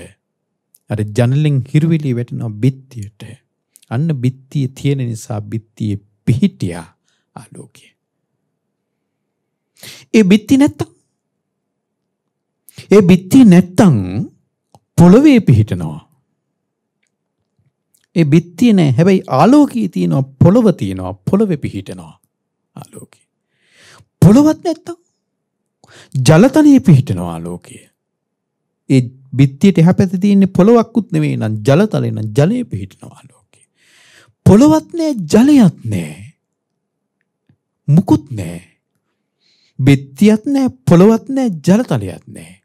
Speaker 1: අර ජනලෙන් හිරුවෙලිය වැටෙනවා බිත්තියට. අන්න බිත්තිය තියෙන නිසා බිත්තියේ පිහිටියා ආලෝකය. ඒ බිත්ති නැත්තම් පොළවේ පිහිටනවා. ඒ බිත්තිය නෑ. හැබැයි ආලෝකයේ තියෙනවා පොළව තියෙනවා පොළවේ පිහිටනවා ආලෝකය. පොළවත් නැත්තම් ජලතලයේ පිහිටනවා ආලෝකය. ඒ බිත්තියට එහා පැත්තේ තියෙන පොළවක්කුත් නෙවෙයි නම් ජලතලේ නම් ජලයේ පිහිටනවා ආලෝකය. පොළවත් නෑ ජලයක් නෑ. මුකුත් නෑ. බෙත්තියක් නැහැ, පොළොවක් නැහැ, ජලතලයක් නැහැ.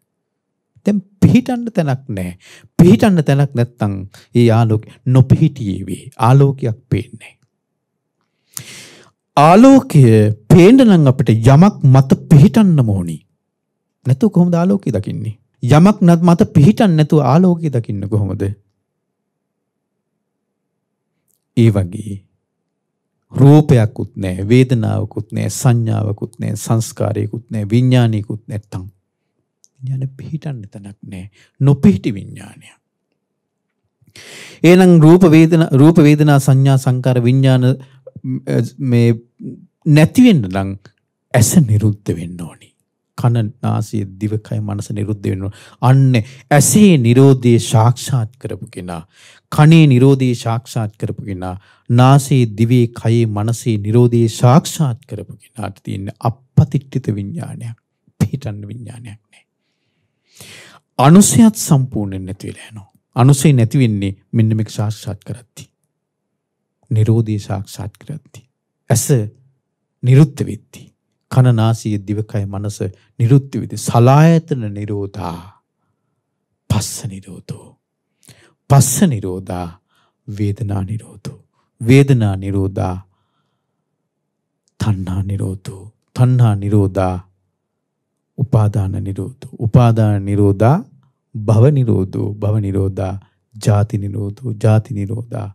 Speaker 1: දැන් පිහිටන්න තැනක් නැහැ. පිහිටන්න තැනක් නැත්තම් ඒ ආලෝකය නොපිහිටියේ වේ. ආලෝකයක් පේන්නේ. ආලෝකය පේන්න නම් අපිට යමක් මත පිහිටන්න ඕනි. නැතු කොහොමද ආලෝකය දකින්නේ? යමක් මත පිහිටන්න නැතුව ආලෝකය දකින්න කොහොමද? ඒ වගේ රූපයක්වත් නැහැ, වේදනාවකුත් නැහැ, සංඥාවකුත් නැහැ, සංස්කාරයකුත් නැහැ, විඥානයකුත් නැත්තම් විඥාන පිහිටන්න තැනක් නැහැ. නොපිහිටි විඥානය. එහෙනම් රූප වේදනා සංඥා සංකාර විඥාන මේ නැති වෙන්න නම් ඇස නිරුද්ධ වෙන්න ඕනි. කන නාසය දිවකය මනස නිරුද්ධ වෙන්න ඕනි. අන්න ඇසේ නිරෝධය සාක්ෂාත් කරපු කෙනා, කනේ නිරෝධය සාක්ෂාත් කරපු කෙනා, නාසයේ දිවේ කයේ මනසේ නිරෝධය සාක්ෂාත් කරපු කෙනාට තියෙන අපපතිට්ඨිත විඥානයක්, පිහිටන්න විඥානයක් නෑ. අනුසයත් සම්පූර්ණයෙන් නැති වෙලා යනවා. අනුසය නැති වෙන්නේ මෙන්න මේක සාක්ෂාත් කරද්දී. නිරෝධය සාක්ෂාත් කරද්දී. ඇස නිරුද්ධ වෙද්දී. කන නාසය දිවකය මනස නිරුද්ධ වෙද්දී. සලායතන නිරෝධා. පස්ස නිරෝධෝ. පස්ස නිරෝධා වේදනා නිරෝධෝ. වේදනා නිරෝධා තණ්හා නිරෝධෝ. තණ්හා නිරෝධා උපාදාන නිරෝධෝ. උපාදාන නිරෝධා භව නිරෝධෝ. භව නිරෝධා ජාති නිරෝධෝ. ජාති නිරෝධා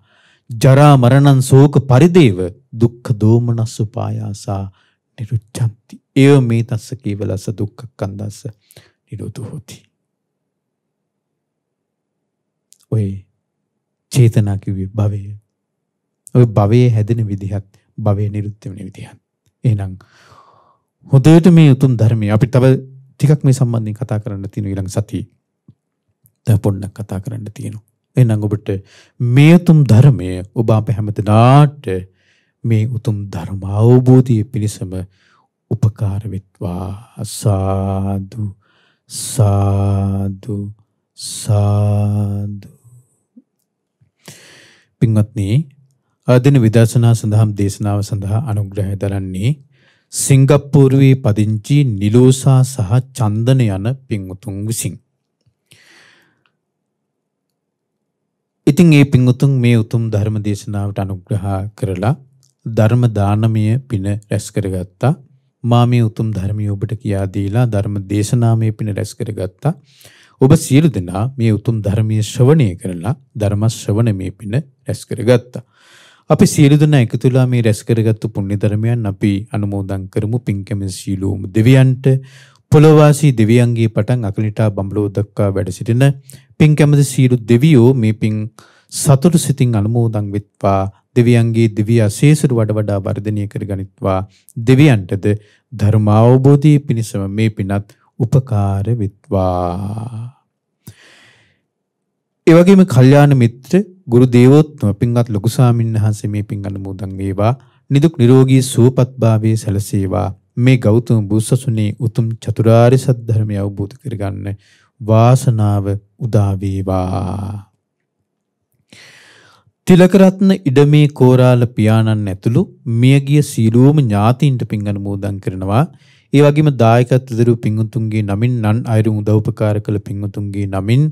Speaker 1: ජරා මරණං ශෝක පරිදේව දුක්ඛ දෝමනස්ස පායාසා නිරුච්ඡanti. ඒව මේ තස්ස කේවලස දුක්ඛ කන්දස්ස නිරෝධෝ හොති. ඔය චේතනා කිව්වේ භවය. ඔය භවයේ හැදෙන විදිහත් භවයේ නිරුද්ධ වෙන විදිහත්. එහෙනම් හොඳට මේ උතුම් ධර්මය අපි තව ටිකක් මේ සම්බන්ධයෙන් කතා කරන්න තියෙන ඊළඟ සතියේ. තව පොඩ්ඩක් කතා කරන්න තියෙනවා. එහෙනම් ඔබට මේ උතුම් ධර්මය ඔබ අප හැමදෙනාට මේ උතුම් ධර්ම අවබෝධය පිණිසම උපකාර වෙත්වා. සාදු සාදු සාදු. පින්වත්නි, ආදින විදර්ශනා සඳහා දේශනාව සඳහා අනුග්‍රහය දරන්නේ සිංගප්පූරුවේ පදිංචි නිලෝසා සහ චන්දන යන පින්වතුන් විසින්. ඉතින් මේ පින්වතුන් මේ උතුම් ධර්ම දේශනාවට අනුග්‍රහ කරලා ධර්ම දානමය පින රැස් කරගත්තා. මා මේ උතුම් ධර්මය ඔබට කියා දීලා ධර්ම දේශනාමය පින රැස් කරගත්තා. ඔබ සියලු දෙනා මේ උතුම් ධර්මයේ ශ්‍රවණය කරලා ධර්ම ශ්‍රවණමේ පින රැස් කරගත්තා. අපි සියලු දෙනා එකතු වෙලා මේ රැස් කරගත්තු පුණ්‍ය ධර්මයන් අපි අනුමෝදන් කරමු. පින්කම සීලෝම දෙවියන්ට, පොළොවාසී දෙවියන්ගේ පටන් අකලිටා බඹලෝ දක්වා වැඩ සිටින පින්කම සීලු දෙවියෝ මේ පින් සතුටු සිතින් අනුමෝදන් වෙත්වා. දෙවියන්ගේ දිව්‍ය ආශීර්වාද වඩ වඩා වර්ධනය කරගනිත්වා. දෙවියන්ටද ධර්ම අවබෝධය පිණිසම මේ පිනත් උපකාර වෙත්වා. ඒ වගේම කල්යාණ මිත්‍ර ගුරු දේවෝත්තම පින්වත් ලොකු ස්වාමීන් වහන්සේ මේ පින් අනුමෝදන් වේවා. නිදුක් නිරෝගී සුවපත් භාවයේ සැලසේවා. මේ ගෞතම බුදුසසුනේ උතුම් චතුරාර්ය සත්‍ය ධර්මය අවබෝධ කරගන්න වාසනාව උදා වේවා. තිලකරත්න ඉඩමේ කෝරාල පියාණන් ඇතුළු මියගිය සීලෝම ඥාතීන්ට පින් අනුමෝදන් කරනවා. ඒ වගේම දායකත්ව දරු පින්වතුන්ගේ නමින් නන් අයුරු උදව්පකාර කළ පින්වතුන්ගේ නමින්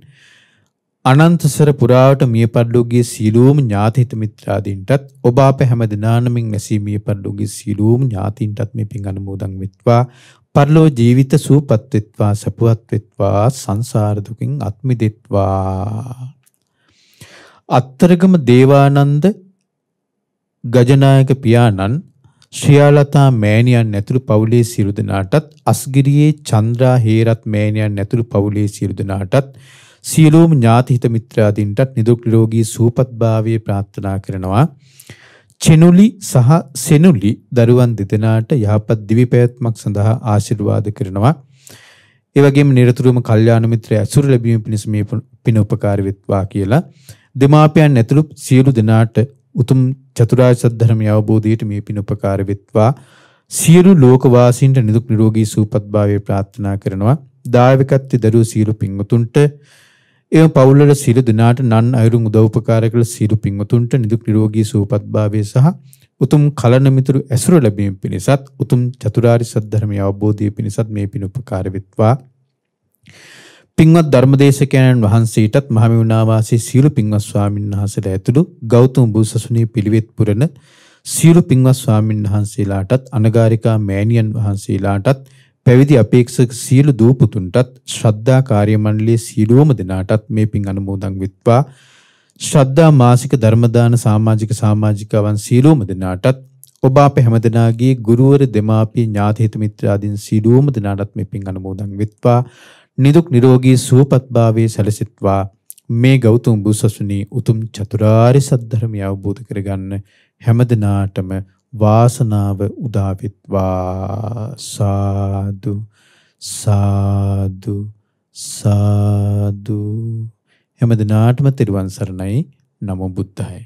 Speaker 1: අනන්තසර පුරාවට මිය පරලෝකීය සීලෝම ඥාතිහිත මිත්‍රාදීන්ටත් ඔබ අප හැම දෙනා නමින් නැසී මිය පරලෝකීය සීලෝම ඥාතීන්ටත් මේ පින් අනුමෝදන් වෙත්වා. පරලෝ ජීවිත සුවපත් වෙත්වා, සපුවත් වෙත්වා, සංසාර දුකින් අත් මිදෙත්වා. අත්තරගම දේවානන්ද ගජනායක පියාණන්, ශ්‍රියාලතා මෑණියන් ඇතුළු පවුලේ සියලු දෙනාටත්, අස්ගිරියේ චන්ද්‍රා හේරත් මෑණියන් ඇතුළු පවුලේ සියලු දෙනාටත්, සියලුම ඥාතිහිත මිත්‍රාදීන්ටත් නිදුක් නිරෝගී සුවපත් භාවය ප්‍රාර්ථනා කරනවා. චෙනුලි සහ සෙනුලි දරුවන් දෙදෙනාට යහපත් දිවි පැවැත්මක් සඳහා ආශිර්වාද කරනවා. ඒ වගේම නිරතුරුවම කල්යාණ මිත්‍ර ඇසුර ලැබීම පිණිස මේ පින උපකාර වෙත්වා කියලා දෙමාපියන් ඇතුළු සියලු දෙනාට උතුම් චතුරාර්ය සත්‍ය ධර්මය අවබෝධයට මේ පින උපකාර වෙත්වා. සියලු ලෝකවාසීන්ට නිදුක් නිරෝගී සුවපත් භාවය ප්‍රාර්ථනා කරනවා. දායකත්වයේ දරුවෝ සියලු පින්වතුන්ට, එම පවුල්වල සියලු දෙනාට නන් අයුරුන් උදව්පකාර කළ සියලු පින්වතුන්ට නිදුක් නිරෝගී සුවපත් භාවය සහ උතුම් කලන මිතුරු ඇසුර ලැබීම පිණිසත් උතුම් චතුරාර්ය සත්‍ය ධර්මය අවබෝධය පිණිසත් මේ පින උපකාර වෙත්වා. පින්වත් ධර්මදේශකයන්න් වහන්සේටත් මහමෙවුනා වාසී සියලු පින්වත් ස්වාමීන් වහන්සේලා ඇතුළු ගෞතම බුදුසසුනේ පිළිවෙත් පුරන සියලු පින්වත් ස්වාමීන් වහන්සේලාටත් අනගාരികා මෑණියන් වහන්සේලාටත් පැවිදි අපේක්ෂක සියලු දූපුතුන්ටත් ශ්‍රද්ධා කාර්ය මණ්ඩලයේ සියලුම දෙනාටත් මේ පින් අනුමෝදන් වෙත්වා. ශ්‍රද්ධා මාසික ධර්මදාන සමාජිකවන් සියලුම දෙනාටත් ඔබ අප හැමදෙනාගේ ගුරුවර දෙමාපිය ඥාති හිත මිත්‍රාදීන් සියලුම දෙනාටත් මේ පින් අනුමෝදන් වෙත්වා. නිදුක් නිරෝගී සුවපත් භාවයේ සැලසෙත්වා. මේ ගෞතම බුදුසසුනේ උතුම් චතුරාර්ය සත්‍ය ධර්මය අවබෝධ කරගන්න හැමදෙනාටම වාසනාව උදා වෙත්වා. සාදු සාදු සාදු. හැමදෙනාටම තෙරුවන් සරණයි. නමෝ බුද්ධාය.